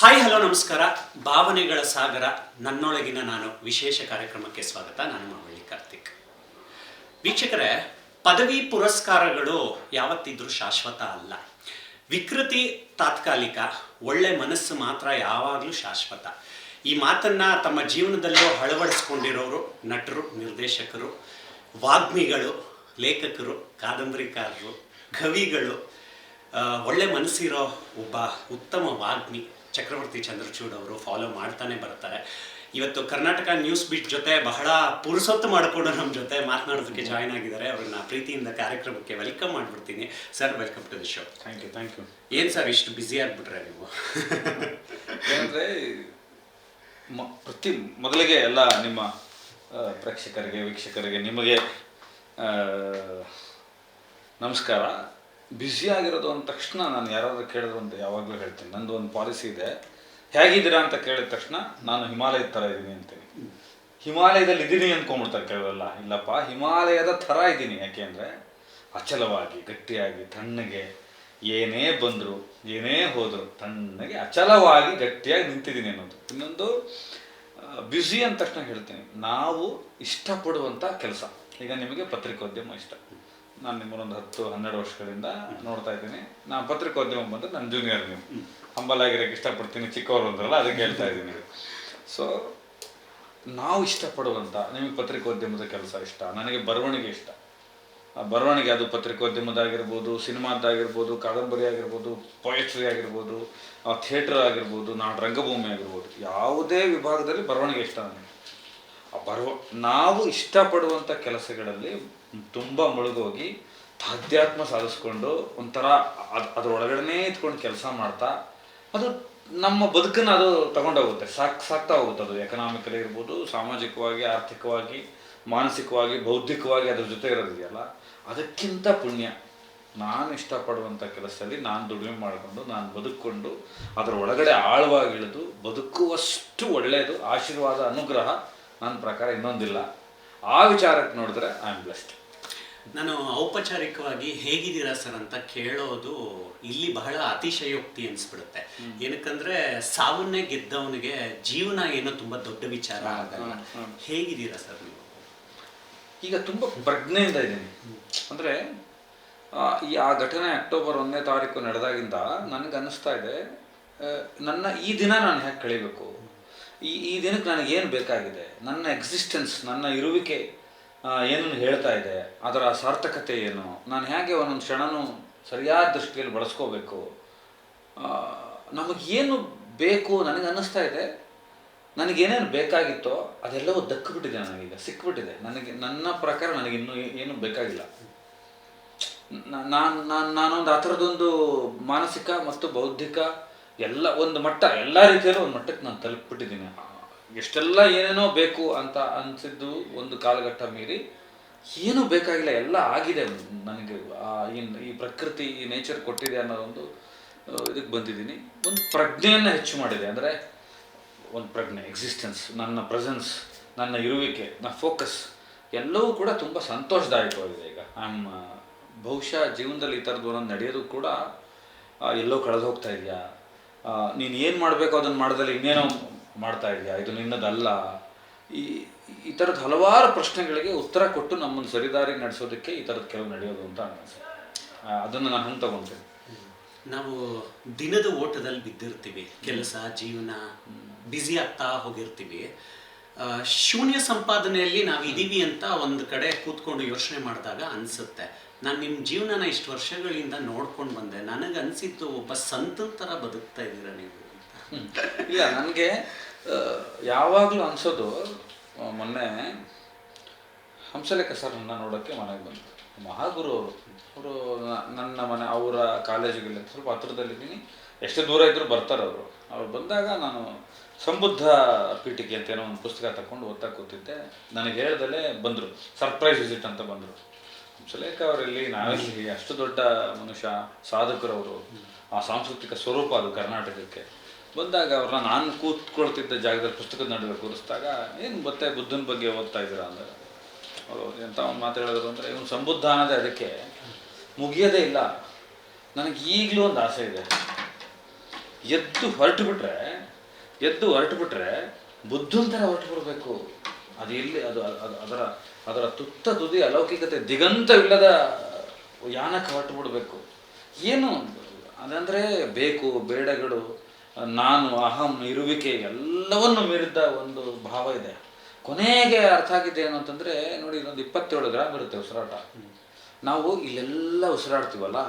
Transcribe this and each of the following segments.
Hi hello ನಮಸ್ಕಾರ. ಭಾವನೆಗಳ ಸಾಗರ ನನ್ನೊಳಗಿನ ನಾನು ವಿಶೇಷ ಕಾರ್ಯಕ್ರಮಕ್ಕೆ ಸ್ವಾಗತ. ನಾನು ಮಾವಳ್ಳಿ ಕಾರ್ತಿಕ್. ವೀಕ್ಷಕರೇ, ಪದವಿ ಪುರಸ್ಕಾರಗಳು ಯಾವತ್ತಿದ್ರೂ ಶಾಶ್ವತ ಅಲ್ಲ. ವಿಕೃತಿ ತಾತ್ಕಾಲಿಕ, ಒಳ್ಳೆ ಮನಸ್ಸು ಮಾತ್ರ ಯಾವಾಗಲೂ ಶಾಶ್ವತ. ಈ ಮಾತನ್ನು ತಮ್ಮ ಜೀವನದಲ್ಲೂ ಅಳವಡಿಸ್ಕೊಂಡಿರೋರು ನಟರು, ನಿರ್ದೇಶಕರು, ವಾಗ್ಮಿಗಳು, ಲೇಖಕರು, ಕಾದಂಬರಿಕಾರರು, ಕವಿಗಳು. ಒಳ್ಳೆ ಮನಸ್ಸಿರೋ ಒಬ್ಬ ಉತ್ತಮ ವಾಗ್ಮಿ ಚಕ್ರವರ್ತಿ ಚಂದ್ರಚೂಡ್ ಅವರು ಫಾಲೋ ಮಾಡ್ತಾನೆ ಬರ್ತಾರೆ. ಇವತ್ತು ಕರ್ನಾಟಕ ನ್ಯೂಸ್ ಬೀಟ್ ಜೊತೆ ಬಹಳ ಪುರುಸೊತ್ತು ಮಾಡಿಕೊಂಡು ನಮ್ಮ ಜೊತೆ ಮಾತನಾಡೋದಕ್ಕೆ ಜಾಯ್ನ್ ಆಗಿದ್ದಾರೆ. ಅವ್ರನ್ನ ಪ್ರೀತಿಯಿಂದ ಕಾರ್ಯಕ್ರಮಕ್ಕೆ ವೆಲ್ಕಮ್ ಮಾಡಿಬಿಡ್ತೀನಿ. Sir, welcome to the show. Thank you. ಏನು ಸರ್ ಇಷ್ಟು ಬ್ಯುಸಿ ಆಗಿಬಿಟ್ರೆ ನೀವು? ಏನಂದರೆ ಮೊದಲಿಗೆ ಎಲ್ಲ ನಿಮ್ಮ ಪ್ರೇಕ್ಷಕರಿಗೆ, ವೀಕ್ಷಕರಿಗೆ, ನಿಮಗೆ ನಮಸ್ಕಾರ. ಬ್ಯುಸಿ ಆಗಿರೋದು ಅಂದ ತಕ್ಷಣ ನಾನು ಯಾರಾದರೂ ಕೇಳಿದ್ರು ಅಂತ ಯಾವಾಗಲೂ ಹೇಳ್ತೀನಿ. ನಂದು ಒಂದು ಪಾಲಿಸಿ ಇದೆ, ಹೇಗಿದ್ದೀರಾ ಅಂತ ಕೇಳಿದ ತಕ್ಷಣ ನಾನು ಹಿಮಾಲಯದ ಥರ ಇದ್ದೀನಿ ಅಂತೀನಿ. ಹಿಮಾಲಯದಲ್ಲಿ ಇದ್ದೀನಿ ಅಂದ್ಕೊಂಡ್ಬಿಡ್ತಾರೆ ಕೆಲವೆಲ್ಲ. ಇಲ್ಲಪ್ಪ, ಹಿಮಾಲಯದ ಥರ ಇದ್ದೀನಿ. ಯಾಕೆ ಅಂದರೆ ಅಚಲವಾಗಿ, ಗಟ್ಟಿಯಾಗಿ, ತಣ್ಣಗೆ, ಏನೇ ಬಂದರು ಏನೇ ಹೋದರು ತಣ್ಣಗೆ ಅಚಲವಾಗಿ ಗಟ್ಟಿಯಾಗಿ ನಿಂತಿದ್ದೀನಿ ಅನ್ನೋದು. ಇನ್ನೊಂದು, ಬ್ಯುಸಿ ಅಂದ ತಕ್ಷಣ ಹೇಳ್ತೀನಿ, ನಾವು ಇಷ್ಟಪಡುವಂಥ ಕೆಲಸ. ಈಗ ನಿಮಗೆ ಪತ್ರಿಕೋದ್ಯಮ ಇಷ್ಟ. ನಾನು ನಿಮ್ಮನ್ನೊಂದು 10-12 ವರ್ಷಗಳಿಂದ ನೋಡ್ತಾ ಇದ್ದೀನಿ. ನಾನು ಪತ್ರಿಕೋದ್ಯಮ ಬಂದರೆ ನನ್ನ ಜೂನಿಯರ್. ನೀವು ಹಂಬಲಾಗಿರೋಕ್ಕೆ ಇಷ್ಟಪಡ್ತೀನಿ, ಚಿಕ್ಕವರು ಅಂದ್ರಲ್ಲ, ಅದಕ್ಕೆ ಹೇಳ್ತಾ ಇದ್ದೀನಿ. ಸೊ ನಾವು ಇಷ್ಟಪಡುವಂಥ, ನಿಮಗೆ ಪತ್ರಿಕೋದ್ಯಮದ ಕೆಲಸ ಇಷ್ಟ, ನನಗೆ ಬರವಣಿಗೆ ಇಷ್ಟ. ಬರವಣಿಗೆ ಅದು ಪತ್ರಿಕೋದ್ಯಮದಾಗಿರ್ಬೋದು, ಸಿನಿಮಾದಾಗಿರ್ಬೋದು, ಕಾದಂಬರಿ ಆಗಿರ್ಬೋದು, ಪೊಯೆಟ್ರಿ ಆಗಿರ್ಬೋದು, ಥಿಯೇಟ್ರ್ ಆಗಿರ್ಬೋದು, ರಂಗಭೂಮಿ ಆಗಿರ್ಬೋದು, ಯಾವುದೇ ವಿಭಾಗದಲ್ಲಿ ಬರವಣಿಗೆ ಇಷ್ಟ ನನಗೆ. ನಾವು ಇಷ್ಟಪಡುವಂಥ ಕೆಲಸಗಳಲ್ಲಿ ತುಂಬ ಮುಳುಗೋಗಿ ಅಧ್ಯಾತ್ಮ ಸಾಧಿಸ್ಕೊಂಡು ಒಂಥರ ಅದರೊಳಗಡೆ ಇತ್ಕೊಂಡು ಕೆಲಸ ಮಾಡ್ತಾ ಅದು ನಮ್ಮ ಬದುಕನ್ನು ಅದು ತಗೊಂಡೋಗುತ್ತೆ, ಸಾಕ್ತಾ ಹೋಗುತ್ತೆ. ಅದು ಎಕನಾಮಿಕಲಿ ಇರ್ಬೋದು, ಸಾಮಾಜಿಕವಾಗಿ, ಆರ್ಥಿಕವಾಗಿ, ಮಾನಸಿಕವಾಗಿ, ಬೌದ್ಧಿಕವಾಗಿ ಅದ್ರ ಜೊತೆ ಇರೋದಿದೆಯಲ್ಲ, ಅದಕ್ಕಿಂತ ಪುಣ್ಯ ನಾನು ಇಷ್ಟಪಡುವಂಥ ಕೆಲಸದಲ್ಲಿ ನಾನು ದುಡಿಮೆ ಮಾಡಿಕೊಂಡು, ನಾನು ಬದುಕೊಂಡು ಅದರ ಒಳಗಡೆ ಆಳವಾಗಿ ಇಳಿದು ಬದುಕುವಷ್ಟು ಒಳ್ಳೆಯದು, ಆಶೀರ್ವಾದ, ಅನುಗ್ರಹ ನನ್ನ ಪ್ರಕಾರ ಇನ್ನೊಂದಿಲ್ಲ. ಆ ವಿಚಾರಕ್ಕೆ ನೋಡಿದ್ರೆ ಐ ಆಮ್ ಬ್ಲೆಸ್ಡ್. ನಾನು ಔಪಚಾರಿಕವಾಗಿ ಹೇಗಿದ್ದೀರಾ ಸರ್ ಅಂತ ಕೇಳೋದು ಇಲ್ಲಿ ಬಹಳ ಅತಿಶಯೋಕ್ತಿ ಅನಿಸ್ಬಿಡುತ್ತೆ. ಏನಕ್ಕಂದ್ರೆ ಸಾವನ್ನೇ ಗೆದ್ದವನಿಗೆ ಜೀವನ ಏನೋ ತುಂಬ ದೊಡ್ಡ ವಿಚಾರ ಆಗಲ್ಲ. ಹೇಗಿದ್ದೀರಾ ಸರ್ ನೀವು? ಈಗ ತುಂಬ ಪ್ರಜ್ಞೆಯಿಂದ ಇದ್ದೀನಿ. ಅಂದರೆ ಆ ಘಟನೆ ಅಕ್ಟೋಬರ್ 1ನೇ ತಾರೀಕು ನಡೆದಾಗಿಂದ ನನಗೆ ಅನ್ನಿಸ್ತಾ ಇದೆ, ನನ್ನ ಈ ದಿನ ನಾನು ಹೇಗೆ ಕಳೀಬೇಕು, ಈ ದಿನಕ್ಕೆ ನನಗೇನು ಬೇಕಾಗಿದೆ, ನನ್ನ ಎಕ್ಸಿಸ್ಟೆನ್ಸ್, ನನ್ನ ಇರುವಿಕೆ ಏನನ್ನು ಹೇಳ್ತಾ ಇದೆ, ಅದರ ಸಾರ್ಥಕತೆ ಏನು, ನಾನು ಹೇಗೆ ಒಂದೊಂದು ಕ್ಷಣನೂ ಸರಿಯಾದ ದೃಷ್ಟಿಯಲ್ಲಿ ಬಳಸ್ಕೋಬೇಕು, ನಮಗೇನು ಬೇಕು. ನನಗೆ ಅನ್ನಿಸ್ತಾ ಇದೆ, ನನಗೇನೇನು ಬೇಕಾಗಿತ್ತೋ ಅದೆಲ್ಲವೂ ದಕ್ಕಿಬಿಟ್ಟಿದೆ, ನನಗೀಗ ಸಿಕ್ಕಿಬಿಟ್ಟಿದೆ. ನನ್ನ ಪ್ರಕಾರ ನನಗಿನ್ನೂ ಏನು ಬೇಕಾಗಿಲ್ಲ. ನಾನೊಂದು ಆ ಥರದೊಂದು ಮಾನಸಿಕ ಮತ್ತು ಬೌದ್ಧಿಕ ಎಲ್ಲ ಒಂದು ಮಟ್ಟ, ಎಲ್ಲ ರೀತಿಯಲ್ಲೂ ಒಂದು ಮಟ್ಟಕ್ಕೆ ನಾನು ತಲುಪಿಬಿಟ್ಟಿದ್ದೀನಿ. ಎಷ್ಟೆಲ್ಲ ಏನೇನೋ ಬೇಕು ಅಂತ ಅನಿಸಿದ್ದು ಒಂದು ಕಾಲಘಟ್ಟ ಮೀರಿ ಏನೂ ಬೇಕಾಗಿಲ್ಲ, ಎಲ್ಲ ಆಗಿದೆ ನನಗೆ. ಈ ಪ್ರಕೃತಿ, ಈ ನೇಚರ್ ಕೊಟ್ಟಿದೆ ಅನ್ನೋದೊಂದು ಇದಕ್ಕೆ ಬಂದಿದ್ದೀನಿ. ಒಂದು ಪ್ರಜ್ಞೆಯನ್ನು ಹೆಚ್ಚು ಮಾಡಿದೆ. ಅಂದರೆ ಒಂದು ಪ್ರಜ್ಞೆ, ಎಕ್ಸಿಸ್ಟೆನ್ಸ್, ನನ್ನ ಪ್ರೆಸೆನ್ಸ್, ನನ್ನ ಇರುವಿಕೆ, ನನ್ನ ಫೋಕಸ್ ಎಲ್ಲವೂ ಕೂಡ ತುಂಬ ಸಂತೋಷದಾಯಕವಾಗಿದೆ ಈಗ. ಬಹುಶಃ ಜೀವನದಲ್ಲಿ ಈ ಥರದ್ದು ಒಂದೊಂದು ನಡೆಯೋದು ಕೂಡ ಎಲ್ಲೋ ಕಳೆದು ಹೋಗ್ತಾ ಇದೆಯಾ, ನೀನು ಏನು ಮಾಡಬೇಕು ಅದನ್ನು ಮಾಡೋದಲ್ಲಿ ಇನ್ನೇನೋ ಮಾಡ್ತಾ ಇದೆಯಾ, ಇದು ನಿನ್ನದಲ್ಲ, ಈ ಥರದ ಹಲವಾರು ಪ್ರಶ್ನೆಗಳಿಗೆ ಉತ್ತರ ಕೊಟ್ಟು ನಮ್ಮನ್ನು ಸರಿದಾರಿಗೆ ನಡೆಸೋದಕ್ಕೆ ಈ ಥರದ್ದು ಕೆಲವು ನಡೆಯೋದು ಅಂತ ಅನಿಸುತ್ತೆ. ಅದನ್ನು ನಾನು ಹಂಗೆ ತಗೊಳ್ತೀನಿ. ನಾವು ದಿನದ ಓಟದಲ್ಲಿ ಬಿದ್ದಿರ್ತೀವಿ, ಕೆಲಸ, ಜೀವನ, ಬ್ಯುಸಿ ಆಗ್ತಾ ಹೋಗಿರ್ತೀವಿ. ಶೂನ್ಯ ಸಂಪಾದನೆಯಲ್ಲಿ ನಾವು ಇದ್ದೀವಿ ಅಂತ ಒಂದು ಕಡೆ ಕೂತ್ಕೊಂಡು ಯೋಚನೆ ಮಾಡಿದಾಗ ಅನಿಸುತ್ತೆ, ನಾನು ನಿಮ್ಮ ಜೀವನನ ಇಷ್ಟು ವರ್ಷಗಳಿಂದ ನೋಡ್ಕೊಂಡು ಬಂದೆ, ನನಗೆ ಅನಿಸಿದ್ದು ಒಬ್ಬ ಸಂತನ ಥರ ಬದುಕ್ತಾ ಇದ್ದೀರಾ ನೀವು. ಇಲ್ಲ, ನನಗೆ ಯಾವಾಗಲೂ ಅನಿಸೋದು, ಮೊನ್ನೆ ಹಂಸಲೇಖ ಸರ್ ನನ್ನ ನೋಡೋಕ್ಕೆ ಮನೆಗೆ ಬಂತು. ಮಹಾಗುರು ಅವರು ನನ್ನ ಮನೆ, ಅವರ ಕಾಲೇಜಿಗೆಲ್ಲ ಸ್ವಲ್ಪ ಹತ್ರದಲ್ಲಿದ್ದೀನಿ, ಎಷ್ಟೇ ದೂರ ಇದ್ದರೂ ಬರ್ತಾರೆ ಅವರು. ಅವ್ರು ಬಂದಾಗ ನಾನು ಸಂಬುದ್ಧ ಪೀಠಿಕೆ ಅಂತ ಏನೋ ಒಂದು ಪುಸ್ತಕ ತಗೊಂಡು ಓದ್ತಾ ಕೂತಿದ್ದೆ. ನನಗೆ ಹೇಳ್ದಲೇ ಬಂದರು, ಸರ್ಪ್ರೈಸ್ ವಿಸಿಟ್ ಅಂತ ಬಂದರು. ಹಂಸಲೇಖ ಅವರಲ್ಲಿ ನಾವೆಲ್ಲಿ, ಅಷ್ಟು ದೊಡ್ಡ ಮನುಷ್ಯ, ಸಾಧಕರವರು, ಆ ಸಾಂಸ್ಕೃತಿಕ ಸ್ವರೂಪ ಅದು ಕರ್ನಾಟಕಕ್ಕೆ. ಬಂದಾಗ ಅವ್ರನ್ನ ನಾನು ಕೂತ್ಕೊಳ್ತಿದ್ದ ಜಾಗದಲ್ಲಿ ಪುಸ್ತಕದ ನಡುವೆ ಕೂರಿಸಿದಾಗ, ಏನು ಮತ್ತೆ ಬುದ್ಧನ ಬಗ್ಗೆ ಓದ್ತಾ ಇದ್ದೀರಾ ಅಂದರೆ, ಅವರು ಎಂಥ ಒಂದು ಮಾತು ಹೇಳಿದ್ರು ಅಂದರೆ, ಇವನು ಸಂಬುದ್ಧ ಅನ್ನೋದೇ ಅದಕ್ಕೆ ಮುಗಿಯೋದೇ ಇಲ್ಲ. ನನಗೆ ಈಗಲೂ ಒಂದು ಆಸೆ ಇದೆ, ಎದ್ದು ಹೊರಟು ಬಿಟ್ರೆ ಬುದ್ಧಂತರ ಹೊರಟು ಬಿಡಬೇಕು. ಅದು ಎಲ್ಲಿ ಅದು ಅದು ಅದರ ಅದರ ತುತ್ತ ತುದಿ ಅಲೌಕಿಕತೆ ದಿಗಂತವಿಲ್ಲದ ಯಾನಕ್ಕೆ ಹೊರಟು ಬಿಡಬೇಕು. ಏನು ಅದಂದರೆ ಬೇಕು ಬೇಡಗಳು, ನಾನು, ಅಹಂ, ಇರುವಿಕೆ ಎಲ್ಲವನ್ನು ಮೀರಿದ ಒಂದು ಭಾವ ಇದೆ. ಕೊನೆಗೆ ಅರ್ಥ ಆಗಿದ್ದು ಏನು ಅಂತಂದರೆ, ನೋಡಿ, ಇದೊಂದು 27 ಗ್ರಾಮ್ ಇರುತ್ತೆ ಉಸಿರಾಟ. ನಾವು ಇಲ್ಲೆಲ್ಲ ಉಸಿರಾಡ್ತೀವಲ್ಲ,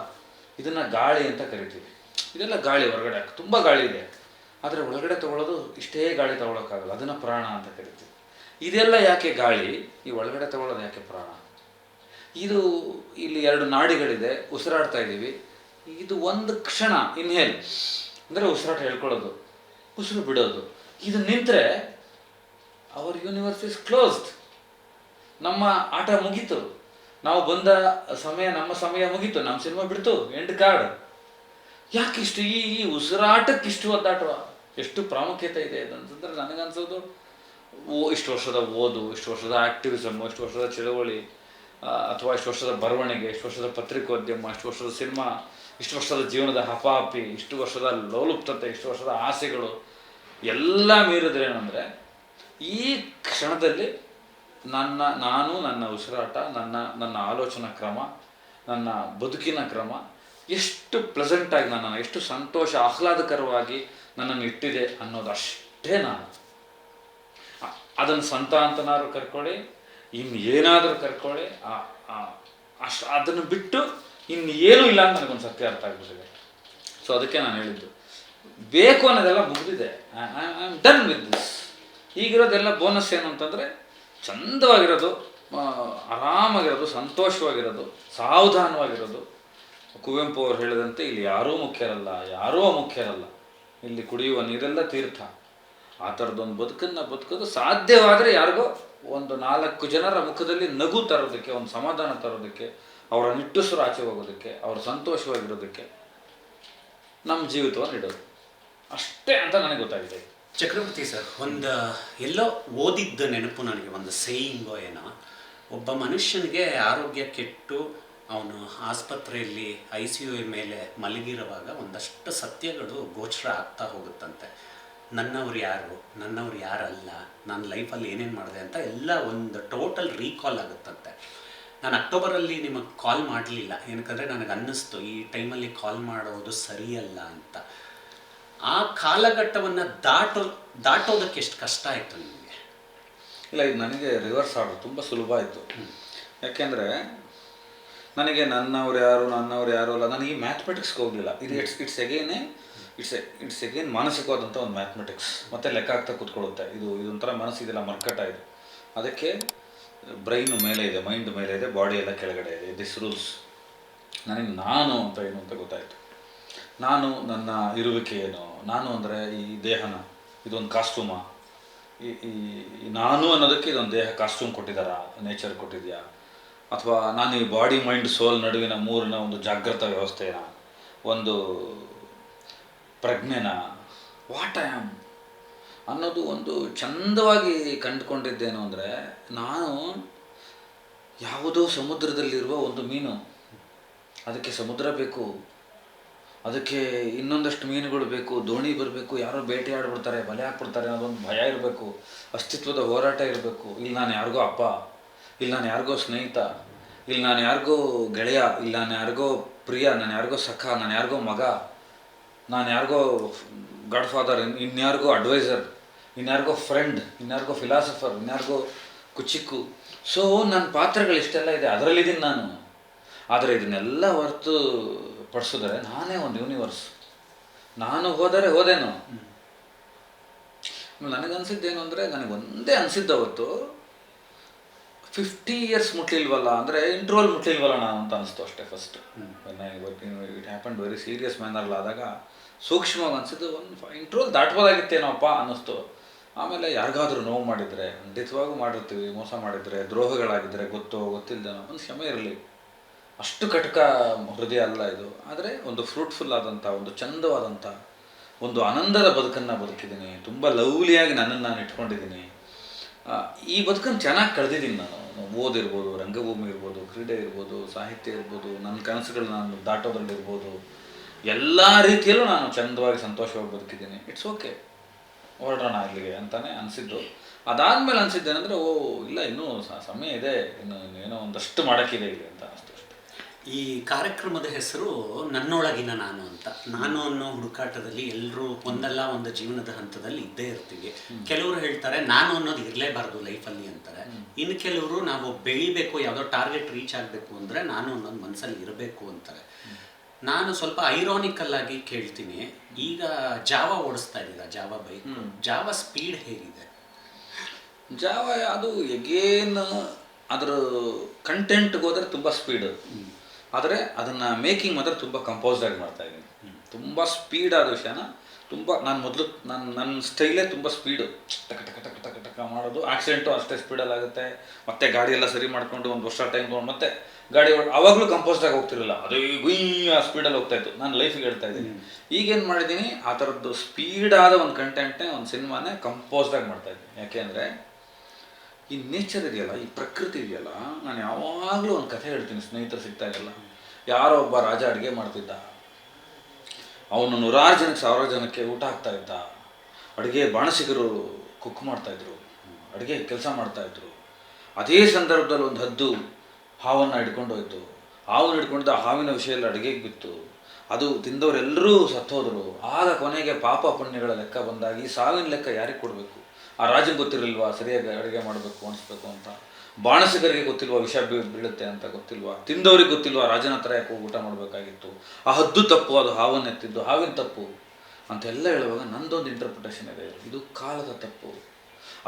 ಇದನ್ನು ಗಾಳಿ ಅಂತ ಕರಿತೀವಿ. ಇದೆಲ್ಲ ಗಾಳಿ ಹೊರಗಡೆ, ತುಂಬ ಗಾಳಿ ಇದೆ, ಆದರೆ ಒಳಗಡೆ ತಗೊಳ್ಳೋದು ಇಷ್ಟೇ ಗಾಳಿ ತಗೊಳ್ಳೋಕ್ಕಾಗಲ್ಲ, ಅದನ್ನು ಪ್ರಾಣ ಅಂತ ಕರಿತೀವಿ. ಇದೆಲ್ಲ ಯಾಕೆ ಗಾಳಿ, ಈ ಒಳಗಡೆ ತಗೊಳ್ಳೋದು ಯಾಕೆ ಪ್ರಾಣ? ಇದು ಇಲ್ಲಿ 2 ನಾಡಿಗಳಿದೆ, ಉಸಿರಾಡ್ತಾ ಇದ್ದೀವಿ. ಇದು ಒಂದು ಕ್ಷಣ ಇನ್ಹೇಲ್ ಅಂದರೆ ಉಸಿರಾಟ ಹೇಳ್ಕೊಳ್ಳೋದು, ಉಸಿರು ಬಿಡೋದು. ಇದು ನಿಂತರೆ ಅವರ್ ಯೂನಿವರ್ಸ್ ಇಸ್ ಕ್ಲೋಸ್ಡ್. ನಮ್ಮ ಆಟ ಮುಗೀತು, ನಾವು ಬಂದ ಸಮಯ, ನಮ್ಮ ಸಮಯ ಮುಗೀತು, ನಮ್ಮ ಸಿನಿಮಾ ಬಿಡ್ತು, ಎಂಡ್ ಕಾರ್ಡ್. ಯಾಕಿಷ್ಟು ಈ ಉಸಿರಾಟಕ್ಕೆ ಇಷ್ಟು ಒದ್ದಾಟವ, ಎಷ್ಟು ಪ್ರಾಮುಖ್ಯತೆ ಇದೆ ಅಂತಂದರೆ, ನನಗನ್ಸೋದು ಇಷ್ಟು ವರ್ಷದ ಓದು, ಇಷ್ಟು ವರ್ಷದ ಆ್ಯಕ್ಟಿವಿಸಮ್, ಇಷ್ಟು ವರ್ಷದ ಚಳವಳಿ, ಅಥವಾ ಇಷ್ಟು ವರ್ಷದ ಬರವಣಿಗೆ, ಇಷ್ಟು ವರ್ಷದ ಪತ್ರಿಕೋದ್ಯಮ, ಇಷ್ಟು ವರ್ಷದ ಸಿನಿಮಾ, ಇಷ್ಟು ವರ್ಷದ ಜೀವನದ ಹಪಾಪಿ, ಇಷ್ಟು ವರ್ಷದ ಲೋಲುಪ್ತತೆ, ಇಷ್ಟು ವರ್ಷದ ಆಸೆಗಳು ಎಲ್ಲ ಮೀರಿದ್ರೆ ಏನಂದರೆ, ಈ ಕ್ಷಣದಲ್ಲಿ ನಾನು ನನ್ನ ಉಸಿರಾಟ, ನನ್ನ ಆಲೋಚನಾ ಕ್ರಮ, ನನ್ನ ಬದುಕಿನ ಕ್ರಮ ಎಷ್ಟು ಪ್ಲೆಸೆಂಟಾಗಿ, ನನ್ನನ್ನು ಎಷ್ಟು ಸಂತೋಷ ಆಹ್ಲಾದಕರವಾಗಿ ನನ್ನನ್ನು ಇಟ್ಟಿದೆ ಅನ್ನೋದು ಅಷ್ಟೇ ನಾನು. ಅದನ್ನು ಸಂತ ಅಂತನಾದ್ರು ಕರ್ಕೊಳ್ಳಿ, ಇನ್ನು ಏನಾದರೂ ಕರ್ಕೊಳ್ಳಿ, ಅದನ್ನು ಬಿಟ್ಟು ಇನ್ನೇನೂ ಇಲ್ಲ ಅಂತ ನನಗೊಂದು ಸತ್ಯ ಅರ್ಥ ಆಗ್ಬಿಟ್ಟಿದೆ. ಸೊ ಅದಕ್ಕೆ ನಾನು ಹೇಳಿದ್ದು, ಬೇಕು ಅನ್ನೋದೆಲ್ಲ ಮುಗಿದಿದೆ. I am done with this. ಈಗಿರೋದೆಲ್ಲ ಬೋನಸ್ ಏನು ಅಂತಂದರೆ, ಚಂದವಾಗಿರೋದು, ಆರಾಮಾಗಿರೋದು, ಸಂತೋಷವಾಗಿರೋದು, ಸಾವಧಾನವಾಗಿರೋದು. ಕುವೆಂಪು ಅವರು ಹೇಳಿದಂತೆ, ಇಲ್ಲಿ ಯಾರೂ ಮುಖ್ಯರಲ್ಲ, ಯಾರೂ ಅಮುಖ್ಯರಲ್ಲ, ಇಲ್ಲಿ ಕುಡಿಯುವ ನೀರೆಲ್ಲ ತೀರ್ಥ. ಆ ಥರದ್ದೊಂದು ಬದುಕೋದು ಸಾಧ್ಯವಾದರೆ ಯಾರಿಗೋ ಒಂದು 4 ಜನರ ಮುಖದಲ್ಲಿ ನಗು ತರೋದಕ್ಕೆ, ಒಂದು ಸಮಾಧಾನ ತರೋದಕ್ಕೆ, ಅವರ ನಿಟ್ಟುಸಿರು ಆಚೆ ಹೋಗೋದಕ್ಕೆ, ಅವರು ಸಂತೋಷವಾಗಿರೋದಕ್ಕೆ ನಮ್ಮ ಜೀವಿತವನ್ನು ಇಡೋದು ಅಷ್ಟೇ ಅಂತ ನನಗೆ ಗೊತ್ತಾಗಿದೆ. ಚಕ್ರವರ್ತಿ ಸರ್, ಎಲ್ಲೋ ಓದಿದ್ದ ನೆನಪು ನನಗೆ, ಒಂದು ಸೇಯಿಂಗೋ ಏನೋ, ಒಬ್ಬ ಮನುಷ್ಯನಿಗೆ ಆರೋಗ್ಯ ಕೆಟ್ಟು ಅವನು ಆಸ್ಪತ್ರೆಯಲ್ಲಿ ICU ಮೇಲೆ ಮಲಗಿರುವಾಗ ಒಂದಷ್ಟು ಸತ್ಯಗಳು ಗೋಚರ ಆಗ್ತಾ ಹೋಗುತ್ತಂತೆ. ನನ್ನವ್ರು ಯಾರು, ನನ್ನವ್ರು ಯಾರಲ್ಲ, ನನ್ನ ಲೈಫಲ್ಲಿ ಏನೇನು ಮಾಡಿದೆ ಅಂತ ಎಲ್ಲ ಒಂದು ಟೋಟಲ್ ರೀಕಾಲ್ ಆಗುತ್ತಂತೆ. ನಾನು ಅಕ್ಟೋಬರಲ್ಲಿ ನಿಮಗೆ ಕಾಲ್ ಮಾಡಲಿಲ್ಲ, ಏನಕ್ಕಂದರೆ ನನಗೆ ಅನ್ನಿಸ್ತು ಈ ಟೈಮಲ್ಲಿ ಕಾಲ್ ಮಾಡೋದು ಸರಿಯಲ್ಲ ಅಂತ. ಆ ಕಾಲಘಟ್ಟವನ್ನು ದಾಟೋದಕ್ಕೆ ಎಷ್ಟು ಕಷ್ಟ ಆಯಿತು ನಿಮಗೆ? ಇಲ್ಲ, ಇದು ನನಗೆ ರಿವರ್ಸ್ ಆಗೋದು ತುಂಬ ಸುಲಭ ಆಯಿತು. ಯಾಕೆಂದರೆ ನನಗೆ ನನ್ನವ್ರು ಯಾರು ಅಲ್ಲ, ನನಗೆ ಮ್ಯಾಥಮೆಟಿಕ್ಸ್ಗೆ ಹೋಗಲಿಲ್ಲ. ಇದು ಇಟ್ಸ್ ಎಗೇನ್ ಮಾನಸಿಕವಾದಂಥ ಒಂದು ಮ್ಯಾಥಮೆಟಿಕ್ಸ್, ಮತ್ತು ಲೆಕ್ಕ ಆಗ್ತಾ ಕೂತ್ಕೊಳ್ಳುತ್ತೆ. ಇದೊಂಥರ ಮನಸ್ಸಿದೆಲ್ಲ ಮರ್ಕಟ ಇದು. ಅದಕ್ಕೆ ಬ್ರೈನು ಮೇಲೆ ಇದೆ, ಮೈಂಡ್ ಮೇಲೆ ಇದೆ, ಬಾಡಿ ಎಲ್ಲ ಕೆಳಗಡೆ ಇದೆ. This rules. ನನಗೆ ನಾನು ಅಂತ ಏನು ಅಂತ ಗೊತ್ತಾಯಿತು. ನಾನು, ನನ್ನ ಇರುವಿಕೆ ಏನು, ನಾನು ಅಂದರೆ ಈ ದೇಹನ, ಇದೊಂದು ಕಾಸ್ಟ್ಯೂಮ, ಈ ನಾನು ಅನ್ನೋದಕ್ಕೆ ಇದೊಂದು ದೇಹ ಕಾಸ್ಟ್ಯೂಮ್ ಕೊಟ್ಟಿದ್ದಾರಾ, ನೇಚರ್ ಕೊಟ್ಟಿದೆಯಾ, ಅಥವಾ ನಾನು ಈ ಬಾಡಿ ಮೈಂಡ್ ಸೋಲ್ ನಡುವಿನ ಮೂರನ ಒಂದು ಜಾಗೃತ ವ್ಯವಸ್ಥೆನ, ಒಂದು ಪ್ರಜ್ಞೆನ, ವಾಟ್ ಐ ಆಮ್ ಅನ್ನೋದು ಒಂದು ಚಂದವಾಗಿ ಕಂಡುಕೊಂಡಿದ್ದೇನು ಅಂದರೆ, ನಾನು ಯಾವುದೋ ಸಮುದ್ರದಲ್ಲಿರುವ ಒಂದು ಮೀನು. ಅದಕ್ಕೆ ಸಮುದ್ರ ಬೇಕು, ಅದಕ್ಕೆ ಇನ್ನೊಂದಷ್ಟು ಮೀನುಗಳು ಬೇಕು, ದೋಣಿ ಬರಬೇಕು, ಯಾರೋ ಬೇಟೆಯಾಡ್ಬಿಡ್ತಾರೆ, ಬಲೆ ಹಾಕ್ಬಿಡ್ತಾರೆ ಅನ್ನೋದೊಂದು ಭಯ ಇರಬೇಕು, ಅಸ್ತಿತ್ವದ ಹೋರಾಟ ಇರಬೇಕು. ಇಲ್ಲಿ ನಾನು ಯಾರಿಗೋ ಅಪ್ಪ, ಇಲ್ಲಿ ನಾನು ಯಾರಿಗೋ ಸ್ನೇಹಿತ, ಇಲ್ಲಿ ನಾನು ಯಾರಿಗೋ ಗೆಳೆಯ, ಇಲ್ಲಿ ನಾನು ಯಾರಿಗೋ ಪ್ರಿಯ, ನಾನು ಯಾರಿಗೋ ಸಖ, ನಾನು ಯಾರಿಗೋ ಮಗ, ನಾನು ಯಾರಿಗೋ ಗಾಡ್ ಫಾದರ್, ಇನ್ಯಾರಿಗೋ ಅಡ್ವೈಸರ್, ಇನ್ಯಾರಿಗೋ ಫ್ರೆಂಡ್, ಇನ್ಯಾರಿಗೋ ಫಿಲಾಸಫರ್, ಇನ್ಯಾರಿಗೋ ಕುಚಿಕ್ಕು. ಸೊ ನನ್ನ ಪಾತ್ರಗಳಿಷ್ಟೆಲ್ಲ ಇದೆ, ಅದರಲ್ಲಿದ್ದೀನಿ ನಾನು. ಆದರೆ ಇದನ್ನೆಲ್ಲ ಹೊರತು ಪಡಿಸಿದ್ರೆ ನಾನೇ ಒಂದು ಯೂನಿವರ್ಸ್. ನಾನು ಹೋದೇನು. ನನಗನ್ಸಿದ್ದೇನು ಅಂದರೆ, ನನಗೊಂದೇ ಅನಿಸಿದ್ದವತ್ತು 50 years ಮುಟ್ಲಿಲ್ವಲ್ಲ, ಅಂದರೆ ಇಂಟ್ರೋಲ್ ಮುಟ್ಲಿಲ್ವಲ್ಲ ನಾನು ಅಂತ ಅನಿಸ್ತು ಅಷ್ಟೇ. First it happen very serious ಮ್ಯಾನರ್ಲಾದಾಗ ಸೂಕ್ಷ್ಮವಾಗಿ ಅನಿಸಿದ್ದು, ಒಂದು ಇಂಟ್ರೋಲ್ ದಾಟ್ಬೋದಾಗಿತ್ತೇನೋಪ್ಪ ಅನ್ನಿಸ್ತು. ಆಮೇಲೆ ಯಾರಿಗಾದ್ರೂ ನೋವು ಮಾಡಿದರೆ, ಖಂಡಿತವಾಗೂ ಮಾಡಿರ್ತೀವಿ, ಮೋಸ ಮಾಡಿದರೆ, ದ್ರೋಹಗಳಾಗಿದ್ದರೆ, ಗೊತ್ತಿಲ್ಲದೇನೋ ಒಂದು ಕ್ಷಮೆ ಇರಲಿ. ಅಷ್ಟು ಕಟಕ ಹೃದಯ ಅಲ್ಲ ಇದು. ಆದರೆ ಒಂದು ಫ್ರೂಟ್ಫುಲ್ ಆದಂಥ, ಒಂದು ಚಂದವಾದಂಥ, ಒಂದು ಆನಂದದ ಬದುಕನ್ನು ಬದುಕಿದ್ದೀನಿ. ತುಂಬ ಲವ್ಲಿಯಾಗಿ ನನ್ನನ್ನು ನಾನು ಇಟ್ಕೊಂಡಿದ್ದೀನಿ. ಈ ಬದುಕನ್ನು ಚೆನ್ನಾಗಿ ಕಳೆದಿದ್ದೀನಿ ನಾನು. ಓದಿರ್ಬೋದು, ರಂಗಭೂಮಿ ಇರ್ಬೋದು, ಕ್ರೀಡೆ ಇರ್ಬೋದು, ಸಾಹಿತ್ಯ ಇರ್ಬೋದು, ನನ್ನ ಕನಸುಗಳು ನಾನು ದಾಟೋದ್ರಲ್ಲಿರ್ಬೋದು, ಎಲ್ಲ ರೀತಿಯಲ್ಲೂ ನಾನು ಚಂದವಾಗಿ ಸಂತೋಷವಾಗಿ ಬದುಕಿದ್ದೀನಿ. ಇಟ್ಸ್ ಓಕೆ, ಹೊರಡೋಣ ಇಲ್ಲಿಗೆ ಅಂತಾನೆ ಅನಿಸಿದ್ದು. ಅದಾದಮೇಲೆ ಅನಿಸಿದ್ದೇನೆಂದರೆ, ಓ ಇಲ್ಲ, ಇನ್ನೂ ಸಮಯ ಇದೆ, ಇನ್ನು ಏನೋ ಒಂದಷ್ಟು ಮಾಡೋಕ್ಕಿದೆ ಇಲ್ಲಿ ಅಂತ ಅನಿಸ್ತು ಅಷ್ಟೇ. ಈ ಕಾರ್ಯಕ್ರಮದ ಹೆಸರು ನನ್ನೊಳಗಿನ ನಾನು ಅಂತ. ನಾನು ಅನ್ನೋ ಹುಡುಕಾಟದಲ್ಲಿ ಎಲ್ಲರೂ ಒಂದಲ್ಲ ಒಂದು ಜೀವನದ ಹಂತದಲ್ಲಿ ಇದ್ದೇ ಇರ್ತೀವಿ. ಕೆಲವರು ಹೇಳ್ತಾರೆ ನಾನು ಅನ್ನೋದು ಇರಲೇಬಾರ್ದು ಲೈಫಲ್ಲಿ ಅಂತಾರೆ. ಇನ್ನು ಕೆಲವರು ನಾವು ಬೆಳಿಬೇಕು, ಯಾವುದೋ ಟಾರ್ಗೆಟ್ ರೀಚ್ ಆಗಬೇಕು ಅಂದರೆ ನಾನು ಅನ್ನೋದು ಮನಸ್ಸಲ್ಲಿ ಇರಬೇಕು ಅಂತಾರೆ. ನಾನು ಸ್ವಲ್ಪ ಐರಾನಿಕಲ್ ಆಗಿ ಕೇಳ್ತೀನಿ, ಈಗ ಜಾವಾ ಓಡಿಸ್ತಾ ಇದ್ದೀರಾ, ಜಾವಾ ಬೈಕ್, ಜಾವಾ ಸ್ಪೀಡ್ ಹೇಗಿದೆ? ಜಾವ ಅದು ಎಗೇನ್ ಅದರ ಕಂಟೆಂಟ್ಗೆ ಹೋದರೆ ತುಂಬ ಸ್ಪೀಡ್, ಆದರೆ ಅದನ್ನು ಮೇಕಿಂಗ್ ಮಾತ್ರ ತುಂಬ ಕಂಪೋಸ್ಡ್ ಆಗಿ ಮಾಡ್ತಾ ಇದ್ದೀನಿ. ತುಂಬ ಸ್ಪೀಡ್ ಆದ ವಿಷಯನ ತುಂಬ ನಾನು ಮೊದಲು ನನ್ನ ಸ್ಟೈಲೇ ತುಂಬ ಸ್ಪೀಡು, ಟಕ ಟಕ ಟಕ ಟಕ ಟಕ ಮಾಡೋದು. ಆಕ್ಸಿಡೆಂಟು ಅಷ್ಟೇ ಸ್ಪೀಡಲ್ಲಿ ಆಗುತ್ತೆ. ಮತ್ತೆ ಗಾಡಿ ಎಲ್ಲ ಸರಿ ಮಾಡ್ಕೊಂಡು ಒಂದು ವರ್ಷ ಟೈಮ್ ತೊಗೊಂಡು ಮತ್ತೆ ಗಾಡಿ ಆವಾಗಲೂ ಕಂಪೋಸ್ಡ್ ಆಗಿ ಹೋಗ್ತಿರಲಿಲ್ಲ, ಅದು ಗುಯ್ ಆ ಸ್ಪೀಡಲ್ಲಿ ಹೋಗ್ತಾ ಇತ್ತು. ನಾನು ಲೈಫಿಗೆ ಹೇಳ್ತಾ ಇದ್ದೀನಿ. ಈಗೇನು ಮಾಡಿದ್ದೀನಿ, ಆ ಥರದ್ದು ಸ್ಪೀಡಾದ ಒಂದು ಕಂಟೆಂಟ್ನೇ, ಒಂದು ಸಿನಿಮಾನೇ ಕಂಪೋಸ್ಡ್ ಆಗಿ ಮಾಡ್ತಾ ಇದ್ದೀನಿ. ಯಾಕೆ ಅಂದರೆ ಈ ನೇಚರ್ ಇದೆಯಲ್ಲ, ಈ ಪ್ರಕೃತಿ ಇದೆಯಲ್ಲ, ನಾನು ಯಾವಾಗಲೂ ಒಂದು ಕಥೆ ಹೇಳ್ತೀನಿ ಸ್ನೇಹಿತರು ಸಿಗ್ತಾಗೆಲ್ಲ. ಯಾರೋ ಒಬ್ಬ ರಾಜ ಅಡುಗೆ ಮಾಡ್ತಿದ್ದ, ಅವನು 100 ಜನಕ್ಕೆ 1000 ಜನಕ್ಕೆ ಊಟ ಹಾಕ್ತಾ ಇದ್ದ. ಅಡುಗೆ ಬಾಣಸಿಗರು ಕುಕ್ ಮಾಡ್ತಾಯಿದ್ರು, ಅಡುಗೆ ಕೆಲಸ ಮಾಡ್ತಾಯಿದ್ರು. ಅದೇ ಸಂದರ್ಭದಲ್ಲಿ ಒಂದು ಹದ್ದು ಹಾವನ್ನು ಹಿಡ್ಕೊಂಡು ಹೋಯ್ತು. ಹಾವನ್ನು ಹಿಡ್ಕೊಂಡಿದ್ದ ಹಾವಿನ ವಿಷಯ ಎಲ್ಲ ಅಡುಗೆಗೆ ಬಿತ್ತು. ಅದು ತಿಂದವರೆಲ್ಲರೂ ಸತ್ತೋದ್ರು. ಆಗ ಕೊನೆಗೆ ಪಾಪ ಪುಣ್ಯಗಳ ಲೆಕ್ಕ ಬಂದಾಗ ಈ ಸಾವಿನ ಲೆಕ್ಕ ಯಾರಿಗೆ ಕೊಡಬೇಕು? ಆ ರಾಜಂಗೆ ಗೊತ್ತಿರಲಿಲ್ವಾ ಸರಿಯಾಗಿ ಅಡುಗೆ ಮಾಡಬೇಕು ಅನಿಸ್ಬೇಕು ಅಂತ? ಬಾಣಸಿಗರಿಗೆ ಗೊತ್ತಿಲ್ವಾ ವಿಷ ಬೀಳುತ್ತೆ ಅಂತ ಗೊತ್ತಿಲ್ವಾ? ತಿಂದವ್ರಿಗೆ ಗೊತ್ತಿಲ್ವಾ ರಾಜನ ಹತ್ರ ಯಾಕೆ ಊಟ ಮಾಡಬೇಕಾಗಿತ್ತು? ಆ ಹದ್ದು ತಪ್ಪು, ಅದು ಹಾವನ್ನು ಎತ್ತಿದ್ದು ಹಾವಿನ ತಪ್ಪು ಅಂತೆಲ್ಲ ಹೇಳುವಾಗ ನಂದೊಂದು ಇಂಟರ್ಪ್ರಿಟೇಷನ್ ಇದೆ, ಇದು ಕಾಲದ ತಪ್ಪು.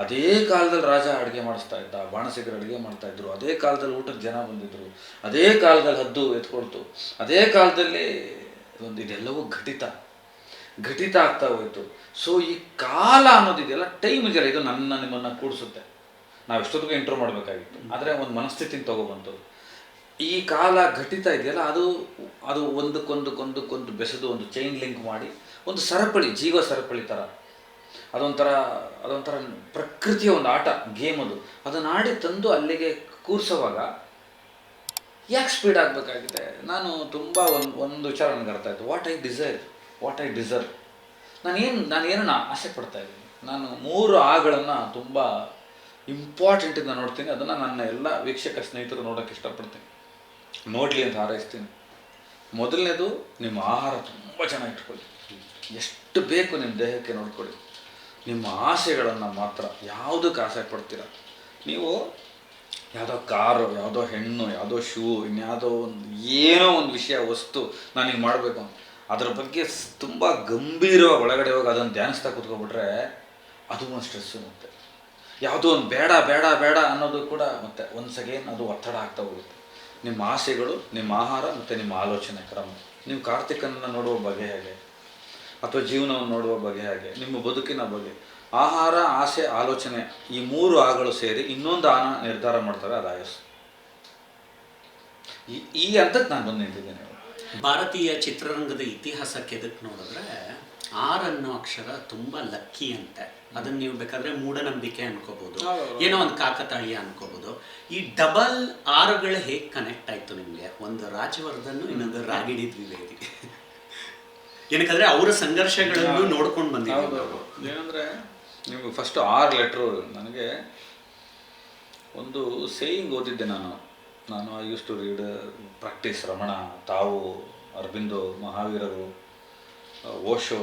ಅದೇ ಕಾಲದಲ್ಲಿ ರಾಜ ಅಡುಗೆ ಮಾಡಿಸ್ತಾ ಇದ್ದ, ಬಾಣಸಿಗರು ಅಡುಗೆ ಮಾಡ್ತಾಯಿದ್ರು. ಅದೇ ಕಾಲದಲ್ಲಿ ಊಟಕ್ಕೆ ಜನ ಬಂದಿದ್ದರು. ಅದೇ ಕಾಲದಲ್ಲಿ ಹದ್ದು ಎತ್ಕೊಳ್ತು. ಅದೇ ಕಾಲದಲ್ಲಿ ಇದೆಲ್ಲವೂ ಘಟಿತ ಆಗ್ತಾ ಹೋಯಿತು. ಸೊ ಈ ಕಾಲ ಅನ್ನೋದಿದೆಯಲ್ಲ, ಟೈಮ್ ಇದೆಯಲ್ಲ, ಇದು ನಿಮ್ಮನ್ನು ಕೂಡಿಸುತ್ತೆ. ನಾವು ಎಷ್ಟೊತ್ತಿಗೆ ಇಂಟ್ರೋ ಮಾಡಬೇಕಾಗಿತ್ತು, ಆದರೆ ಒಂದು ಮನಸ್ಥಿತಿನ ತೊಗೊಬಂತು. ಈ ಕಾಲ ಘಟಿತ ಇದೆಯಲ್ಲ, ಅದು ಒಂದಕ್ಕೊಂದು ಬೆಸೆದು ಒಂದು ಚೈನ್ ಲಿಂಕ್ ಮಾಡಿ ಒಂದು ಸರಪಳಿ, ಜೀವ ಸರಪಳಿ ಥರ ಅದೊಂಥರ ಪ್ರಕೃತಿಯ ಒಂದು ಆಟ, ಗೇಮ್ ಅದು. ಅದನ್ನು ಆಡಿ ತಂದು ಅಲ್ಲಿಗೆ ಕೂರಿಸೋವಾಗ ಯಾಕೆ ಸ್ಪೀಡ್ ಆಗಬೇಕಾಗಿದೆ? ನಾನು ತುಂಬ ಒಂದು ವಿಚಾರ ನನಗೆ ಅರ್ಥ ಆಯಿತು. What I deserve. ನಾನೇನನ್ನ ಆಸೆ ಪಡ್ತಾ ಇದ್ದೀನಿ. ನಾನು 3 ಆಗಳನ್ನು ತುಂಬ ಇಂಪಾರ್ಟೆಂಟಿಂದ ನೋಡ್ತೀನಿ. ಅದನ್ನು ನನ್ನ ಎಲ್ಲ ವೀಕ್ಷಕ ಸ್ನೇಹಿತರು ನೋಡೋಕ್ಕೆ ಇಷ್ಟಪಡ್ತೀನಿ, ನೋಡಲಿ ಅಂತ ಹಾರೈಸ್ತೀನಿ. ಮೊದಲನೇದು, ನಿಮ್ಮ ಆಹಾರ ತುಂಬ ಚೆನ್ನಾಗಿ ಇಟ್ಕೊಳ್ಳಿ. ಎಷ್ಟು ಬೇಕು ನಿಮ್ಮ ದೇಹಕ್ಕೆ ನೋಡ್ಕೊಳ್ಳಿ. ನಿಮ್ಮ ಆಸೆಗಳನ್ನು ಮಾತ್ರ, ಯಾವುದಕ್ಕೆ ಆಸೆ ಪಡ್ತೀರ ನೀವು? ಯಾವುದೋ ಕಾರು, ಯಾವುದೋ ಹೆಣ್ಣು, ಯಾವುದೋ ಶೂ, ಇನ್ಯಾವುದೋ ಏನೋ ಒಂದು ವಿಷಯ, ವಸ್ತು ನಾನು ಹಿಂಗೆ ಮಾಡಬೇಕು ಅಂತ, ಅದರ ಬಗ್ಗೆ ತುಂಬ ಗಂಭೀರವಾಗಿ ಒಳಗಡೆ ಹೋಗಿ ಅದನ್ನು ಧ್ಯಾನಿಸ್ತಾ ಕೂತ್ಕೊಬಿಟ್ರೆ ಅದು ಒಂದು ಸ್ಟ್ರೆಸ್ಸು. ಮತ್ತು ಯಾವುದೋ ಒಂದು ಬೇಡ ಅನ್ನೋದು ಕೂಡ ಮತ್ತೆ ಒನ್ಸ್ ಅಗೇನ್ ಅದು ಒತ್ತಡ ಆಗ್ತಾ ಹೋಗುತ್ತೆ. ನಿಮ್ಮ ಆಸೆಗಳು, ನಿಮ್ಮ ಆಹಾರ ಮತ್ತು ನಿಮ್ಮ ಆಲೋಚನೆ ಕ್ರಮ. ನೀವು ಕಾರ್ತಿಕನನ್ನು ನೋಡುವ ಬಗೆ ಹೇಗೆ, ಅಥವಾ ಜೀವನವನ್ನು ನೋಡುವ ಬಗೆ ಹೇಗೆ, ನಿಮ್ಮ ಬದುಕಿನ ಬಗ್ಗೆ, ಆಹಾರ, ಆಸೆ, ಆಲೋಚನೆ, ಈ 3 ಆಗಳು ಸೇರಿ ಇನ್ನೊಂದು ಆನ ನಿರ್ಧಾರ ಮಾಡ್ತಾರೆ, ಅದು ಆಯಸ್ಸು. ಈ ಹಂತಕ್ಕೆ ನಾನು ಬಂದು ನಿಂತಿದ್ದೇನೆ. ಭಾರತೀಯ ಚಿತ್ರರಂಗದ ಇತಿಹಾಸಕ್ಕೆ ಎದಕ್ಕೆ ನೋಡಿದ್ರೆ 6 ಅನ್ನೋ ಅಕ್ಷರ ತುಂಬಾ ಲಕ್ಕಿ ಅಂತೆ. ಅದನ್ನ ನೀವು ಬೇಕಾದ್ರೆ ಮೂಢನಂಬಿಕೆ ಅನ್ಕೋಬಹುದು, ಏನೋ ಒಂದು ಕಾಕತಾಳೀಯ ಅನ್ಕೋಬಹುದು. ಈ ಡಬಲ್ 6ಗಳು ಹೇಗೆ ಕನೆಕ್ಟ್ ಆಯ್ತು ನಿಮ್ಗೆ? ಒಂದು ರಾಜವರ್ಧನ್, ಇನ್ನೊಂದು ರಾಗಿಣಿ ದ್ವಿವೇದಿ. ಏನಕ್ಕಂದ್ರೆ ಅವರ ಸಂಘರ್ಷಗಳನ್ನು ನೋಡ್ಕೊಂಡು ಬಂದಿದ್ದೀವಿ. ಏನಂದ್ರೆ ನಿಮ್ಗೆ ಫಸ್ಟ್ 6 ಲೆಟ್ರು. ನನಗೆ ಒಂದು ಸೇಯಿಂಗ್ ಓದಿದ್ದೆ ನಾನು I use to read practice Ramana, ತಾವು, ಅರಬಿಂದೋ, ಮಹಾವೀರರು, ಓಶೋ,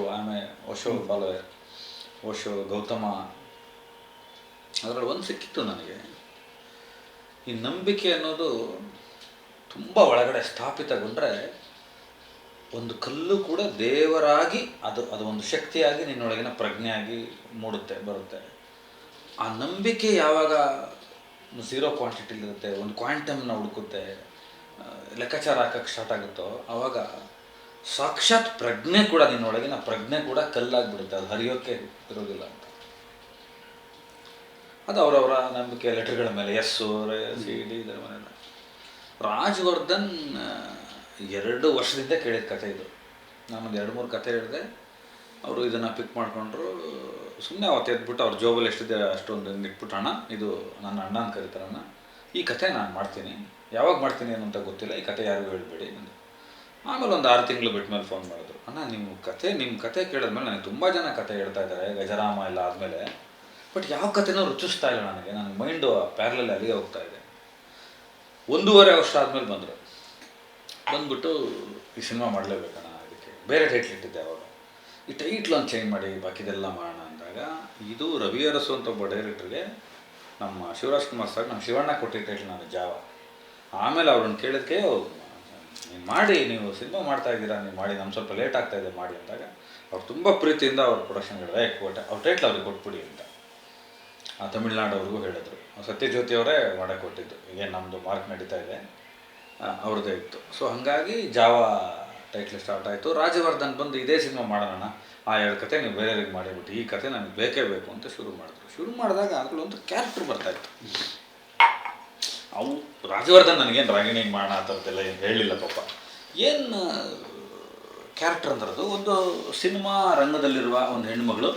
ಓಶೋ ಫಾಲೋಯರ್, ಓಶೋ, ಗೌತಮ. ಅದರಲ್ಲಿ ಒಂದು ಸಿಕ್ಕಿತ್ತು ನನಗೆ. ಈ ನಂಬಿಕೆ ಅನ್ನೋದು ತುಂಬ ಒಳಗಡೆ ಸ್ಥಾಪಿತಗೊಂಡ್ರೆ ಒಂದು ಕಲ್ಲು ಕೂಡ ದೇವರಾಗಿ ಅದು ಒಂದು ಶಕ್ತಿಯಾಗಿ ನಿನ್ನೊಳಗಿನ ಪ್ರಜ್ಞೆಯಾಗಿ ಬರುತ್ತೆ. ಆ ನಂಬಿಕೆ ಯಾವಾಗ 0 ಕ್ವಾಂಟಿಟಿಲಿರುತ್ತೆ, ಒಂದು ಕ್ವಾಂಟಮ್ನ ಹುಡುಕುತ್ತೆ, ಲೆಕ್ಕಾಚಾರ ಹಾಕಕ್ಕೆ ಸ್ಟಾರ್ಟ್ ಆಗುತ್ತೋ, ಆವಾಗ ಸಾಕ್ಷಾತ್ ಪ್ರಜ್ಞೆ ಕೂಡ, ನಿನ್ನೊಳಗಿನ ಪ್ರಜ್ಞೆ ಕೂಡ ಕಲ್ಲಾಗಿಬಿಡುತ್ತೆ. ಅದು ಹರಿಯೋಕ್ಕೆ ಇರೋದಿಲ್ಲ ಅಂತ. ಅದು ಅವರವರ ನಂಬಿಕೆ, ಲೆಟರ್ಗಳ ಮೇಲೆ ಎಸ್ಸು, CD, ಇದರ ಮನೆಯಲ್ಲ. ರಾಜವರ್ಧನ್ 2 ವರ್ಷದಿಂದ ಕೇಳಿದ ಕಥೆ ಇದು. ನಾನೊಂದು 2-3 ಕಥೆ ಹೇಳಿದೆ. ಅವರು ಇದನ್ನು ಪಿಕ್ ಮಾಡಿಕೊಂಡ್ರು. ಸುಮ್ಮನೆ ಅವತ್ತು ಎದ್ಬಿಟ್ಟು ಅವ್ರ ಜೋಬಲ್ಲಿ ಎಷ್ಟಿದೆ ಅಷ್ಟೊಂದು ಇಟ್ಬಿಟ್ಟು, ಅಣ್ಣ ಇದು ನನ್ನ ಅಣ್ಣ ಅಂತ ಕರೀತಾರಣ್ಣ, ಈ ಕಥೆ ನಾನು ಮಾಡ್ತೀನಿ, ಯಾವಾಗ ಮಾಡ್ತೀನಿ ಏನು ಅಂತ ಗೊತ್ತಿಲ್ಲ, ಈ ಕಥೆ ಯಾರಿಗೂ ಹೇಳಬೇಡಿ. ಆಮೇಲೆ ಒಂದು 6 ತಿಂಗಳು ಬಿಟ್ಟ ಮೇಲೆ ಫೋನ್ ಮಾಡಿದ್ರು, ಅಣ್ಣ ನಿಮ್ಮ ಕತೆ ಕೇಳಿದ್ಮೇಲೆ ನನಗೆ ತುಂಬ ಜನ ಕತೆ ಹೇಳ್ತಾ ಇದ್ದಾರೆ ಗಜರಾಮ ಎಲ್ಲ ಆದಮೇಲೆ, ಬಟ್ ಯಾವ ಕತೆನೂ ರುಚಿಸ್ತಾ ಇಲ್ಲ ನನಗೆ, ನನ್ನ ಮೈಂಡು ಪ್ಯಾರಲಲ್ಲಿ ಅಲ್ಲಿಗೆ ಹೋಗ್ತಾ ಇದೆ. 1.5 ವರ್ಷ ಆದಮೇಲೆ ಬಂದ್ಬಿಟ್ಟು ಈ ಸಿನಿಮಾ ಮಾಡಲೇಬೇಕಣ್ಣ, ಅದಕ್ಕೆ ಬೇರೆ ಟೈಟ್ಲ್ ಇಟ್ಟಿದ್ದೆ ಅವಾಗ, ಈ ಟೈಟ್ಲ್ ಒಂದು ಚೇಂಜ್ ಮಾಡಿ ಬಾಕಿದೆಲ್ಲ ಮಾಡೋಣ ಅಂದಾಗ, ಇದು ರವಿ ಅರಸು ಅಂತ ಒಬ್ಬ ಡೈರೆಕ್ಟ್ರಿಗೆ ನಮ್ಮ ಶಿವರಾಜ್ ಕುಮಾರ್ ಸರ್ ನಮ್ಮ ಶಿವಣ್ಣ ಕೊಟ್ಟಿದ್ದ ಟೈಟ್ಲ್ ನಾನು ಜಾವ. ಆಮೇಲೆ ಅವ್ರನ್ನ ಕೇಳಿದ್ಕೆ ನೀವು ಮಾಡಿ, ನೀವು ಸಿನಿಮಾ ಮಾಡ್ತಾ ಇದ್ದೀರಾ, ನೀವು ಮಾಡಿ, ನಮ್ಮ ಸ್ವಲ್ಪ ಲೇಟ್ ಆಗ್ತಾ ಇದೆ ಮಾಡಿ ಅಂದಾಗ, ಅವ್ರು ತುಂಬ ಪ್ರೀತಿಯಿಂದ ಅವ್ರ ಪ್ರೊಡಕ್ಷನ್ ಹೇಳಿದೆ ಅವ್ರ ಟೈಟ್ಲ್ ಅವ್ರಿಗೆ ಕೊಟ್ಬಿಡಿ ಅಂತ. ತಮಿಳ್ನಾಡವ್ರಿಗೂ ಹೇಳಿದ್ರು, ಸತ್ಯಜ್ಯೋತಿ ಅವರೇ ಮಾಡಕ್ಕೆ ಕೊಟ್ಟಿದ್ದು, ಏನು ನಮ್ಮದು ಮಾರ್ಕ್ ನಡೀತಾ ಇದೆ ಅವ್ರದ್ದೇ ಇತ್ತು. ಸೊ ಹಾಗಾಗಿ ಜಾವ ಟೈಟ್ಲ್ ಸ್ಟಾರ್ಟ್ ಆಯಿತು. ರಾಜವರ್ಧನ್ ಬಂದು ಇದೇ ಸಿನಿಮಾ ಮಾಡೋಣ, ಆ 2 ಕತೆ ನೀವು ಬೇರೆಯವ್ರಿಗೆ ಮಾಡಿಬಿಟ್ಟು ಈ ಕತೆ ನನಗೆ ಬೇಕೇ ಬೇಕು ಅಂತ ಶುರು ಮಾಡಿದಾಗ ಅದರಲ್ಲಿ ಒಂದು ಕ್ಯಾರೆಕ್ಟರ್ ಬರ್ತಾಯಿತ್ತು. ಅವು ರಾಜವರ್ಧನ್ ನನಗೇನು ರಾಗಿಣಿ ಮಾಡೋಣ ಆ ಥರದ್ದೆಲ್ಲ ಏನು ಹೇಳಲಿಲ್ಲ ಪಾಪ. ಏನು ಕ್ಯಾರೆಕ್ಟರ್ ಅಂದ್ರದು, ಒಂದು ಸಿನಿಮಾ ರಂಗದಲ್ಲಿರುವ ಒಂದು ಹೆಣ್ಮಗಳು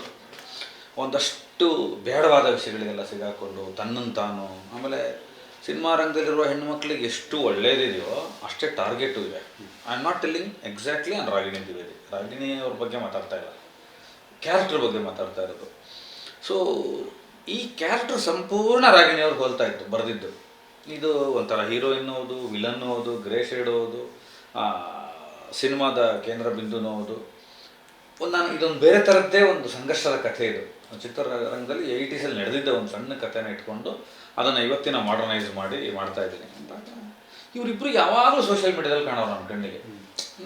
ಒಂದಷ್ಟು ಬೇಡವಾದ ವಿಷಯಗಳಿಗೆಲ್ಲ ಸಿಗಾಕೊಂಡು ತನ್ನನ್ನು ತಾನು, ಆಮೇಲೆ ಸಿನಿಮಾ ರಂಗದಲ್ಲಿರುವ ಹೆಣ್ಣುಮಕ್ಳಿಗೆ ಎಷ್ಟು ಒಳ್ಳೇದಿದೆಯೋ ಅಷ್ಟೇ ಟಾರ್ಗೆಟು ಇದೆ. I am not telling exactly on Ragini Dwivedi, Ragini ಅವ್ರ ಬಗ್ಗೆ ಮಾತಾಡ್ತಾ ಇಲ್ಲ, ಕ್ಯಾರೆಕ್ಟರ್ ಬಗ್ಗೆ ಮಾತಾಡ್ತಾ ಇರೋದು. ಸೊ ಈ ಕ್ಯಾರೆಕ್ಟರ್ ಸಂಪೂರ್ಣ ರಾಗಿಣಿ ಅವ್ರಿಗೆ ಹೋಲ್ತಾ ಇತ್ತು ಬರೆದಿದ್ದು. ಇದು ಒಂಥರ ಹೀರೋಯಿನ್ ಹೌದು, ವಿಲನ್ ಹೌದು, ಗ್ರೇ ಶೇಡ್ ಹೌದು, ಸಿನಿಮಾದ ಕೇಂದ್ರ ಬಿಂದುನೂ ಹೌದು. ನಾನು ಇದೊಂದು ಬೇರೆ ಥರದ್ದೇ ಒಂದು ಸಂಘರ್ಷದ ಕಥೆ ಇದು. ಚಿತ್ರರಂಗದಲ್ಲಿ 80s ನಡೆದಿದ್ದ ಒಂದು ಸಣ್ಣ ಕಥೆನ ಇಟ್ಕೊಂಡು ಅದನ್ನು ಇವತ್ತಿನ ಮಾಡರ್ನೈಸ್ ಮಾಡಿ ಮಾಡ್ತಾ ಇದ್ದೀನಿ ಅಂದಾಗ, ಇವರಿಬ್ಬರು ಯಾವಾಗಲೂ ಸೋಷಿಯಲ್ ಮೀಡಿಯಾದಲ್ಲಿ ಕಾಣೋರು ನಮ್ಮ ಕಣ್ಣಿಗೆ.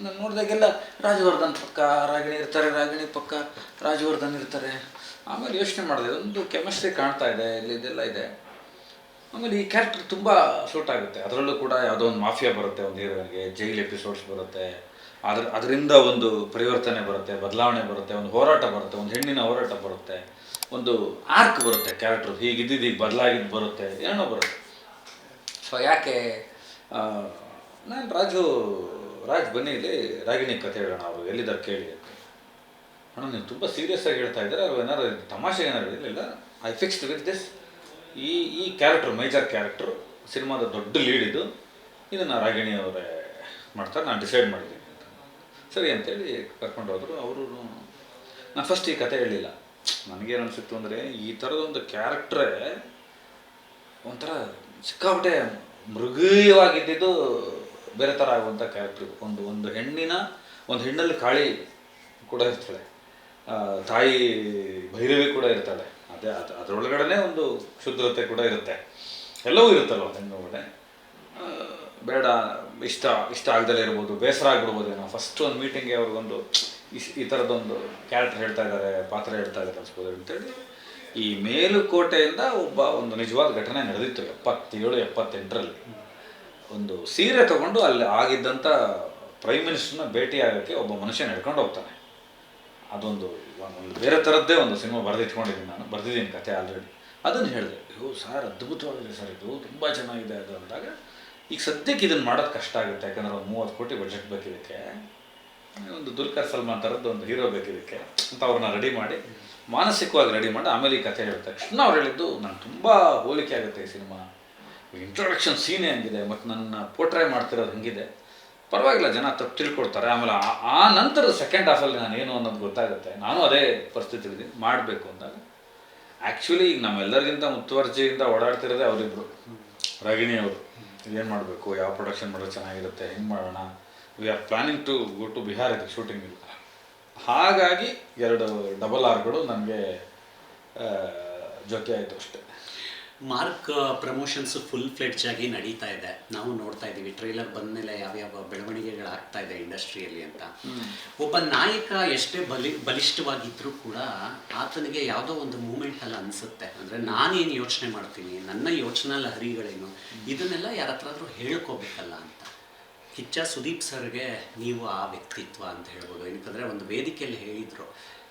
ನಾನು ನೋಡಿದಾಗೆಲ್ಲ ರಾಜವರ್ಧನ್ ಪಕ್ಕ ರಾಗಿಣಿ ಇರ್ತಾರೆ, ರಾಗಿಣಿ ಪಕ್ಕ ರಾಜವರ್ಧನ್ ಇರ್ತಾರೆ. ಆಮೇಲೆ ಯೋಚನೆ ಮಾಡಿದೆ, ಒಂದು ಕೆಮಿಸ್ಟ್ರಿ ಕಾಣ್ತಾ ಇದೆ, ಇದೆಲ್ಲ ಇದೆ. ಆಮೇಲೆ ಈ ಕ್ಯಾರೆಕ್ಟರ್ ತುಂಬ ಸೂಟ್ ಆಗುತ್ತೆ. ಅದರಲ್ಲೂ ಕೂಡ ಯಾವುದೋ ಒಂದು ಮಾಫಿಯಾ ಬರುತ್ತೆ, ಒಂದು ಹೀರೋಯಿನ್ಗೆ ಜೈಲ್ ಎಪಿಸೋಡ್ಸ್ ಬರುತ್ತೆ, ಅದರಿಂದ ಒಂದು ಪರಿವರ್ತನೆ ಬರುತ್ತೆ, ಬದಲಾವಣೆ ಬರುತ್ತೆ, ಒಂದು ಹೋರಾಟ ಬರುತ್ತೆ, ಒಂದು ಹೆಣ್ಣಿನ ಹೋರಾಟ ಬರುತ್ತೆ, ಒಂದು ಆರ್ಕ್ ಬರುತ್ತೆ, ಕ್ಯಾರೆಕ್ಟರ್ ಹೀಗಿದ್ದಿದ್ದು ಈಗ ಬದಲಾಗಿದ್ದು ಬರುತ್ತೆ, ಏನೋ ಬರುತ್ತೆ. ಸೊ ಯಾಕೆ ನಾನು ರಾಜ್ ಬನ್ನಿ ಇಲ್ಲಿ ರಾಗಿಣಿ ಕತೆ ಹೇಳೋಣ, ಅವರು ಎಲ್ಲಿದ್ದಾರೆ ಕೇಳಿ ಅಂತ. ಅಣ್ಣ ನೀವು ತುಂಬ ಸೀರಿಯಸ್ ಆಗಿ ಹೇಳ್ತಾ ಇದ್ದಾರೆ, ಅವ್ರು ಏನಾರು ತಮಾಷೆ ಏನಾರು ಇಲ್ಲ, ಐ ಫಿಕ್ಸ್ಡ್ ವಿತ್ ದಿಸ್, ಈ ಕ್ಯಾರೆಕ್ಟರ್ ಮೇಜರ್ ಕ್ಯಾರೆಕ್ಟರ್ ಸಿನಿಮಾದ ದೊಡ್ಡ ಲೀಡ್ ಇದನ್ನು ರಾಗಿಣಿ ಅವರೇ ಮಾಡ್ತಾರೆ, ನಾನು ಡಿಸೈಡ್ ಮಾಡಿದ್ದೀನಿ ಅಂತ. ಸರಿ ಅಂತೇಳಿ ಕರ್ಕೊಂಡು ಹೋದರು. ಅವರು ನಾನು ಫಸ್ಟ್ ಈ ಕತೆ ಹೇಳಿಲ್ಲ. ನನಗೇನು ಅನಿಸಿತ್ತು ಅಂದರೆ, ಈ ಥರದೊಂದು ಕ್ಯಾರೆಕ್ಟ್ರೇ ಒಂಥರ ಸಿಕ್ಕಾಪಟ್ಟೆ ಮೃಗೀಯವಾಗಿದ್ದು ಬೇರೆ ಥರ ಆಗುವಂಥ ಕ್ಯಾರೆಕ್ಟ್ರು. ಒಂದು ಹೆಣ್ಣಲ್ಲಿ ಕಾಳಿ ಕೂಡ ಇರ್ತಾಳೆ, ತಾಯಿ ಭೈರವಿ ಕೂಡ ಇರ್ತಾಳೆ, ಅದರೊಳಗಡೆ ಒಂದು ಕ್ಷುದ್ರತೆ ಕೂಡ ಇರುತ್ತೆ, ಎಲ್ಲವೂ ಇರುತ್ತಲ್ವ ಹೆಣ್ಣೊಳಗಡೆ. ಬೇಡ ಇಷ್ಟ ಆಗದಲ್ಲೇ ಇರ್ಬೋದು, ಬೇಸರ ಆಗ್ಬಿಡ್ಬೋದೇನೋ. ಫಸ್ಟ್ ಒಂದು ಮೀಟಿಂಗ್ಗೆ ಅವ್ರಿಗೊಂದು ಈ ಥರದೊಂದು ಕ್ಯಾರೆಕ್ಟರ್ ಹೇಳ್ತಾ ಇದ್ದಾರೆ, ಪಾತ್ರ ಹೇಳ್ತಾ ಇದ್ದಾರೆ ಅನ್ಸ್ಬೋದು ಅಂತೇಳಿ ಈ ಮೇಲುಕೋಟೆಯಿಂದ ಒಂದು ನಿಜವಾದ ಘಟನೆ ನಡೆದಿತ್ತು 77-78ರಲ್ಲಿ. ಒಂದು ಸೀರೆ ತಗೊಂಡು ಅಲ್ಲಿ ಆಗಿದ್ದಂಥ ಪ್ರೈಮ್ ಮಿನಿಸ್ಟರ್ನ ಭೇಟಿ ಆಗೋಕ್ಕೆ ಒಬ್ಬ ಮನುಷ್ಯ ನಡ್ಕೊಂಡು ಹೋಗ್ತಾನೆ. ಅದೊಂದು ಬೇರೆ ಥರದ್ದೇ ಒಂದು ಸಿನಿಮಾ ಬರೆದಿದ್ದೀನಿ ಕತೆ ಆಲ್ರೆಡಿ. ಅದನ್ನು ಹೇಳಿದೆ, ಸರ್ ಅದ್ಭುತವಾಗಿದೆ ಸರ್, ಇದು ತುಂಬ ಚೆನ್ನಾಗಿದೆ ಅದು ಅಂದಾಗ, ಈಗ ಸದ್ಯಕ್ಕೆ ಇದನ್ನು ಮಾಡೋದು ಕಷ್ಟ ಆಗುತ್ತೆ, ಯಾಕಂದರೆ ಒಂದು 30 ಕೋಟಿ ಬಜೆಟ್ ಬೇಕಿದ್ದಕ್ಕೆ, ಒಂದು ದುಲ್ಕರ್ ಸಲ್ಮಾನ್ ಥರದ್ದು ಒಂದು ಹೀರೋ ಬೇಕಿದ್ದಕ್ಕೆ ಅಂತ ಅವ್ರನ್ನ ರೆಡಿ ಮಾಡಿ, ಮಾನಸಿಕವಾಗಿ ರೆಡಿ ಮಾಡಿ ಆಮೇಲೆ ಈ ಕಥೆ ಹೇಳಿದ ತಕ್ಷಣ ಅವ್ರು ಹೇಳಿದ್ದು, ನಾನು ತುಂಬ ಹೋಲಿಕೆ ಆಗುತ್ತೆ ಈ ಸಿನಿಮಾ, ಇಂಟ್ರೊಡಕ್ಷನ್ ಸೀನೇ ಹಂಗಿದೆ, ಮತ್ತು ನನ್ನ ಪೋರ್ಟ್ರೇ ಮಾಡ್ತಿರೋದು ಹಂಗಿದೆ, ಪರವಾಗಿಲ್ಲ ಜನ ತಪ್ಪು ತಿಳ್ಕೊಡ್ತಾರೆ. ಆಮೇಲೆ ಆ ನಂತರ ಸೆಕೆಂಡ್ ಹಾಫಲ್ಲಿ ನಾನು ಏನು ಅನ್ನೋದು ಗೊತ್ತಾಗುತ್ತೆ. ನಾನು ಅದೇ ಪರಿಸ್ಥಿತಿಲಿದ್ದೀನಿ, ಮಾಡಬೇಕು ಅಂದಾಗ ಆ್ಯಕ್ಚುಲಿ ಈಗ ನಮ್ಮೆಲ್ಲರಿಗಿಂತ ಮುತುವರ್ಜಿಯಿಂದ ಓಡಾಡ್ತಿರೋದೇ ಅವರಿಬ್ಬರು, ರಾಗಿಣಿ ಅವರು. ಏನು ಮಾಡಬೇಕು, ಯಾವ ಪ್ರೊಡಕ್ಷನ್ ಮಾಡೋದು ಚೆನ್ನಾಗಿರುತ್ತೆ, ಹೆಂಗೆ ಮಾಡೋಣ, we are planning to go to Bihar ಇದೆ ಶೂಟಿಂಗ್. ಹಾಗಾಗಿ 2 ಡಬಲ್ ಆರ್ಗಳು ನನಗೆ ಜೊತೆ ಆಯಿತು ಅಷ್ಟೇ. ಮಾರ್ಕ್ ಪ್ರಮೋಷನ್ಸ್ ಫುಲ್ ಫ್ಲೆಡ್ಜ್ ಆಗಿ ನಡೀತಾ ಇದೆ, ನಾವು ನೋಡ್ತಾ ಇದ್ದೀವಿ. ಟ್ರೈಲರ್ ಬಂದಮೇಲೆ ಯಾವ್ಯಾವ ಬೆಳವಣಿಗೆಗಳಾಗ್ತಾ ಇದೆ ಇಂಡಸ್ಟ್ರಿಯಲ್ಲಿ ಅಂತ. ಒಬ್ಬ ನಾಯಕ ಎಷ್ಟೇ ಬಲಿಷ್ಠವಾಗಿದ್ದರೂ ಕೂಡ ಆತನಿಗೆ ಯಾವುದೋ ಒಂದು ಮೂಮೆಂಟಲ್ಲಿ ಅನಿಸುತ್ತೆ, ಅಂದರೆ ನಾನೇನು ಯೋಚನೆ ಮಾಡ್ತೀನಿ, ನನ್ನ ಯೋಚನಾ ಲಹರಿಗಳೇನು, ಇದನ್ನೆಲ್ಲ ಯಾರ ಹತ್ರ ಆದರೂ ಹೇಳ್ಕೋಬೇಕಲ್ಲ ಅಂತ. ಕಿಚ್ಚ ಸುದೀಪ್ ಸರ್ಗೆ ನೀವು ಆ ವ್ಯಕ್ತಿತ್ವ ಅಂತ ಹೇಳ್ಬೋದು. ಏನಕ್ಕಂದರೆ ಒಂದು ವೇದಿಕೆಯಲ್ಲಿ ಹೇಳಿದರು,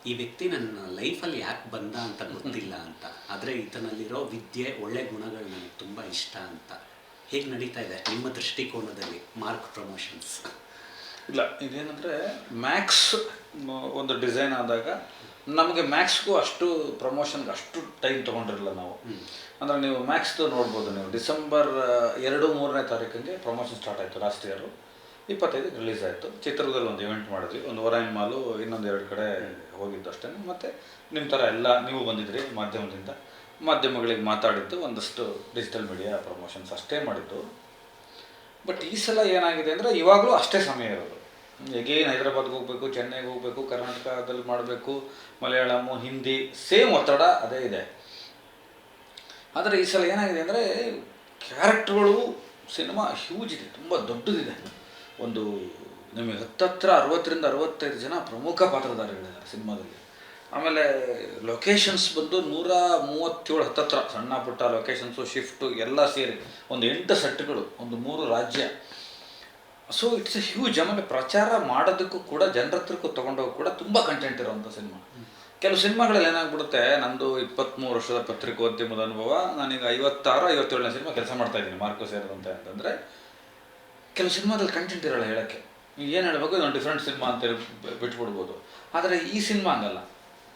ಈ ವ್ಯಕ್ತಿ ನನ್ನ ಲೈಫಲ್ಲಿ ಯಾಕೆ ಬಂದ ಅಂತ ಗೊತ್ತಿಲ್ಲ ಅಂತ, ಆದರೆ ಈತನಲ್ಲಿರೋ ವಿದ್ಯೆ, ಒಳ್ಳೆ ಗುಣಗಳು ನನಗೆ ತುಂಬ ಇಷ್ಟ ಅಂತ. ಹೇಗೆ ನಡೀತಾ ಇದೆ ನಿಮ್ಮ ದೃಷ್ಟಿಕೋನದಲ್ಲಿ ಮಾರ್ಕ್ ಪ್ರಮೋಷನ್ಸ್? ಇಲ್ಲ, ಇದೇನಂದರೆ ಮ್ಯಾಕ್ಸ್ ಒಂದು ಡಿಸೈನ್ ಆದಾಗ ನಮಗೆ ಮ್ಯಾಕ್ಸ್ಗೂ ಅಷ್ಟು ಪ್ರಮೋಷನ್ಗೆ ಅಷ್ಟು ಟೈಮ್ ತೊಗೊಂಡಿರಲಿಲ್ಲ ನಾವು. ಅಂದರೆ ನೀವು ಮ್ಯಾಕ್ಸ್ದು ನೋಡ್ಬೋದು, ನೀವು ಡಿಸೆಂಬರ್ 2-3ನೇ ತಾರೀಕಿಗೆ ಪ್ರಮೋಷನ್ ಸ್ಟಾರ್ಟ್ ಆಯಿತು ಲಾಸ್ಟ್ ಇಯರು. 25 ರಿಲೀಸ್ ಆಯಿತು. ಚಿತ್ರದುರ್ಗದಲ್ಲಿ ಒಂದು ಇವೆಂಟ್ ಮಾಡಿದ್ವಿ, ಒಂದು ಓರೈನ್ ಮಾಲು, ಇನ್ನೊಂದು 2 ಕಡೆ ಹೋಗಿದ್ದು ಅಷ್ಟೇ. ಮತ್ತು ನಿಮ್ಮ ಥರ ಎಲ್ಲ ನೀವು ಬಂದಿದ್ರಿ ಮಾಧ್ಯಮದಿಂದ, ಮಾಧ್ಯಮಗಳಿಗೆ ಮಾತಾಡಿದ್ದು, ಒಂದಷ್ಟು ಡಿಜಿಟಲ್ ಮೀಡಿಯಾ ಪ್ರಮೋಷನ್ಸ್ ಅಷ್ಟೇ ಮಾಡಿದ್ದು. ಬಟ್ ಈ ಸಲ ಏನಾಗಿದೆ ಅಂದರೆ ಇವಾಗಲೂ ಅಷ್ಟೇ ಸಮಯ ಇರೋದು. ಎಗೇನ್ ಹೈದರಾಬಾದ್ಗೆ ಹೋಗಬೇಕು, ಚೆನ್ನೈಗೆ ಹೋಗಬೇಕು, ಕರ್ನಾಟಕದಲ್ಲಿ ಮಾಡಬೇಕು, ಮಲಯಾಳಮು, ಹಿಂದಿ, ಸೇಮ್ ಒತ್ತಡ ಅದೇ ಇದೆ. ಆದರೆ ಈ ಸಲ ಏನಾಗಿದೆ ಅಂದರೆ ಕ್ಯಾರೆಕ್ಟ್ರುಗಳು, ಸಿನಿಮಾ ಹ್ಯೂಜ್ ಇದೆ, ತುಂಬ ದೊಡ್ಡದಿದೆ. ಒಂದು ನಿಮಗೆ ಹತ್ತತ್ರ 60ರಿಂದ 65 ಜನ ಪ್ರಮುಖ ಪಾತ್ರಧಾರಿಗಳಿದ್ದಾರೆ ಸಿನಿಮಾದಲ್ಲಿ. ಆಮೇಲೆ ಲೊಕೇಶನ್ಸ್ ಬಂದು 137 ಹತ್ತತ್ರ ಸಣ್ಣ ಪುಟ್ಟ ಲೊಕೇಶನ್ಸು, ಶಿಫ್ಟು ಎಲ್ಲ ಸೇರಿ ಒಂದು 8 ಸೆಟ್ಗಳು, ಒಂದು 3 ರಾಜ್ಯ. So it's A huge. ಆಮೇಲೆ ಪ್ರಚಾರ ಮಾಡೋದಕ್ಕೂ ಕೂಡ, ಜನರ ಹತ್ರಕ್ಕೂ ತೊಗೊಂಡೋಗಿ ಕೂಡ ತುಂಬ ಕಂಟೆಂಟ್ ಇರೋವಂಥ ಸಿನಿಮಾ. ಕೆಲವು ಸಿನಿಮಾಗಳಲ್ಲಿ ಏನಾಗ್ಬಿಡುತ್ತೆ, ನಂದು 23 ವರ್ಷದ ಪತ್ರಿಕೋದ್ಯಮದ ಅನುಭವ, ನಾನೀಗ 56-57ನೇ ಸಿನಿಮಾ ಕೆಲಸ ಮಾಡ್ತಾಯಿದ್ದೀನಿ ಮಾರ್ಕೋ ಸೇರಿದಂತೆ ಅಂತಂದರೆ, ಕೆಲವು ಸಿನಿಮಾದಲ್ಲಿ ಕಂಟೆಂಟ್ ಇರೋಲ್ಲ ಹೇಳೋಕ್ಕೆ. ಏನು ಹೇಳಬೇಕು, ಇದೊಂದು ಡಿಫ್ರೆಂಟ್ ಸಿನಿಮಾ ಅಂತೇಳಿ ಬಿಟ್ಬಿಡ್ಬೋದು. ಆದರೆ ಈ ಸಿನಿಮಾ ಹಂಗಲ್ಲ,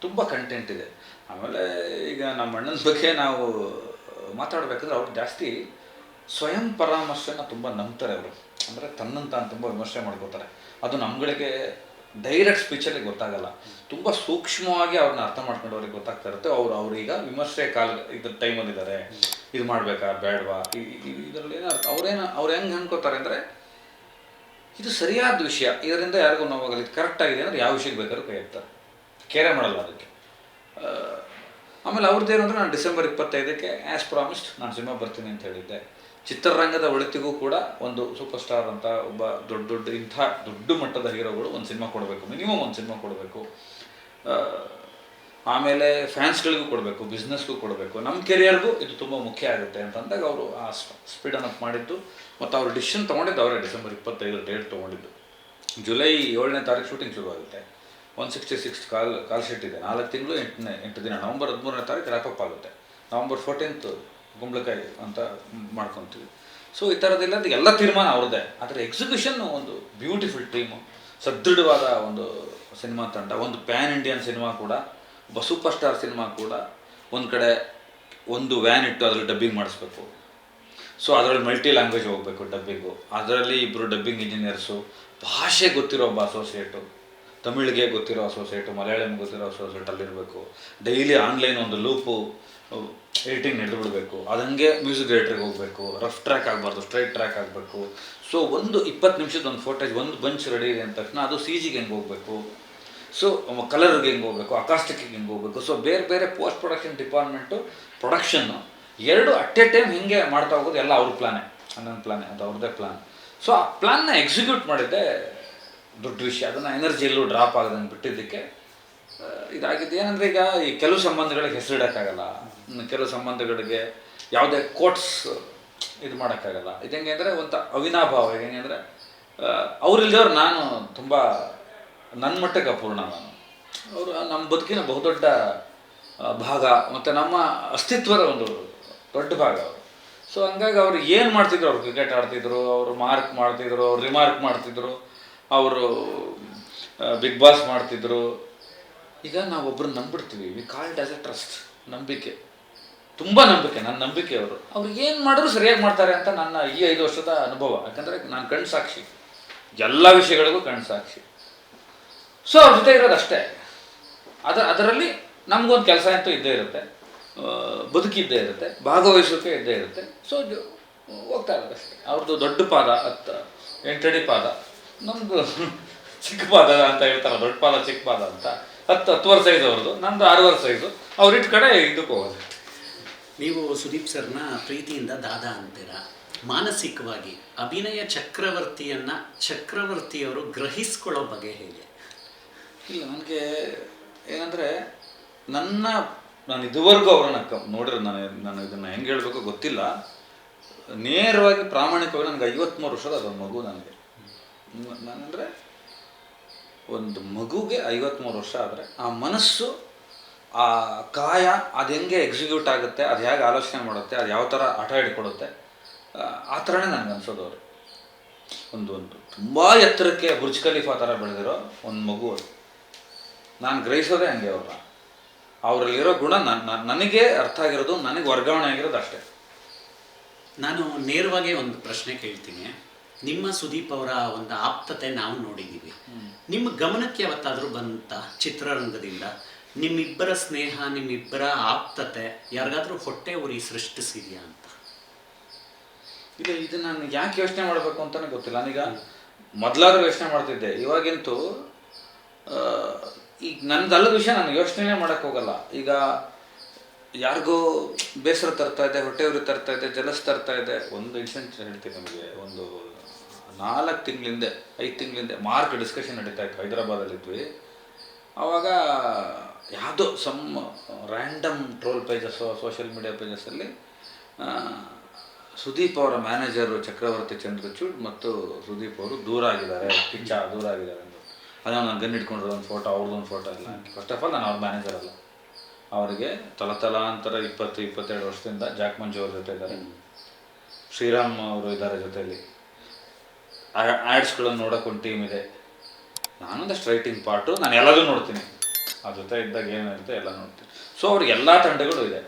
ತುಂಬ ಕಂಟೆಂಟ್ ಇದೆ. ಆಮೇಲೆ ಈಗ ನಮ್ಮ ಅಣ್ಣನ ಬಗ್ಗೆ ನಾವು ಮಾತಾಡಬೇಕಂದ್ರೆ ಅವ್ರು ಜಾಸ್ತಿ ಸ್ವಯಂ ಪರಾಮರ್ಶೆನ ತುಂಬ ನಂಬ್ತಾರೆ ಅವರು. ಅಂದರೆ ತನ್ನನ್ನು ತಾನು ತುಂಬ ವಿಮರ್ಶೆ ಮಾಡ್ಕೋತಾರೆ. ಅದು ನಮ್ಗಳಿಗೆ ಡೈರೆಕ್ಟ್ ಸ್ಪೀಚಲ್ಲಿ ಗೊತ್ತಾಗಲ್ಲ, ತುಂಬ ಸೂಕ್ಷ್ಮವಾಗಿ ಅವ್ರನ್ನ ಅರ್ಥ ಮಾಡ್ಕೊಂಡವ್ರಿಗೆ ಗೊತ್ತಾಗ್ತಾ ಇರುತ್ತೆ. ಅವ್ರೀಗ ವಿಮರ್ಶೆ ಇದ್ರ ಟೈಮಲ್ಲಿದ್ದಾರೆ, ಇದು ಮಾಡಬೇಕಾ ಬೇಡವಾ, ಇದರಲ್ಲಿ ಅವ್ರು ಹೆಂಗೆ ಅನ್ಕೋತಾರೆ ಅಂದರೆ ಇದು ಸರಿಯಾದ ವಿಷಯ, ಇದರಿಂದ ಯಾರಿಗೂ ನೋವಾಗಲ್ಲ, ಇದು ಕರೆಕ್ಟಾಗಿದೆ ಅಂದರೆ ಯಾವ ವಿಷಯಕ್ಕೆ ಬೇಕಾದ್ರೂ ಕೈ ಇರ್ತಾರೆ, ಕೇರೆ ಮಾಡಲ್ಲ ಅದಕ್ಕೆ. ಆಮೇಲೆ ಅವ್ರದ್ದೇನು ಅಂದರೆ, ನಾನು ಡಿಸೆಂಬರ್ 25ಕ್ಕೆ ಆ್ಯಸ್ ಪ್ರಾಮಿಸ್ಡ್ ನಾನು ಸಿನಿಮಾ ಬರ್ತೀನಿ ಅಂತ ಹೇಳಿದ್ದೆ. ಚಿತ್ರರಂಗದ ಒಳಿತಿಗೂ ಕೂಡ ಒಂದು ಸೂಪರ್ ಸ್ಟಾರ್ ಅಂತ ಒಬ್ಬ ಇಂಥ ದೊಡ್ಡ ಮಟ್ಟದ ಹೀರೋಗಳು ಒಂದು ಸಿನಿಮಾ ಕೊಡಬೇಕು, ಮಿನಿಮಮ್ ಒಂದು ಸಿನಿಮಾ ಕೊಡಬೇಕು. ಆಮೇಲೆ ಫ್ಯಾನ್ಸ್ಗಳಿಗೂ ಕೊಡಬೇಕು, ಬಿಸ್ನೆಸ್ಗೂ ಕೊಡಬೇಕು, ನಮ್ಮ ಕೆರಿಯರ್ಗೂ ಇದು ತುಂಬ ಮುಖ್ಯ ಆಗುತ್ತೆ ಅಂತಂದಾಗ ಅವರು ಆ ಸ್ಪೀಡನ್ನು ಅಪ್ ಮಾಡಿದ್ದು. ಮತ್ತು ಅವರು ಡಿಸಿಷನ್ ತೊಗೊಂಡಿದ್ದು ಅವರೇ, ಡಿಸೆಂಬರ್ 25 ಡೇಟ್ ತೊಗೊಂಡಿದ್ದು. ಜುಲೈ 7ನೇ ತಾರೀಕು ಶೂಟಿಂಗ್ ಶುರುವಾಗುತ್ತೆ. 166 ಕಾಲ್ ಶೀಟ್ ಇದೆ, 4 ತಿಂಗಳು 8 ದಿನ. ನವಂಬರ್ 13ನೇ ತಾರೀಕು ರ್ಯಾಪಪ್ ಆಗುತ್ತೆ. ನವಂಬರ್ 14th ಕುಂಬಳಕಾಯಿ ಅಂತ ಮಾಡ್ಕೊತೀವಿ. ಸೊ ಈ ಥರದ್ದೆಲ್ಲ ಎಲ್ಲ ತೀರ್ಮಾನ ಅವ್ರದ್ದೇ. ಆದರೆ ಎಕ್ಸಿಕ್ಯೂಷನ್ ಒಂದು ಬ್ಯೂಟಿಫುಲ್ ಟೀಮು, ಸದೃಢವಾದ ಒಂದು ಸಿನಿಮಾ ತಂಡ, ಒಂದು ಪ್ಯಾನ್ ಇಂಡಿಯನ್ ಸಿನಿಮಾ ಕೂಡ, ಒಬ್ಬ ಸೂಪರ್ ಸ್ಟಾರ್ ಸಿನಿಮಾ ಕೂಡ. ಒಂದು ಕಡೆ ಒಂದು ವ್ಯಾನ್ ಇಟ್ಟು ಅದರಲ್ಲಿ ಡಬ್ಬಿಂಗ್ ಮಾಡಿಸ್ಬೇಕು. ಸೊ ಅದರಲ್ಲಿ ಮಲ್ಟಿ ಲ್ಯಾಂಗ್ವೇಜ್ ಹೋಗಬೇಕು ಡಬ್ಬಿಂಗು. ಅದರಲ್ಲಿ 2 ಡಬ್ಬಿಂಗ್ ಇಂಜಿನಿಯರ್ಸು, ಭಾಷೆ ಗೊತ್ತಿರೋ ಒಬ್ಬ ಅಸೋಸಿಯೇಟು, ತಮಿಳಿಗೆ ಗೊತ್ತಿರೋ ಅಸೋಸಿಯೇಟು, ಮಲಯಾಳಂಗೆ ಗೊತ್ತಿರೋ ಅಸೋಸಿಯೇಟ್ ಅಲ್ಲಿರಬೇಕು. ಡೈಲಿ ಆನ್ಲೈನ್ ಒಂದು ಲೂಪು ಎಡಿಟಿಂಗ್ ನಡೆದುಬಿಡಬೇಕು. ಅದಂಗೆ ಮ್ಯೂಸಿಕ್ ಡೈರೆಕ್ಟ್ರಿಗೆ ಹೋಗಬೇಕು. ರಫ್ ಟ್ರ್ಯಾಕ್ ಆಗಬಾರ್ದು, ಸ್ಟ್ರೈಟ್ ಟ್ರ್ಯಾಕ್ ಆಗಬೇಕು. ಸೊ ಒಂದು 20 ನಿಮಿಷದ ಒಂದು ಫೋಟೇಜ್, ಒಂದು ಬಂಚ್ ರೆಡಿ ಇದೆ ಅಂದ ತಕ್ಷಣ ಅದು CGಗೆ ಹೆಂಗೆ ಹೋಗಬೇಕು, ಸೊ ಕಲರ್ಗೆ ಹೆಂಗೆ ಹೋಗಬೇಕು, ಅಕಾಸ್ಟಿಕ್ಗೆ ಹೆಂಗೆ ಹೋಗಬೇಕು. ಸೊ ಬೇರೆ ಬೇರೆ post production department, production 2 at A time ಹಿಂಗೆ ಮಾಡ್ತಾ ಹೋಗೋದು ಎಲ್ಲ ಅವ್ರ ಪ್ಲಾನೇ, ನನ್ನ ಪ್ಲಾನೇ, ಅದು ಅವ್ರದ್ದೇ ಪ್ಲಾನ್. ಸೊ ಆ ಪ್ಲಾನ್ನ ಎಕ್ಸಿಕ್ಯೂಟ್ ಮಾಡಿದ್ದೆ ದೊಡ್ಡ ವಿಷಯ. ಅದನ್ನು ಎನರ್ಜಿ ಎಲ್ಲೂ ಡ್ರಾಪ್ ಆಗದಂಗೆ ಬಿಟ್ಟಿದ್ದಕ್ಕೆ ಇದಾಗಿದೆ. ಏನಂದರೆ ಈಗ ಈ ಕೆಲವು ಸಂಬಂಧಗಳಿಗೆ ಹೆಸರಿಡೋಕ್ಕಾಗಲ್ಲ, ಕೆಲವು ಸಂಬಂಧಗಳಿಗೆ ಯಾವುದೇ ಕೋಟ್ಸ್ ಇದು ಮಾಡೋಕ್ಕಾಗಲ್ಲ. ಇದು ಹೆಂಗೆ ಅಂದರೆ ಒಂದು ಅವಿನಾಭಾವ. ಹೆಂಗೆ ಅಂದರೆ ಅವರಿಲ್ದವ್ರು ನಾನು ತುಂಬ ನನ್ನ ಮಟ್ಟಕ್ಕೆ ಅಪೂರ್ಣ. ಅವರು ನಮ್ಮ ಬದುಕಿನ ಬಹುದೊಡ್ಡ ಭಾಗ ಮತ್ತು ನಮ್ಮ ಅಸ್ತಿತ್ವದ ಒಂದು ದೊಡ್ಡ ಭಾಗ ಅವರು. ಸೊ ಹಂಗಾಗಿ ಅವ್ರು ಏನು ಮಾಡ್ತಿದ್ರು, ಅವ್ರು ಕ್ರಿಕೆಟ್ ಆಡ್ತಿದ್ರು, ಅವರು ಮಾರ್ಕ್ ಮಾಡ್ತಿದ್ರು, ಅವ್ರು ರಿಮಾರ್ಕ್ ಮಾಡ್ತಿದ್ರು, ಅವರು ಬಿಗ್ ಬಾಸ್ ಮಾಡ್ತಿದ್ರು. ಈಗ ನಾವೊಬ್ಬರನ್ನ ನಂಬಿಡ್ತೀವಿ, we called as a trust, ನಂಬಿಕೆ, ತುಂಬ ನಂಬಿಕೆ, ನನ್ನ ನಂಬಿಕೆ. ಅವ್ರು ಏನು ಮಾಡಿದ್ರು ಸರಿಯಾಗಿ ಮಾಡ್ತಾರೆ ಅಂತ ನನ್ನ ಈ 5 ವರ್ಷದ ಅನುಭವ. ಯಾಕಂದರೆ ನಾನು ಕಣ್ಣು ಸಾಕ್ಷಿ, ಎಲ್ಲ ವಿಷಯಗಳಿಗೂ ಕಣ್ಣು ಸಾಕ್ಷಿ. ಸೊ ಅವ್ರ ಜೊತೆ ಇರೋದು ಅಷ್ಟೇ. ಅದರಲ್ಲಿ ನಮಗೊಂದು ಕೆಲಸ ಅಂತೂ ಇದ್ದೇ ಇರುತ್ತೆ, ಬದುಕಿದ್ದೇ ಇರುತ್ತೆ, ಭಾಗವಹಿಸೋಕೆ ಇದ್ದೇ ಇರುತ್ತೆ. ಸೊ ಹೋಗ್ತಾ ಇರೋದು ಅಷ್ಟೇ. ಅವ್ರದ್ದು ದೊಡ್ಡ ಪಾದ 8 ಅಡಿ ಪಾದ, ನಮ್ಮದು ಚಿಕ್ಕ ಪಾದ ಅಂತ ಹೇಳ್ತಾರೆ, ದೊಡ್ಡ ಪಾದ ಚಿಕ್ಕ ಪಾದ ಅಂತ. 10 ಸೈಜ್ ಅವ್ರದ್ದು, ನಮ್ಮದು 6 ಸೈಜು. ಅವ್ರಿಟ್ಟು ಕಡೆ ಇದಕ್ಕೆ ಹೋಗೋದು. ನೀವು ಸುದೀಪ್ ಸರ್ನ ಪ್ರೀತಿಯಿಂದ ದಾದಾ ಅಂತೀರಾ. ಮಾನಸಿಕವಾಗಿ ಅಭಿನಯ ಚಕ್ರವರ್ತಿಯವರು ಗ್ರಹಿಸ್ಕೊಳ್ಳೋ ಬಗ್ಗೆ ಹೇಗೆ? ಇಲ್ಲ, ನನಗೆ ಏನಂದರೆ ನಾನು ಇದುವರೆಗೂ ಅವ್ರನ್ನ ನೋಡಿರೋ, ನಾನು ಇದನ್ನು ಹೆಂಗೆ ಹೇಳಬೇಕು ಗೊತ್ತಿಲ್ಲ. ನೇರವಾಗಿ ಪ್ರಾಮಾಣಿಕವಾಗಿ ನನಗೆ 53 ವರ್ಷದ ಅದೊಂದು ಮಗು. ನಾನಂದರೆ ಒಂದು ಮಗುಗೆ 53 ವರ್ಷ ಆದರೆ ಆ ಮನಸ್ಸು, ಆ ಕಾಯ ಅದು ಹೆಂಗೆ ಎಕ್ಸಿಕ್ಯೂಟ್ ಆಗುತ್ತೆ, ಅದು ಹೇಗೆ ಆಲೋಚನೆ ಮಾಡುತ್ತೆ, ಅದು ಯಾವ ಥರ ಆಟ ಹಿಡ್ಕೊಡುತ್ತೆ, ಆ ಥರನೇ ನನಗೆ ಅನ್ಸೋದು. ಅವರು ಒಂದು ತುಂಬ ಎತ್ತರಕ್ಕೆ ಬುರ್ಜ್ ಖಲೀಫಾ ಥರ ಬೆಳೆದಿರೋ ಒಂದು ಮಗು ಅದು. ನಾನು ಗ್ರಹಿಸೋದೇ ಹಂಗೆ ಅವ್ರನ್ನ. ಅವರಲ್ಲಿರೋ ಗುಣ ನನಗೆ ಅರ್ಥ ಆಗಿರೋದು, ನನಗೆ ವರ್ಗಾವಣೆ ಆಗಿರೋದು ಅಷ್ಟೇ. ನಾನು ನೇರವಾಗಿ ಒಂದು ಪ್ರಶ್ನೆ ಕೇಳ್ತೀನಿ. ನಿಮ್ಮ ಸುದೀಪ್ ಅವರ ಒಂದು ಆಪ್ತತೆ ನಾವು ನೋಡಿದ್ದೀವಿ. ನಿಮ್ಮ ಗಮನಕ್ಕೆ ಯಾವತ್ತಾದರೂ ಬಂತ ಚಿತ್ರರಂಗದಿಂದ ನಿಮ್ಮಿಬ್ಬರ ಸ್ನೇಹ, ನಿಮ್ಮಿಬ್ಬರ ಆಪ್ತತೆ ಯಾರಿಗಾದ್ರೂ ಹೊಟ್ಟೆ ಉರಿ ಸೃಷ್ಟಿಸಿದೆಯಾ ಅಂತ? ಇಲ್ಲ, ಇದು ನಾನು ಯಾಕೆ ಯೋಚನೆ ಮಾಡಬೇಕು ಅಂತಲೇ ಗೊತ್ತಿಲ್ಲ. ನಾನೀಗ ಮೊದಲಾದ್ರೂ ಯೋಚನೆ ಮಾಡ್ತಿದ್ದೆ, ಇವಾಗಂತೂ ಈಗ ನನ್ನದಲ್ಲದ ವಿಷಯ ನಾನು ಯೋಚನೆ ಮಾಡೋಕ್ಕೆ ಹೋಗಲ್ಲ. ಈಗ ಯಾರಿಗೋ ಬೇಸರ ತರ್ತಾ ಇದೆ, ಹೊಟ್ಟೆ ಉರಿ ತರ್ತಾ ಇದೆ, ಜಲಸ್ ತರ್ತಾ ಇದೆ. ಒಂದು ಇನ್ಸಿಡೆಂಟ್ ಹೇಳ್ತೀನಿ ನಮಗೆ. ಒಂದು 4 ತಿಂಗಳಿಂದೆ 5 ತಿಂಗಳಿಂದೆ ಮಾರ್ಕ್ ಡಿಸ್ಕಷನ್ ನಡೀತಾ ಇತ್ತು. ಹೈದರಾಬಾದಲ್ಲಿದ್ವಿ. ಆವಾಗ ಯಾವುದೋ random troll pages, social media ಪೇಜಸ್ಸಲ್ಲಿ ಸುದೀಪ್ ಅವರ ಮ್ಯಾನೇಜರು ಚಕ್ರವರ್ತಿ ಚಂದ್ರಚೂಡ್ ಮತ್ತು ಸುದೀಪ್ ಅವರು ದೂರ ಆಗಿದ್ದಾರೆ, ದೂರ ಆಗಿದ್ದಾರೆ ಅಂತ. ಅದನ್ನು ನಾನು ಗನ್ ಇಟ್ಕೊಂಡಿರೋ ಒಂದು ಫೋಟೋ, ಅವ್ರದ್ದೊಂದು ಫೋಟೋ ಇಲ್ಲ. ಫಸ್ಟ್ ಆಫ್ ಆಲ್ ನಾನು ಅವ್ರ ಮ್ಯಾನೇಜರ್ ಅಲ್ಲ. ಅವರಿಗೆ ತಲತಲಾಂತರ 20-22 ವರ್ಷದಿಂದ ಜಾಕ್ ಮಂಜು ಅವ್ರ ಜೊತೆ ಇದ್ದಾರೆ, ಶ್ರೀರಾಮ್ ಅವರು ಇದ್ದಾರೆ ಜೊತೆಯಲ್ಲಿ. ಆ್ಯಡ್ಸ್ಗಳನ್ನು ನೋಡೋಕೆ ಒಂದು ಟೀಮ್ ಇದೆ. ನಾನೊಂದಷ್ಟು ರೈಟಿಂಗ್ ಪಾರ್ಟು, ನಾನು ಎಲ್ಲದೂ ನೋಡ್ತೀನಿ. ಆ ಜೊತೆ ಇದ್ದಾಗ ಏನಿರುತ್ತೆ ಎಲ್ಲ ನೋಡ್ತೀನಿ. ಸೊ ಅವ್ರಿಗೆ ಎಲ್ಲ ತಂಡಗಳು ಇದೆ.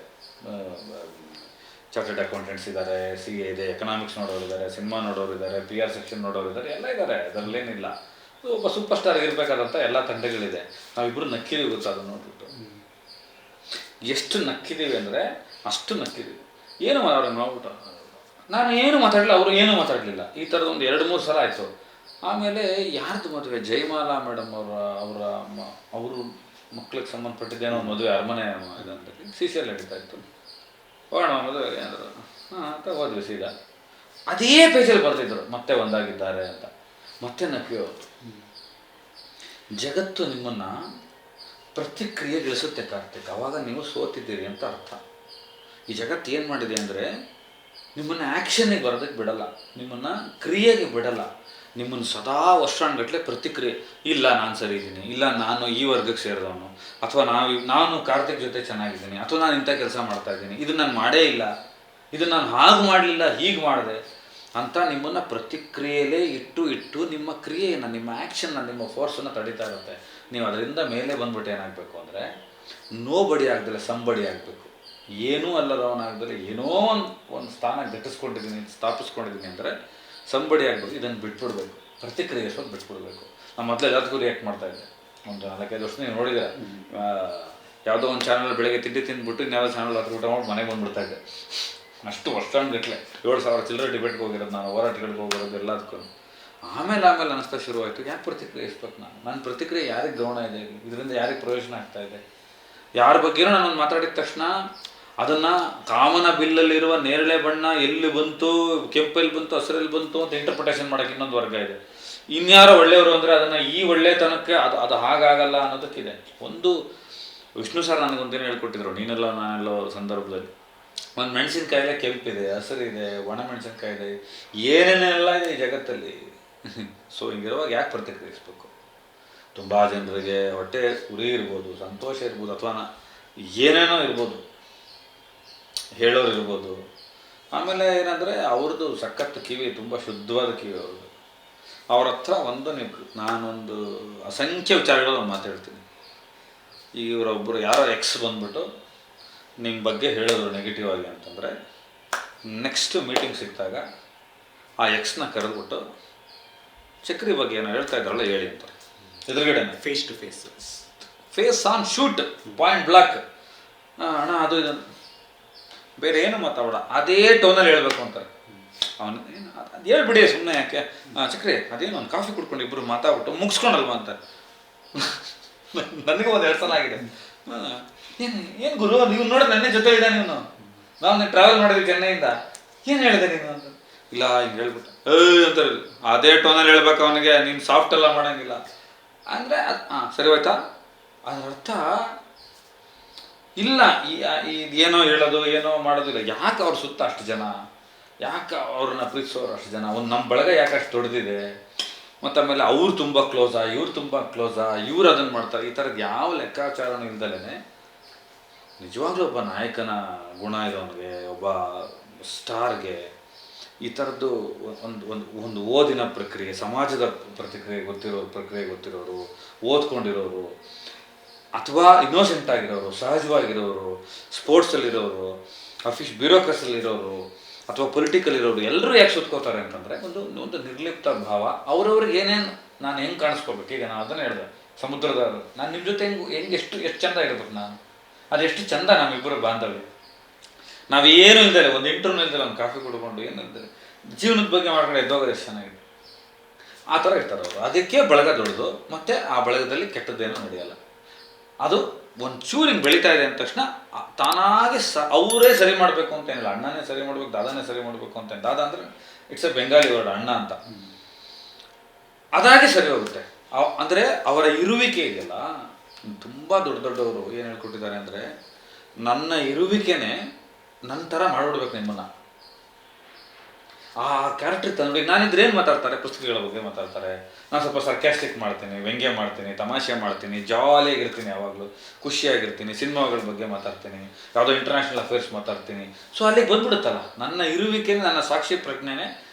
ಚಾರ್ಟೆಡ್ ಅಕೌಂಟೆಂಟ್ಸ್ ಇದ್ದಾರೆ, CA ಇದೆ, ಎಕನಾಮಿಕ್ಸ್ ನೋಡೋರು ಇದ್ದಾರೆ, ಸಿನಿಮಾ ನೋಡೋರು ಇದ್ದಾರೆ, PR ಸೆಕ್ಷನ್ ನೋಡೋರು ಇದ್ದಾರೆ, ಎಲ್ಲ ಇದ್ದಾರೆ. ಅದರಲ್ಲೇನಿಲ್ಲ. ಒಬ್ಬ ಸೂಪರ್ ಸ್ಟಾರ್ ಇರಬೇಕಾದಂಥ ಎಲ್ಲ ತಂಡಗಳಿದೆ. ನಾವಿಬ್ಬರು ನಕ್ಕಿದೀವಿ ಗೊತ್ತಾ ಅದು ನೋಡ್ಬಿಟ್ಟು. ಎಷ್ಟು ನಕ್ಕಿದ್ದೀವಿ ಅಂದರೆ ಅಷ್ಟು ನಕ್ಕಿದ್ದೀವಿ. ಏನು ಅವ್ರಿಗೆ ನೋಡ್ಬಿಟ್ಟು ನಾನು ಏನು ಮಾತಾಡಲಿಲ್ಲ, ಅವರು ಏನೂ ಮಾತಾಡಲಿಲ್ಲ. ಈ ಥರದ್ದು ಒಂದು 2-3 ಸಲ ಆಯಿತು. ಆಮೇಲೆ ಯಾರ್ದು ಮದುವೆ, ಜಯಮಾಲಾ ಮೇಡಮ್ ಅವರು ಮಕ್ಳಿಗೆ ಸಂಬಂಧಪಟ್ಟಿದ್ದೇನೋ ಒಂದು ಮದುವೆ, ಅರಮನೆ ಇದಂತ CCL ನಡೀತಾ ಇತ್ತು. ಹೋಗೋಣ ಮದುವೆ ಅಂದರು. ಅಂತ ಹೋದ್ವಿ ಸೀದಾ. ಅದೇ ಪೇಜಲ್ಲಿ ಬರ್ತಿದ್ರು ಮತ್ತೆ ಒಂದಾಗಿದ್ದಾರೆ ಅಂತ. ಮತ್ತೆ ನಕ್ಕಿ ಅವರು. ಜಗತ್ತು ನಿಮ್ಮನ್ನು ಪ್ರತಿಕ್ರಿಯೆಗಳಿಸುತ್ತೆ ಕಾರ್ತಿಕ್. ಅವಾಗ ನೀವು ಸೋತಿದ್ದೀರಿ ಅಂತ ಅರ್ಥ. ಈ ಜಗತ್ತು ಏನು ಮಾಡಿದೆ ಅಂದರೆ ನಿಮ್ಮನ್ನು ಆ್ಯಕ್ಷನ್ನಿಗೆ ಬರೋದಕ್ಕೆ ಬಿಡಲ್ಲ, ನಿಮ್ಮನ್ನು ಕ್ರಿಯೆಗೆ ಬಿಡಲ್ಲ. ನಿಮ್ಮನ್ನು ಸದಾ ವರ್ಷಾನುಗಟ್ಟಲೆ ಪ್ರತಿಕ್ರಿಯೆ. ಇಲ್ಲ ನಾನು ಸರಿ ಇದ್ದೀನಿ, ಇಲ್ಲ ನಾನು ಈ ವರ್ಗಕ್ಕೆ ಸೇರಿದವನು, ಅಥವಾ ನಾನು ಕಾರ್ತಿಕ್ ಜೊತೆ ಚೆನ್ನಾಗಿದ್ದೀನಿ, ಅಥವಾ ನಾನು ಇಂಥ ಕೆಲಸ ಮಾಡ್ತಾಯಿದ್ದೀನಿ, ಇದು ನಾನು ಮಾಡೇ ಇಲ್ಲ, ಇದು ನಾನು ಹಾಗೆ ಮಾಡಲಿಲ್ಲ, ಹೀಗೆ ಮಾಡಿದೆ ಅಂತ ನಿಮ್ಮನ್ನು ಪ್ರತಿಕ್ರಿಯೆಯಲ್ಲೇ ಇಟ್ಟು ನಿಮ್ಮ ಕ್ರಿಯೆಯನ್ನು, ನಿಮ್ಮ ಆ್ಯಕ್ಷನ್ನ, ನಿಮ್ಮ ಫೋರ್ಸನ್ನು ತಡೀತಾ ಇರುತ್ತೆ. ನೀವು ಅದರಿಂದ ಮೇಲೆ ಬಂದ್ಬಿಟ್ಟು ಏನಾಗಬೇಕು ಅಂದರೆ ನೋಬಡಿ ಆಗದಲ್ಲೇ ಸಂಬಡಿ ಆಗಬೇಕು. ಏನೂ ಅಲ್ಲದವನಾಗದಲ್ಲೇ ಏನೋ ಒಂದು ಸ್ಥಾನ ಸ್ಥಾಪಿಸ್ಕೊಂಡಿದ್ದೀನಿ ಅಂದರೆ ಸಂಬಡಿ ಆಗಬೇಕು. ಇದನ್ನು ಬಿಟ್ಬಿಡ್ಬೇಕು, ಪ್ರತಿಕ್ರಿಯಿಸೋದು ಬಿಟ್ಬಿಡ್ಬೇಕು. ನಾನು ಮೊದಲು ಎಲ್ಲದಕ್ಕೂ ರಿಯಾಕ್ಟ್ ಮಾಡ್ತಾಯಿದ್ದೆ. ಒಂದು 4-5 ವರ್ಷ ನೀವು ನೋಡಿದರೆ ಯಾವುದೋ ಒಂದು ಚಾನಲ್ ಬೆಳಗ್ಗೆ ತಿಂದ್ಬಿಟ್ಟು ಇನ್ಯಾವುದೋ ಚಾನಲ್ ಹತ್ರ ಊಟ ಮಾಡಿ ಮನೆಗೆ ಬಂದುಬಿಡ್ತಾಯಿದ್ದೆ. ಅಷ್ಟು ವರ್ಷಾನುಗಟ್ಟಲೆ 7,000 ಚಿಲ್ಲರೆ ಡಿಬೇಟ್ಗೆ ಹೋಗಿರೋದು ನಾನು, ಹೋರಾಟಗಳಿಗೆ ಹೋಗಿರೋದು ಎಲ್ಲದಕ್ಕೂ. ಆಮೇಲೆ ಅನ್ನಿಸ್ತಾ ಶುರುವಾಯಿತು, ಯಾಕೆ ಪ್ರತಿಕ್ರಿಯಿಸ್ಬೇಕು ನನ್ನ ಪ್ರತಿಕ್ರಿಯೆ ಯಾರಿಗೆ ಗೌಣ ಇದೆ, ಇದರಿಂದ ಯಾರಿಗೆ ಪ್ರಯೋಜನ ಆಗ್ತಾ ಇದೆ. ಯಾರ ಬಗ್ಗೆನೂ ನಾನೊಂದು ಮಾತಾಡಿದ ತಕ್ಷಣ ಅದನ್ನು ಕಾಮನ ಬಿಲ್ಲಲ್ಲಿರುವ ನೇರಳೆ ಬಣ್ಣ ಎಲ್ಲಿ ಬಂತು, ಕೆಂಪಲ್ಲಿ ಬಂತು, ಹಸಿರಲ್ಲಿ ಬಂತು ಅಂತ ಇಂಟರ್ಪ್ರಿಟೇಷನ್ ಮಾಡೋಕ್ಕೆ ಇನ್ನೊಂದು ವರ್ಗ ಇದೆ. ಇನ್ಯಾರೋ ಒಳ್ಳೆಯವರು ಅಂದರೆ ಅದನ್ನು ಈ ಒಳ್ಳೆಯತನಕ್ಕೆ ಅದು ಹಾಗಾಗಲ್ಲ ಅನ್ನೋದಕ್ಕಿದೆ. ಒಂದು ವಿಷ್ಣು ಸರ್ ನನಗೊಂದೇನು ಹೇಳ್ಕೊಟ್ಟಿದ್ರು, ನೀನೆಲ್ಲೋ ನಾನೆಲ್ಲೋ ಸಂದರ್ಭದಲ್ಲಿ. ಒಂದು ಮೆಣಸಿನ್ಕಾಯಿಲೆ ಕೆಂಪಿದೆ, ಹಸಿರಿದೆ, ಒಣ ಮೆಣಸಿನ್ಕಾಯಿ ಇದೆ, ಏನೇನೆಲ್ಲ ಇದೆ ಈ ಜಗತ್ತಲ್ಲಿ. ಸೊ ಹಿಂಗಿರುವಾಗ ಯಾಕೆ ಪ್ರತಿಕ್ರಿಯಿಸ್ಬೇಕು? ತುಂಬ ಜನರಿಗೆ ಹೊಟ್ಟೆ ಉರಿ ಇರ್ಬೋದು, ಸಂತೋಷ ಇರ್ಬೋದು, ಅಥವಾ ಏನೇನೋ ಇರ್ಬೋದು, ಹೇಳೋರು ಇರ್ಬೋದು. ಆಮೇಲೆ ಏನಂದರೆ ಅವ್ರದ್ದು ಸಖತ್ತು ಕಿವಿ, ತುಂಬ ಶುದ್ಧವಾದ ಕಿವಿ ಅವ್ರದ್ದು. ಅವ್ರ ಹತ್ರ ನಾನೊಂದು ಅಸಂಖ್ಯ ವಿಚಾರಗಳು ಮಾತಾಡ್ತೀನಿ. ಈಗ ಇವರೊಬ್ಬರು ಯಾರೋ ಎಕ್ಸ್ ಬಂದ್ಬಿಟ್ಟು ನಿಮ್ಮ ಬಗ್ಗೆ ಹೇಳಿದ್ರು ನೆಗೆಟಿವ್ ಆಗಿ ಅಂತಂದರೆ, ನೆಕ್ಸ್ಟ್ ಮೀಟಿಂಗ್ ಸಿಕ್ಕಿದಾಗ ಆ ಎಕ್ಸ್ನ ಕರೆದ್ಬಿಟ್ಟು ಚಕ್ರಿ ಬಗ್ಗೆ ಏನೋ ಹೇಳ್ತಾ ಇದ್ರಲ್ಲ ಹೇಳಿ ಅಂತಾರೆ. ಎದುರುಗಡೆ face to face on shoot, point blank. ಅಣ್ಣ ಅದು ಇದು ಬೇರೆ ಏನು ಮಾತಾಡೋಣ, ಅದೇ ಟೋನಲ್ಲಿ ಹೇಳ್ಬೇಕು ಅಂತಾರೆ. ಅವನು ಅದು ಹೇಳ್ಬಿಡಿ ಸುಮ್ಮನೆ ಯಾಕೆ, ಚಕ್ರಿ ಅದೇನು ಒಂದು ಕಾಫಿ ಕುಡ್ಕೊಂಡು ಇಬ್ಬರು ಮಾತಾಡ್ಬಿಟ್ಟು ಮುಗಿಸ್ಕೊಂಡಲ್ವ ಅಂತ. ನನಗೂ ಒಂದು 2 ಸಲ ಆಗಿದೆ. ಏನು ಗುರು ನೀವು ನೋಡಿ ನನ್ನ ಜೊತೆ ಇದ್ದ, ನಾವು ಟ್ರಾವೆಲ್ ಮಾಡಿದ್ವಿ ಚೆನ್ನೈಯಿಂದ, ಏನು ಹೇಳಿದೆ ನೀನು ಅಂತ. ಇಲ್ಲ ಹಿಂಗೆ ಹೇಳ್ಬಿಟ್ಟು ಅಂತಾರೆ. ಅದೇ ಟೋನಲ್ಲಿ ಹೇಳ್ಬೇಕು ಅವನಿಗೆ, ನೀನು ಸಾಫ್ಟ್ ಎಲ್ಲ ಮಾಡೋಂಗಿಲ್ಲ ಅಂದರೆ ಸರಿ ಹೋಯ್ತಾ. ಅದರ ಅರ್ಥ ಇಲ್ಲ, ಏನೋ ಹೇಳೋದು ಏನೋ ಮಾಡೋದಿಲ್ಲ. ಯಾಕೆ ಅವ್ರ ಸುತ್ತ ಅಷ್ಟು ಜನ, ಯಾಕೆ ಅವ್ರನ್ನ ಪ್ರೀತಿಸೋರು ಅಷ್ಟು ಜನ, ಒಂದು ನಮ್ಮ ಬಳಗ ಯಾಕೆ ಅಷ್ಟು ದೊಡ್ಡದಿದೆ, ಮತ್ತು ಆಮೇಲೆ ಅವ್ರು ತುಂಬ ಕ್ಲೋಸಾ, ಇವ್ರು ತುಂಬ ಕ್ಲೋಸಾ, ಇವ್ರು ಅದನ್ನು ಮಾಡ್ತಾರೆ, ಈ ಥರದ್ದು ಯಾವ ಲೆಕ್ಕಾಚಾರನೂ ಇಲ್ದಲೇ ನಿಜವಾಗ್ಲೂ ಒಬ್ಬ ನಾಯಕನ ಗುಣ ಇರೋನಿಗೆ, ಒಬ್ಬ ಸ್ಟಾರ್ಗೆ ಈ ಥರದ್ದು ಒಂದು ಓದಿನ ಪ್ರಕ್ರಿಯೆ, ಸಮಾಜದ ಪ್ರಕ್ರಿಯೆ ಗೊತ್ತಿರೋರು, ಓದ್ಕೊಂಡಿರೋರು, ಅಥವಾ ಇನ್ನೋಸೆಂಟ್ ಆಗಿರೋರು, ಸಹಜವಾಗಿರೋರು, ಸ್ಪೋರ್ಟ್ಸಲ್ಲಿರೋರು, ಬ್ಯೂರೋಕ್ರಸಿಯಲ್ಲಿರೋರು, ಅಥವಾ ಪೊಲಿಟಿಕಲ್ ಇರೋರು ಎಲ್ಲರೂ ಯಾಕೆ ಸುತ್ಕೋತಾರೆ ಅಂತಂದರೆ ಒಂದು ನಿರ್ಲಿಪ್ತ ಭಾವ. ಅವ್ರವ್ರಿಗೆ ಏನೇನು ನಾನು ಹೆಂಗೆ ಕಾಣಿಸ್ಕೋಬೇಕು. ಈಗ ನಾನು ಅದನ್ನೇ ಹೇಳಿದೆ, ಸಮುದ್ರದ ನಾನು ನಿಮ್ಮ ಜೊತೆ ಹೆಂಗೆ ಎಷ್ಟು ಚಂದ ಇರ್ಬೇಕು ನಾನು, ಅದೆಷ್ಟು ಚಂದ ನಮ್ಮಿಬ್ಬರು ಬಾಂಧವ್ಯ. ನಾವೇನು ಇಲ್ದರೆ ಒಂದು ಇಂಟರ್ವ್ಯೂ ಇಲ್ದರೆ ಒಂದು ಕಾಫಿ ಕುಡ್ಕೊಂಡು ಏನು ಇಲ್ದರೆ ಜೀವನದ ಬಗ್ಗೆ ಮಾಡ್ಕೊಂಡು ಎದ್ದೋಗೋದು ಎಷ್ಟು ಚೆನ್ನಾಗಿದೆ. ಆ ಥರ ಇರ್ತಾರೆ ಅವರು. ಅದಕ್ಕೆ ಬಳಗ ದೊಡ್ಡದು, ಮತ್ತು ಆ ಬಳಗದಲ್ಲಿ ಕೆಟ್ಟದ್ದೇನೂ ನಡೆಯಲ್ಲ. ಅದು ಒಂಚೂರು ಹಿಂಗೆ ಬೆಳೀತಾ ಇದೆ ಅಂದ ತಕ್ಷಣ ತಾನಾಗೆ ಅವರೇ ಸರಿ ಮಾಡಬೇಕು ಅಂತ ಏನಿಲ್ಲ. ಅಣ್ಣನೇ ಸರಿ ಮಾಡಬೇಕು, ದಾದಾನೇ ಸರಿ ಮಾಡಬೇಕು ಅಂತ. ದಾದಾ ಅಂದರೆ ಇಟ್ಸ್ ಎ ಬೆಂಗಾಲಿ ವರ್ಡ್, ಅಣ್ಣ ಅಂತ. ಅದಾಗೆ ಸರಿ ಹೋಗುತ್ತೆ. ಅಂದರೆ ಅವರ ಇರುವಿಕೆ ಇದೆಯಲ್ಲ, ತುಂಬ ದೊಡ್ಡವರು ಏನು ಹೇಳ್ಕೊಟ್ಟಿದ್ದಾರೆ ಅಂದರೆ, ನನ್ನ ಇರುವಿಕೆನೇ ನನ್ನ ಥರ ಮಾಡಿಬಿಡ್ಬೇಕು ನಿಮ್ಮನ್ನು. ಆ ಕ್ಯಾರೆಕ್ಟರ್ ತಂದು ನಾನಿದ್ರೆ ಏನು ಮಾತಾಡ್ತಾರೆ, ಪುಸ್ತಕಗಳ ಬಗ್ಗೆ ಮಾತಾಡ್ತಾರೆ. ನಾನು ಸ್ವಲ್ಪ ಸರ್ಕ್ಯಾಸ್ಟಿಕ್ ಮಾಡ್ತೀನಿ, ವ್ಯಂಗ್ಯ ಮಾಡ್ತೀನಿ, ತಮಾಷೆ ಮಾಡ್ತೀನಿ, ಜಾಲಿಯಾಗಿರ್ತೀನಿ, ಯಾವಾಗಲೂ ಖುಷಿಯಾಗಿರ್ತೀನಿ, ಸಿನಿಮಾಗಳ ಬಗ್ಗೆ ಮಾತಾಡ್ತೀನಿ, ಯಾವುದೋ ಇಂಟರ್ನ್ಯಾಷನಲ್ ಅಫೇರ್ಸ್ ಮಾತಾಡ್ತೀನಿ. ಸೊ ಅಲ್ಲಿಗೆ ಬಂದ್ಬಿಡುತ್ತಲ್ಲ, ನನ್ನ ಇರುವಿಕೆನೇ, ನನ್ನ ಸಾಕ್ಷಿ ಪ್ರಜ್ಞೆನೇ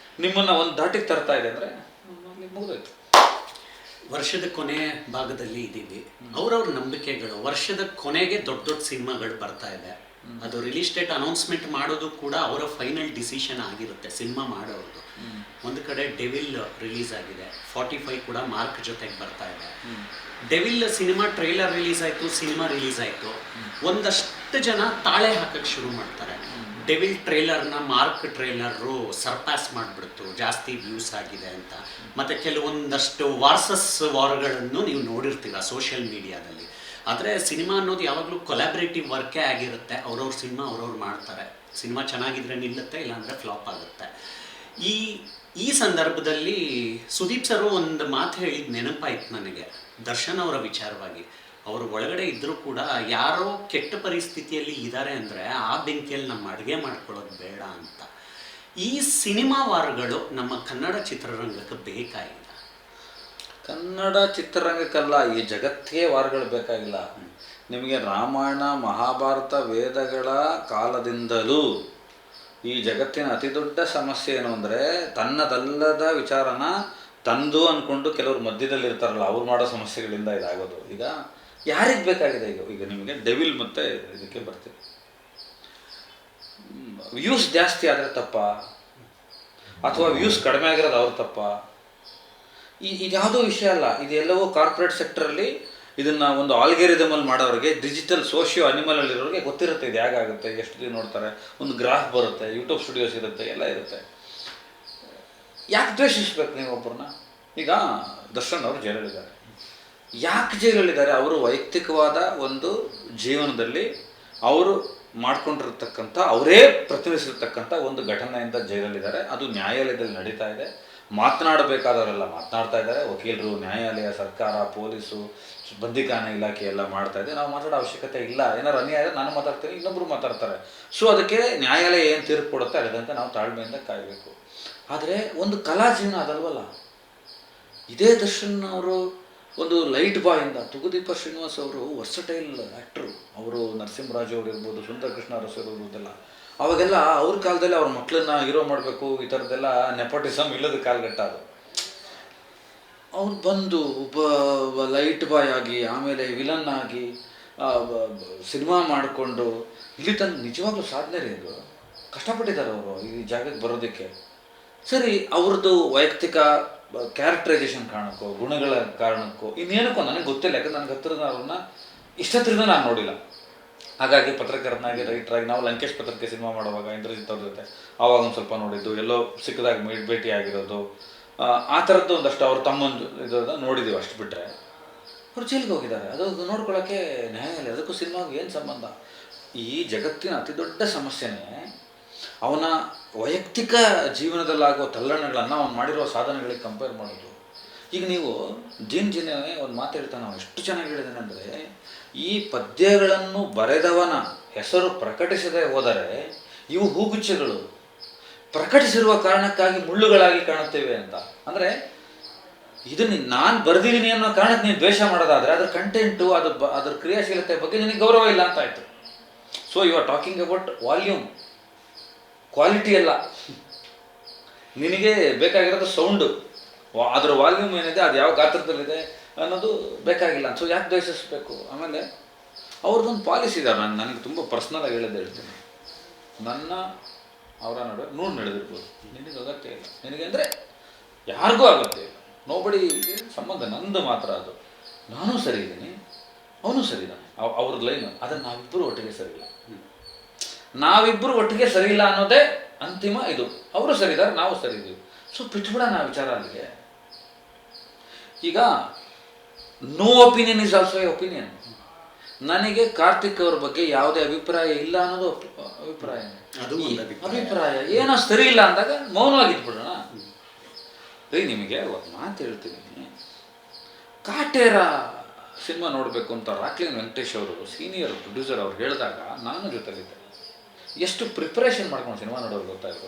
ನಿಮ್ಮನ್ನು ಒಂದು ದಾಟಿಗೆ ತರ್ತಾ ಇದೆ ಅಂದರೆ ಅಲ್ಲಿಗೆ ಮುಗಿದೋಯ್ತು. ವರ್ಷದ ಕೊನೆ ಭಾಗದಲ್ಲಿ ಇದ್ದೀವಿ. ಅವ್ರವ್ರ ನಂಬಿಕೆಗಳು, ವರ್ಷದ ಕೊನೆಗೆ ದೊಡ್ಡ ದೊಡ್ಡ ಸಿನಿಮಾಗಳು ಬರ್ತಾ ಇದೆ. ಅದು ರಿಲೀಸ್ ಡೇಟ್ ಅನೌನ್ಸ್ಮೆಂಟ್ ಮಾಡೋದು ಕೂಡ ಅವರ ಫೈನಲ್ ಡಿಸಿಷನ್ ಆಗಿರುತ್ತೆ ಸಿನಿಮಾ ಮಾಡೋದು. ಒಂದು ಕಡೆ ಡೆವಿಲ್ ರಿಲೀಸ್ ಆಗಿದೆ, 45 ಕೂಡ ಮಾರ್ಕ್ ಜೊತೆಗೆ ಬರ್ತಾ ಇದೆ. ಡೆವಿಲ್ ಸಿನಿಮಾ ಟ್ರೈಲರ್ ರಿಲೀಸ್ ಆಯಿತು, ಸಿನಿಮಾ ರಿಲೀಸ್ ಆಯಿತು. ಒಂದಷ್ಟು ಜನ ತಾಳೆ ಹಾಕಕ್ಕೆ ಶುರು ಮಾಡ್ತಾರೆ. ಡೆವಿಲ್ ಟ್ರೈಲರ್ನ ಮಾರ್ಕ್ ಟ್ರೈಲರು ಸರ್ಪಾಸ್ ಮಾಡಿಬಿಡ್ತು, ಜಾಸ್ತಿ ವ್ಯೂಸ್ ಆಗಿದೆ ಅಂತ. ಮತ್ತು ಕೆಲವೊಂದಷ್ಟು ವಾರ್ಗಳನ್ನು ನೀವು ನೋಡಿರ್ತೀರ ಸೋಷಿಯಲ್ ಮೀಡಿಯಾದಲ್ಲಿ. ಆದರೆ ಸಿನಿಮಾ ಅನ್ನೋದು ಯಾವಾಗಲೂ ಕೊಲಾಬ್ರೇಟಿವ್ ವರ್ಕೇ ಆಗಿರುತ್ತೆ. ಅವ್ರವ್ರ ಸಿನಿಮಾ ಅವ್ರವ್ರು ಮಾಡ್ತಾರೆ. ಸಿನಿಮಾ ಚೆನ್ನಾಗಿದ್ರೆ ನಿಲ್ಲುತ್ತೆ, ಇಲ್ಲಾಂದರೆ ಫ್ಲಾಪ್ ಆಗುತ್ತೆ. ಈ ಸಂದರ್ಭದಲ್ಲಿ ಸುದೀಪ್ ಸರ್ ಒಂದು ಮಾತು ಹೇಳಿದ ನೆನಪಾಯ್ತು ನನಗೆ, ದರ್ಶನ್ ಅವರ ವಿಚಾರವಾಗಿ. ಅವರು ಒಳಗಡೆ ಇದ್ದರೂ ಕೂಡ ಯಾರೋ ಕೆಟ್ಟ ಪರಿಸ್ಥಿತಿಯಲ್ಲಿ ಇದ್ದಾರೆ ಅಂದರೆ ಆ ಬೆಂಕಿಯಲ್ಲಿ ನಮ್ಮ ಅಡುಗೆ ಮಾಡ್ಕೊಳ್ಳೋದು ಬೇಡ ಅಂತ. ಈ ಸಿನಿಮಾ ವಾರಗಳು ನಮ್ಮ ಕನ್ನಡ ಚಿತ್ರರಂಗಕ್ಕೆ ಬೇಕಾಗಿಲ್ಲ. ಕನ್ನಡ ಚಿತ್ರರಂಗಕ್ಕಲ್ಲ, ಈ ಜಗತ್ತಿಗೆ ವಾರಗಳು ಬೇಕಾಗಿಲ್ಲ. ನಿಮಗೆ ರಾಮಾಯಣ ಮಹಾಭಾರತ ವೇದಗಳ ಕಾಲದಿಂದಲೂ ಈ ಜಗತ್ತಿನ ಅತಿ ದೊಡ್ಡ ಸಮಸ್ಯೆ ಏನು ಅಂದರೆ, ತನ್ನದಲ್ಲದ ವಿಚಾರನ ತಂದು ಅಂದ್ಕೊಂಡು ಕೆಲವರು ಮಧ್ಯದಲ್ಲಿ ಇರ್ತಾರಲ್ಲ, ಅವ್ರು ಮಾಡೋ ಸಮಸ್ಯೆಗಳಿಂದ ಇದಾಗೋದು. ಈಗ ಯಾರಿಗೆ ಬೇಕಾಗಿದೆ? ಈಗ ನಿಮಗೆ ಡೆವಿಲ್ ಮತ್ತು ಇದಕ್ಕೆ ಬರ್ತೀವಿ. ವ್ಯೂಸ್ ಜಾಸ್ತಿ ಆದರೆ ತಪ್ಪ, ಅಥವಾ ವ್ಯೂಸ್ ಕಡಿಮೆ ಆಗಿರೋದು ಅವ್ರ ತಪ್ಪ? ಇದ್ಯಾವುದೋ ವಿಷಯ ಅಲ್ಲ. ಇದೆಲ್ಲವೂ ಕಾರ್ಪೊರೇಟ್ ಸೆಕ್ಟರಲ್ಲಿ ಇದನ್ನು ಒಂದು ಆಲ್ಗೆರಿದಮಲ್ಲಿ ಮಾಡೋರಿಗೆ, ಡಿಜಿಟಲ್ ಸೋಷಿಯೋ ಅನಿಮಲಲ್ಲಿರೋರಿಗೆ ಗೊತ್ತಿರುತ್ತೆ ಇದು ಹೇಗಾಗುತ್ತೆ, ಎಷ್ಟು ದಿನ ನೋಡ್ತಾರೆ, ಒಂದು ಗ್ರಾಫ್ ಬರುತ್ತೆ, ಯೂಟ್ಯೂಬ್ ಸ್ಟುಡಿಯೋಸ್ ಇರುತ್ತೆ, ಎಲ್ಲ ಇರುತ್ತೆ. ಯಾಕೆ ದ್ವೇಷಿಸ್ಬೇಕು ನೀವು ಒಬ್ಬರನ್ನ? ಈಗ ದರ್ಶನ್ ಅವರು ಜೈಲಲ್ಲಿದ್ದಾರೆ. ಯಾಕೆ ಜೈಲಲ್ಲಿದ್ದಾರೆ? ಅವರು ವೈಯಕ್ತಿಕವಾದ ಒಂದು ಜೀವನದಲ್ಲಿ ಅವರು ಮಾಡ್ಕೊಂಡಿರ್ತಕ್ಕಂಥ, ಅವರೇ ಪ್ರತಿನಿಧಿಸಿರ್ತಕ್ಕಂಥ ಒಂದು ಘಟನೆಯಿಂದ ಜೈಲಲ್ಲಿದ್ದಾರೆ. ಅದು ನ್ಯಾಯಾಲಯದಲ್ಲಿ ನಡೀತಾ ಇದೆ. ಮಾತನಾಡಬೇಕಾದವರೆಲ್ಲ ಮಾತನಾಡ್ತಾ ಇದ್ದಾರೆ. ವಕೀಲರು, ನ್ಯಾಯಾಲಯ, ಸರ್ಕಾರ, ಪೊಲೀಸು, ಬಂದಿಖಾನೆ ಇಲಾಖೆ ಎಲ್ಲ ಮಾಡ್ತಾ ಇದೆ. ನಾವು ಮಾತಾಡೋ ಅವಶ್ಯಕತೆ ಇಲ್ಲ. ಏನಾರು ಅನ್ಯಾಯ ನಾನು ಮಾತಾಡ್ತೀನಿ, ಇನ್ನೊಬ್ಬರು ಮಾತಾಡ್ತಾರೆ. ಸೊ ಅದಕ್ಕೆ ನ್ಯಾಯಾಲಯ ಏನು ತೀರ್ಪು ಕೊಡುತ್ತೆ ಅದರಂತೆ ನಾವು ತಾಳ್ಮೆಯಿಂದ ಕಾಯಬೇಕು. ಆದರೆ ಒಂದು ಕಲಾ ಜೀವನ ಅದಲ್ವಲ್ಲ. ಇದೇ ದರ್ಶನ್ ಅವರು ಒಂದು ಲೈಟ್ ಬಾಯಿಂದ, ತುಗುದೀಪ ಶ್ರೀನಿವಾಸ್ ಅವರು ವರ್ಸಟೈಲ್ ಆ್ಯಕ್ಟ್ರು. ಅವರು ನರಸಿಂಹರಾಜು ಅವರು ಇರ್ಬೋದು, ಸುಂದರ ಕೃಷ್ಣ ಅರಸು ಇರ್ಬೋದೆಲ್ಲ. ಅವಾಗೆಲ್ಲ ಅವ್ರ ಕಾಲದಲ್ಲಿ ಅವ್ರ ಮಕ್ಕಳನ್ನ ಹೀರೋ ಮಾಡಬೇಕು, ಈ ಥರದ್ದೆಲ್ಲ ನೆಪೋಟಿಸಮ್ ಇಲ್ಲದ ಕಾಲಘಟ್ಟ ಅದು. ಅವ್ರು ಬಂದು ಒಬ್ಬ ಲೈಟ್ ಬಾಯ್ ಆಗಿ, ಆಮೇಲೆ ವಿಲನ್ ಆಗಿ ಸಿನಿಮಾ ಮಾಡಿಕೊಂಡು ಇಲ್ಲಿ ತನಕ ನಿಜವಾಗ್ಲೂ ಸಾಧನೆ ರೀ. ಇದು ಕಷ್ಟಪಟ್ಟಿದ್ದಾರೆ ಅವರು ಈ ಜಾಗಕ್ಕೆ ಬರೋದಕ್ಕೆ. ಸರಿ, ಅವ್ರದ್ದು ವೈಯಕ್ತಿಕ ಕ್ಯಾರೆಕ್ಟರೈಸೇಷನ್ ಕಾರಣಕ್ಕೋ, ಗುಣಗಳ ಕಾರಣಕ್ಕೋ, ಇನ್ನೇನಕ್ಕೋ ನನಗೆ ಗೊತ್ತಿಲ್ಲ. ಯಾಕಂದ್ರೆ ನನಗೆ ಹತ್ತಿರದ ಅವ್ರನ್ನ ಇಷ್ಟತ್ರಿಂದ ನಾನು ನೋಡಿಲ್ಲ. ಹಾಗಾಗಿ ಪತ್ರಕರ್ತನಾಗಿ, ರೈಟ್ರಾಗಿ, ನಾವು ಲಂಕೇಶ್ ಪತ್ರಕ್ಕೆ ಸಿನಿಮಾ ಮಾಡುವಾಗ ಇಂದ್ರಜಿತ್ ಅವ್ರ ಜೊತೆ ಆವಾಗ ಒಂದು ಸ್ವಲ್ಪ ನೋಡಿದ್ದು, ಎಲ್ಲೋ ಸಿಕ್ಕದಾಗ ಭೇಟಿ ಆಗಿರೋದು, ಆ ಥರದ್ದು ಒಂದಷ್ಟು ಅವ್ರ ತಮ್ಮಂದು ಇರೋದು ನೋಡಿದ್ದೀವಿ. ಅಷ್ಟು ಬಿಟ್ಟರೆ ಅವ್ರು ಜೈಲಿಗೆ ಹೋಗಿದ್ದಾರೆ. ಅದು ನೋಡ್ಕೊಳ್ಳೋಕ್ಕೆ ನ್ಯಾಯಾಲಯ, ಅದಕ್ಕೂ ಸಿನಿಮಾಗೂ ಏನು ಸಂಬಂಧ? ಈ ಜಗತ್ತಿನ ಅತಿ ದೊಡ್ಡ ಸಮಸ್ಯೆನೇ ಅವನ ವೈಯಕ್ತಿಕ ಜೀವನದಲ್ಲಾಗೋ ತಲ್ಲಣಗಳನ್ನು ಅವನು ಮಾಡಿರೋ ಸಾಧನೆಗಳಿಗೆ ಕಂಪೇರ್ ಮಾಡೋದು. ಈಗ ನೀವು ಜಿನ್ನೆ ಒಂದು ಮಾತು ಹೇಳ್ತಾನೆ, ನಾವು ಎಷ್ಟು ಚೆನ್ನಾಗಿ ಹೇಳಿದ್ದಾನೆ ಅಂದರೆ, ಈ ಪದ್ಯಗಳನ್ನು ಬರೆದವನ ಹೆಸರು ಪ್ರಕಟಿಸದೆ ಹೋದರೆ ಇವು ಹೂಗುಚ್ಛಗಳು, ಪ್ರಕಟಿಸಿರುವ ಕಾರಣಕ್ಕಾಗಿ ಮುಳ್ಳುಗಳಾಗಿ ಕಾಣುತ್ತೇವೆ ಅಂತ. ಅಂದರೆ ಇದನ್ನು ನಾನು ಬರೆದಿದ್ದೀನಿ ಅನ್ನೋ ಕಾರಣಕ್ಕೆ ನೀನು ದ್ವೇಷ ಮಾಡೋದಾದರೆ ಅದರ ಕಂಟೆಂಟು, ಅದ್ರ ಕ್ರಿಯಾಶೀಲತೆ ಬಗ್ಗೆ ನಿನಗೆ ಗೌರವ ಇಲ್ಲ ಅಂತ ಆಯಿತು. So you are talking about volume, quality ಅಲ್ಲ. ನಿನಗೆ ಬೇಕಾಗಿರೋದು ಸೌಂಡು, ಅದರ ವಾಲ್ಯೂಮ್ ಏನಿದೆ, ಅದು ಯಾವ ಗಾತ್ರದಲ್ಲಿದೆ ಅನ್ನೋದು ಬೇಕಾಗಿಲ್ಲ. ಸೊ ಯಾಕೆ ದ್ವೇಷಿಸಬೇಕು? ಆಮೇಲೆ ಅವ್ರದ್ದೊಂದು ಪಾಲಿಸಿ ಇದೆ, ನನಗೆ ತುಂಬ ಪರ್ಸ್ನಲಾಗಿ ಹೇಳ್ತೀನಿ. ನನ್ನ ಅವರ ನಡುವೆ ನೂರು ನಡೆದಿರ್ಬೋದು. ನಿನಗೆ ಅಗತ್ಯ ಇಲ್ಲ, ನಿನಗೆ ಅಂದರೆ ಯಾರಿಗೂ ಅಗತ್ಯ ಇಲ್ಲ. ನೋಬಡಿಗೆ ಸಂಬಂಧ, ನಂದು ಮಾತ್ರ ಅದು. ನಾನೂ ಸರಿ ಇದ್ದೀನಿ, ಅವನು ಸರಿ ಇದ್ದಾನೆ, ಅವ್ರದ್ದು ಲೈನು. ಅದನ್ನು ನಾವಿಬ್ಬರು ಒಟ್ಟಿಗೆ ಸರಿ ಇಲ್ಲ, ನಾವಿಬ್ಬರು ಒಟ್ಟಿಗೆ ಸರಿ ಇಲ್ಲ ಅನ್ನೋದೇ ಅಂತಿಮ ಇದು. ಅವರು ಸರಿ ಇದ್ದಾರೆ, ನಾವು ಸರಿ ಇದ್ದೀವಿ. ಸೊ ಬಿಟ್ಬಿಡೋಣ ವಿಚಾರ ಅಲ್ಲಿಗೆ. ಈಗ no opinion is also a opinion. ನನಗೆ ಕಾರ್ತಿಕ್ ಅವ್ರ ಬಗ್ಗೆ ಯಾವುದೇ ಅಭಿಪ್ರಾಯ ಇಲ್ಲ ಅನ್ನೋದು ಅಭಿಪ್ರಾಯ. ಅಭಿಪ್ರಾಯ ಏನೋ ಸರಿ ಇಲ್ಲ ಅಂದಾಗ ಮೌನವಾಗಿದ್ಬಿಡೋಣ. ರೀ, ನಿಮಗೆ ಒಂದು ಮಾತು ಹೇಳ್ತೀನಿ. ಕಾಟೇರ ಸಿನಿಮಾ ನೋಡಬೇಕು ಅಂತ ರಾಕ್ಲಿನ್ ವೆಂಕಟೇಶ್ ಅವರು, ಸೀನಿಯರ್ ಪ್ರೊಡ್ಯೂಸರ್ ಅವ್ರು ಹೇಳಿದಾಗ ನಾನು ಜೊತೆಲಿದ್ದೆ. ಎಷ್ಟು ಪ್ರಿಪ್ರೇಷನ್ ಮಾಡ್ಕೊಂಡು ಸಿನಿಮಾ ನೋಡೋರು ಗೊತ್ತಾಯಿತು.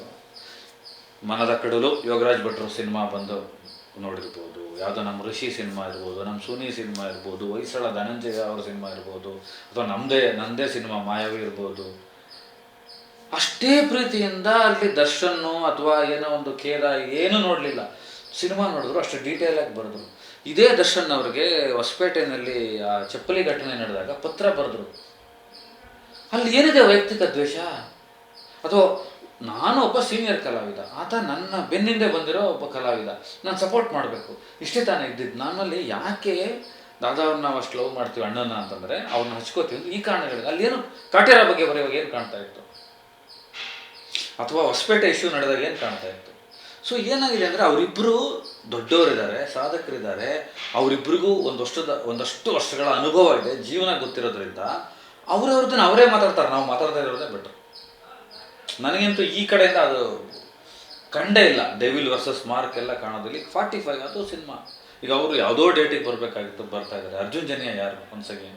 ಮನದ ಕಡಲು ಯೋಗರಾಜ್ ಭಟ್ರು ಸಿನಿಮಾ ಬಂದು ನೋಡಿರ್ಬೋದು, ಯಾವುದೋ ನಮ್ಮ ಋಷಿ ಸಿನಿಮಾ ಇರ್ಬೋದು, ನಮ್ಮ ಸುನಿ ಸಿನಿಮಾ ಇರ್ಬೋದು, ಹೊಯ್ಸಳ ಧನಂಜಯ ಅವ್ರ ಸಿನಿಮಾ ಇರ್ಬೋದು, ಅಥವಾ ನಂದೇ ಸಿನಿಮಾ ಮಾಯಾವಿ ಇರ್ಬೋದು. ಅಷ್ಟೇ ಪ್ರೀತಿಯಿಂದ ಅಲ್ಲಿ ದರ್ಶನ್ನು ಅಥವಾ ಏನೋ ಒಂದು ಖೇದ ಏನೂ ನೋಡಲಿಲ್ಲ, ಸಿನಿಮಾ ನೋಡಿದ್ರು ಅಷ್ಟು ಡೀಟೇಲಾಗಿ ಬರೆದ್ರು. ಇದೇ ದರ್ಶನ್ ಅವ್ರಿಗೆ ಹೊಸಪೇಟೆಯಲ್ಲಿ ಆ ಚಪ್ಪಲಿ ಘಟನೆ ನಡೆದಾಗ ಪತ್ರ ಬರೆದ್ರು. ಅಲ್ಲಿ ಏನಿದೆ ವೈಯಕ್ತಿಕ ದ್ವೇಷ? ಅಥವಾ ನಾನು ಒಬ್ಬ ಸೀನಿಯರ್ ಕಲಾವಿದ, ಆತ ನನ್ನ ಬೆನ್ನಿಂದೆ ಬಂದಿರೋ ಒಬ್ಬ ಕಲಾವಿದ, ನಾನು ಸಪೋರ್ಟ್ ಮಾಡಬೇಕು, ಇಷ್ಟೇ ತಾನೇ ಇದ್ದಿದ್ದು. ನಮ್ಮಲ್ಲಿ ಯಾಕೆ ದಾದಾವ್ರನ್ನ ನಾವು ಅಷ್ಟು ಲವ್ ಮಾಡ್ತೀವಿ ಅಣ್ಣನ ಅಂತಂದರೆ ಅವ್ರನ್ನ ಹಚ್ಕೋತೀವಿ ಈ ಕಾರಣಗಳಿಗೆ. ಅಲ್ಲೇನು ಕಾಟೇರ ಬಗ್ಗೆ ಬರೆಯುವಾಗ ಏನು ಕಾಣ್ತಾ ಇತ್ತು, ಅಥವಾ ಹೊಸಪೇಟೆ ಇಶ್ಯೂ ನಡೆದಾಗ ಏನು ಕಾಣ್ತಾ ಇತ್ತು? ಸೊ ಏನಾಗಿದೆ ಅಂದರೆ ಅವರಿಬ್ಬರು ದೊಡ್ಡವರಿದ್ದಾರೆ, ಸಾಧಕರಿದ್ದಾರೆ, ಅವರಿಬ್ಬರಿಗೂ ಒಂದಷ್ಟು ವರ್ಷಗಳ ಅನುಭವ ಇದೆ, ಜೀವನ ಗೊತ್ತಿರೋದ್ರಿಂದ ಅವರವ್ರದ್ದನ್ನು ಅವರೇ ಮಾತಾಡ್ತಾರೆ, ನಾವು ಮಾತಾಡ್ತಾ ಇರೋದೇ ಬೆಟರ್. ನನಗಂತೂ ಈ ಕಡೆಯಿಂದ ಅದು ಕಂಡೇ ಇಲ್ಲ. ಡೆವಿಲ್ ವರ್ಸಸ್ ಮಾರ್ಕ್ ಎಲ್ಲ ಕಾಣೋದಿಲ್ಲ. 45 ಅದು ಸಿನಿಮಾ. ಈಗ ಅವರು ಯಾವುದೋ ಡೇಟಿಗೆ ಬರಬೇಕಾಗಿತ್ತು, ಬರ್ತಾ ಇದ್ದಾರೆ. ಅರ್ಜುನ್ ಜನ್ಯ ಯಾರು ಒಂದ್ಸಗಿ,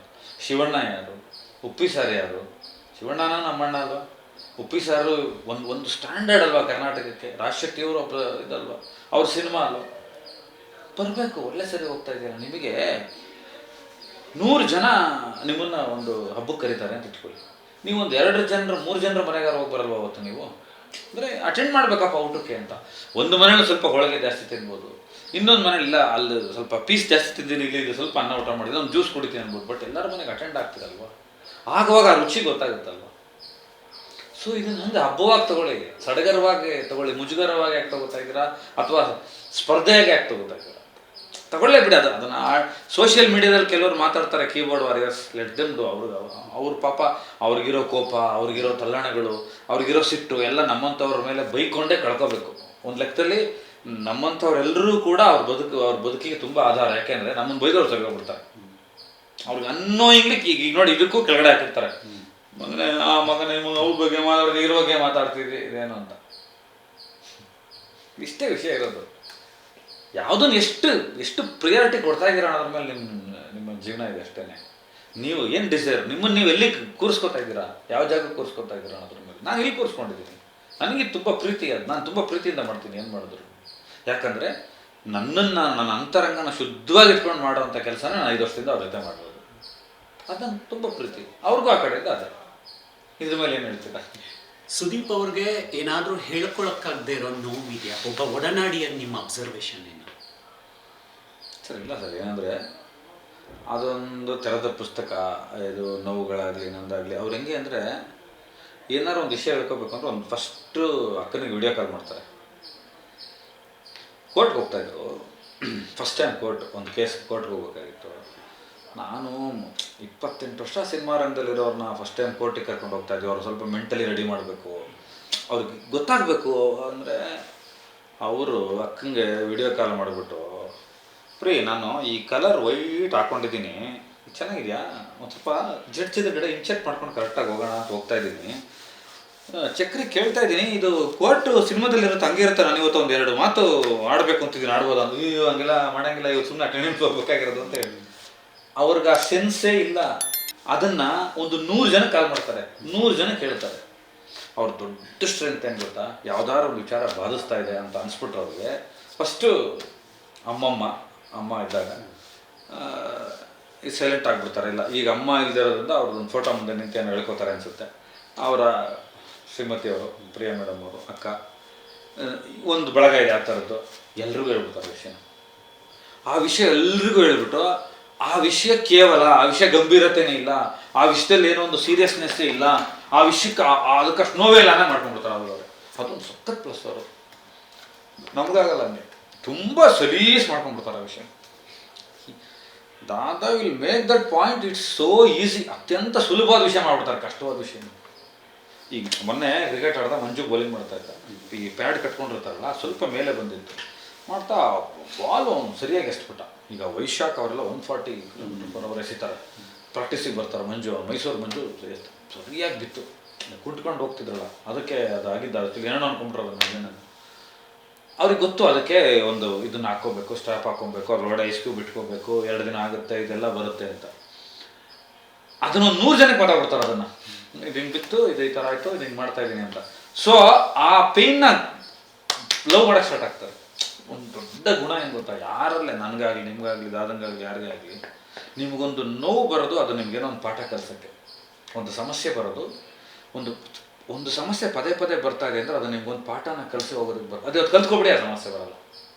ಶಿವಣ್ಣ ಯಾರು, ಉಪ್ಪಿ ಸಾರು ಯಾರು? ಶಿವಣ್ಣನ ನಮ್ಮಣ್ಣ ಅಲ್ವಾ, ಉಪ್ಪಿ ಸಾರು ಒಂದು ಸ್ಟ್ಯಾಂಡರ್ಡ್ ಅಲ್ವಾ ಕರ್ನಾಟಕಕ್ಕೆ. ರಾಜ್ ಶೆಟ್ಟಿ ಅವರು ಒಬ್ಬ ಇದಲ್ವಾ, ಅವ್ರ ಸಿನಿಮಾ ಅಲ್ವಾ, ಬರಬೇಕು. ಒಳ್ಳೆ ಸರಿ ಹೋಗ್ತಾ ಇದೆಯಲ್ಲ. ನಿಮಗೆ 100 ಜನ ನಿಮ್ಮನ್ನ ಒಂದು ಹಬ್ಬಕ್ಕೆ ಕರೀತಾರೆ ಅಂತ ಇಟ್ಕೊಳ್ಳಿ. ನೀವು ಒಂದು 2 ಜನರು 3 ಜನರ ಮನೆಗಾರ ಹೋಗಿ ಬರಲ್ವ ಅವತ್ತು ನೀವು? ಅಂದರೆ ಅಟೆಂಡ್ ಮಾಡಬೇಕಪ್ಪ ಊಟಕ್ಕೆ ಅಂತ. ಒಂದು ಮನೇಲಿ ಸ್ವಲ್ಪ ಹೋಳಿಗೆ ಜಾಸ್ತಿ ತಿನ್ಬೋದು, ಇನ್ನೊಂದು ಮನೇಲಿ ಇಲ್ಲ ಅಲ್ಲಿ ಸ್ವಲ್ಪ ಪೀಸ್ ಜಾಸ್ತಿ ತಿಂತೀನಿ, ಇಲ್ಲಿ ಸ್ವಲ್ಪ ಅನ್ನ ಊಟ ಮಾಡಿದ್ರೆ ಒಂದು ಜ್ಯೂಸ್ ಕುಡಿತೀನಿ ಅನ್ಬೋದು. ಬಟ್ ಎಲ್ಲರ ಮನೆಗೆ ಅಟೆಂಡ್ ಆಗ್ತಿರಲ್ವ, ಆಗುವಾಗ ಆ ರುಚಿ ಗೊತ್ತಾಗುತ್ತಲ್ವ. ಸೊ ಇದನ್ನು ಹಂಗೆ ಹಬ್ಬವಾಗಿ ತಗೊಳ್ಳಿ, ಸಡಗರವಾಗಿ ತಗೊಳ್ಳಿ. ಮುಜುಗರವಾಗಿ ಯಾಕೆ ತಗೋತಾ ಇದ್ದೀರಾ, ಅಥವಾ ಸ್ಪರ್ಧೆಯಾಗಿ ಯಾಕೆ ತಗೋತಾ ಇದ್ದೀರಾ? ತಗೊಳ್ಳೇ ಬಿಡಿ. ಅದನ್ನು ಸೋಷಿಯಲ್ ಮೀಡಿಯಾದಲ್ಲಿ ಕೆಲವರು ಮಾತಾಡ್ತಾರೆ, keyboard warriors, let them do. ಅವ್ರ ಪಾಪ ಅವ್ರಿಗಿರೋ ಕೋಪ, ಅವ್ರಿಗಿರೋ ತಲ್ಲಣಗಳು, ಅವ್ರಿಗಿರೋ ಸಿಟ್ಟು ಎಲ್ಲ ನಮ್ಮಂಥವ್ರ ಮೇಲೆ ಬೈಕೊಂಡೇ ಕಳ್ಕೋಬೇಕು. ಒಂದು ಲೆಕ್ಕದಲ್ಲಿ ನಮ್ಮಂಥವ್ರೆಲ್ಲರೂ ಕೂಡ ಅವ್ರ ಬದುಕಿಗೆ ತುಂಬ ಆಧಾರ. ಯಾಕೆಂದರೆ ನಮ್ಮನ್ನು ಬೈದವ್ರು ಸರಿಗೋಗ್ಬಿಡ್ತಾರೆ. ಅವ್ರಿಗೆ ಅನ್ನೋಯಿಂಗ್ಲಿ ಈಗ ನೋಡಿ ಇದಕ್ಕೂ ಕೆಳಗಡೆ ಹಾಕಿರ್ತಾರೆ, ಮಗನೇ ಅವ್ರ ಬಗ್ಗೆ ಮಾತಾಡ್ತೀವಿ, ಇದ್ರ ಬಗ್ಗೆ ಮಾತಾಡ್ತಿದ್ವಿ, ಇದೇನು ಅಂತ. ಇಷ್ಟೇ ವಿಷಯ ಇರೋದು. ಯಾವುದನ್ನು ಎಷ್ಟು ಪ್ರಿಯಾರಿಟಿ ಕೊಡ್ತಾ ಇದ್ದೀರಾ ಅನ್ನೋದ್ರ ಮೇಲೆ ನಿಮ್ಮ ಜೀವನ ಇದೆ ಅಷ್ಟೇ. ನೀವು ಏನು ಡಿಸೈರ್, ನಿಮ್ಮನ್ನು ನೀವು ಎಲ್ಲಿ ಕೂರಿಸ್ಕೊತಾ ಇದ್ದೀರಾ, ಯಾವ ಜಾಗಕ್ಕೆ ಕೂರಿಸ್ಕೊತಾ ಇದ್ದೀರಾ ಅನ್ನೋದ್ರ ಮೇಲೆ. ನಾನು ಇಲ್ಲಿ ಕೂರಿಸ್ಕೊಂಡಿದ್ದೀನಿ, ನನಗೆ ತುಂಬ ಪ್ರೀತಿ ಅದು, ನಾನು ತುಂಬ ಪ್ರೀತಿಯಿಂದ ಮಾಡ್ತೀನಿ ಏನು ಮಾಡಿದ್ರು. ಯಾಕಂದರೆ ನನ್ನ ಅಂತರಂಗನ ಶುದ್ಧವಾಗಿ ಇಟ್ಕೊಂಡು ಮಾಡೋವಂಥ ಕೆಲಸನ ನಾನು 5 ವರ್ಷದಿಂದ ಅವ್ರ ಜೊತೆ ಮಾಡ್ಬೋದು. ಅದನ್ನು ತುಂಬ ಪ್ರೀತಿ. ಅವ್ರಿಗೂ ಆ ಕಡೆಯಿಂದ ಅದೇ. ಇದ್ರ ಮೇಲೆ ಏನು ಹೇಳ್ತೀರಾ? ಸುದೀಪ್ ಅವ್ರಿಗೆ ಏನಾದರೂ ಹೇಳ್ಕೊಳಕ್ಕಾಗದೇ ಇರೋ ನೋವಿದೆಯಾ ಒಬ್ಬ ಒಡನಾಡಿಯಾಗಿ? ನಿಮ್ಮ ಅಬ್ಸರ್ವೇಷನ್ ಏನು? ಸರ್ ಇಲ್ಲ ಸರ್, ಏನಂದರೆ ಅದೊಂದು ತೆರೆದ ಪುಸ್ತಕ. ಇದು ನೋವುಗಳಾಗಲಿ ನಂದಾಗಲಿ, ಅವ್ರು ಹೆಂಗೆ ಅಂದರೆ ಏನಾರು ಒಂದು ವಿಷಯ ಹೇಳ್ಕೋಬೇಕು ಅಂದ್ರೆ ಒಂದು ಫಸ್ಟು ಅಕ್ಕನಿಗೆ ವಿಡಿಯೋ ಕಾಲ್ ಮಾಡ್ತಾರೆ. ಕೋರ್ಟ್ಗೆ ಹೋಗ್ತಾಯಿದ್ರು, ಫಸ್ಟ್ ಟೈಮ್ ಒಂದು ಕೇಸ್ ಕೋರ್ಟ್ಗೆ ಹೋಗ್ಬೇಕಾಗಿತ್ತು. ನಾನು 28 ವರ್ಷ ಸಿನಿಮಾ ರಂಗದಲ್ಲಿರೋರನ್ನ ಫಸ್ಟ್ ಟೈಮ್ ಕೋರ್ಟಿಗೆ ಕರ್ಕೊಂಡು ಹೋಗ್ತಾಯಿದ್ವಿ. ಅವ್ರು ಸ್ವಲ್ಪ ಮೆಂಟಲಿ ರೆಡಿ ಮಾಡಬೇಕು, ಅವ್ರಿಗೆ ಗೊತ್ತಾಗಬೇಕು. ಅಂದರೆ ಅವರು ಅಕ್ಕಂಗೆ ವಿಡಿಯೋ ಕಾಲ್ ಮಾಡಿಬಿಟ್ಟು, ಪ್ರೀ ನಾನು ಈ ಕಲರ್ ವೈಟ್ ಹಾಕ್ಕೊಂಡಿದ್ದೀನಿ, ಚೆನ್ನಾಗಿದೆಯಾ, ಒಂದು ಸ್ವಲ್ಪ ಜಡ್ಜಿದ ಗಿಡ ಇನ್ಚೆಕ್ಟ್ ಮಾಡ್ಕೊಂಡು ಕರೆಕ್ಟಾಗಿ ಹೋಗೋಣ ಅಂತ ಹೋಗ್ತಾಯಿದ್ದೀನಿ. ಚಕ್ರಿ ಕೇಳ್ತಾ ಇದ್ದೀನಿ, ಇದು ಕೋರ್ಟು ಸಿನಿಮಾದಲ್ಲಿರುತ್ತೆ ಹಂಗೆ ಇರುತ್ತೆ, ನಾನು ಇವತ್ತು 1-2 ಮಾತು ಆಡಬೇಕು ಅಂತಿದ್ದೀನಿ, ಆಡ್ಬೋದು ಅಂತ. ಅಯ್ಯೋ ಹಂಗೆಲ್ಲ ಮಾಡೋಂಗಿಲ್ಲ, ಇವತ್ತು ಸುಮ್ಮನೆ ಅಟೆಂಡೆನ್ಸ್ ಹೋಗ್ಬೇಕಾಗಿರೋದು ಅಂತ ಹೇಳಿ. ಅವ್ರಿಗೆ ಆ ಸೆನ್ಸೇ ಇಲ್ಲ. ಅದನ್ನು ಒಂದು 100 ಜನ ಕಾಲ್ ಮಾಡ್ತಾರೆ, 100 ಜನ ಕೇಳ್ತಾರೆ. ಅವ್ರ ದೊಡ್ಡ ಸ್ಟ್ರೆಂತ್ ಏನು ಗೊತ್ತಾ, ಯಾವ್ದಾದ್ರು ಒಂದು ವಿಚಾರ ಬಾಧಿಸ್ತಾ ಇದೆ ಅಂತ ಅನಿಸ್ಬಿಟ್ರೆ ಅವ್ರಿಗೆ ಫಸ್ಟು ಅಮ್ಮ ಇದ್ದಾಗ ಸೈಲೆಂಟ್ ಆಗಿಬಿಡ್ತಾರೆ. ಇಲ್ಲ ಈಗ ಅಮ್ಮ ಇಲ್ದಿರೋದ್ರಿಂದ ಅವ್ರದ್ದೊಂದು ಫೋಟೋ ಮುಂದೆ ನಿಂತು ಏನೋ ಹೇಳ್ಕೊತಾರೆ ಅನಿಸುತ್ತೆ. ಅವರ ಶ್ರೀಮತಿಯವರು, ಪ್ರಿಯಾ ಮೇಡಮ್ ಅವರು, ಅಕ್ಕ, ಒಂದು ಬಳಗ ಇದೆ ಆ ಥರದ್ದು, ಎಲ್ರಿಗೂ ಹೇಳ್ಬಿಡ್ತಾರೆ ವಿಷಯ. ಆ ವಿಷಯ ಎಲ್ರಿಗೂ ಹೇಳ್ಬಿಟ್ಟು, ಆ ವಿಷಯ ಆ ವಿಷಯ ಗಂಭೀರತೆನೇ ಇಲ್ಲ, ಆ ವಿಷಯದಲ್ಲಿ ಏನೋ ಒಂದು ಸೀರಿಯಸ್ನೆಸ್ಸೇ ಇಲ್ಲ, ಆ ವಿಷಯಕ್ಕೆ ಅದಕ್ಕಷ್ಟು ನೋವೇ ಇಲ್ಲ ಮಾಡ್ಕೊಂಡ್ಬಿಡ್ತಾರೆ ಅವರು. ಅದೊಂದು ಸಖತ್ ಪ್ಲಸ್ ಅವರು. ನಮಗಾಗಲ್ಲ ಹಂಗೆ, ತುಂಬ ಸಲೀಸ್ ಮಾಡ್ಕೊಂಡ್ಬಿಡ್ತಾರೆ ಆ ವಿಷಯ. Dada will make that point it's so easy. ಅತ್ಯಂತ ಸುಲಭವಾದ ವಿಷಯ ಮಾಡ್ಬಿಡ್ತಾರೆ, ಕಷ್ಟವಾದ ವಿಷಯ. ಈಗ ಮೊನ್ನೆ ಕ್ರಿಕೆಟ್ ಆಡ್ದ ಮಂಜು ಬೌಲಿಂಗ್ ಮಾಡ್ತಾ ಇದ್ದ, ಈ ಪ್ಯಾಡ್ ಕಟ್ಕೊಂಡಿರ್ತಾರಲ್ಲ ಸ್ವಲ್ಪ ಮೇಲೆ ಬಂದಿತ್ತು, ಮಾಡ್ತಾ ಬಾಲ್ ಅವನು ಸರಿಯಾಗಿ ಎಸ್ಬಿಟ್ಟ. ಈಗ ವೈಶಾಖ್ ಅವರೆಲ್ಲ 140 ಕಿಲೋಮೀಟರ್ ಎಸಿತಾರೆ, ಪ್ರಾಕ್ಟೀಸಿಗೆ ಬರ್ತಾರೆ. ಮಂಜು ಮೈಸೂರು ಮಂಜು ಸರಿಯಾಗಿ ಬಿತ್ತು, ಕುಂಟ್ಕೊಂಡು ಹೋಗ್ತಿದ್ರಲ್ಲ, ಅದಕ್ಕೆ ಅದು ಆಗಿದ್ದ. ಅದಕ್ಕೆ ಏನೋ ಅನ್ಕೊಂಡ್ಬಿಟ್ರಲ್ಲ ನಾನು. ಅವ್ರಿಗೆ ಗೊತ್ತು ಅದಕ್ಕೆ ಒಂದು ಇದನ್ನ ಹಾಕ್ಕೋಬೇಕು, ಸ್ಟ್ರಾಪ್ ಹಾಕ್ಕೊಬೇಕು, ಅದ್ರೊಳಗಡೆ ಐಸ್ ಕ್ಯೂಬ್ ಇಟ್ಕೋಬೇಕು, 2 ದಿನ ಆಗುತ್ತೆ, ಇದೆಲ್ಲ ಬರುತ್ತೆ ಅಂತ. ಅದನ್ನೊಂದು 100 ಜನಕ್ಕೆ ಮಾತಾಡ್ಬಿಡ್ತಾರೆ. ಅದನ್ನು ಇದು ಹಿಂಗೆ ಬಿತ್ತು, ಇದು ಈ ಥರ ಆಯಿತು, ಇದು ಹಿಂಗೆ ಮಾಡ್ತಾ ಇದ್ದೀನಿ ಅಂತ. ಸೊ ಆ ಪೇನ್ನ ಲವ್ ಮಾಡೋಕ್ಕೆ ಸ್ಟಾರ್ಟ್ ಆಗ್ತಾರೆ. ಒಂದು ದೊಡ್ಡ ಗುಣ ಏನು ಗೊತ್ತಾ, ಯಾರಲ್ಲೇ ನನಗಾಗಲಿ ನಿಮ್ಗಾಗಲಿ ದಾದಂಗಾಗಲಿ ಯಾರಿಗೇ ಆಗಲಿ, ನಿಮಗೊಂದು ನೋವು ಬರೋದು ಅದು ನಿಮಗೇನೋ ಒಂದು ಪಾಠ ಕಲಿಸೋಕ್ಕೆ. ಒಂದು ಸಮಸ್ಯೆ ಬರೋದು, ಒಂದು ಸಮಸ್ಯೆ ಪದೇ ಪದೇ ಬರ್ತಾ ಇದೆ ಅಂದರೆ ಅದು ನಿಮ್ಗೊಂದು ಪಾಠನ ಕಲಿಸಿ ಹೋಗೋದಕ್ಕೆ ಬರೋದು. ಅದು ಕಲ್ತ್ಕೊಬಿಡಿ, ಆ ಸಮಸ್ಯೆ ಬರಲ್ಲ.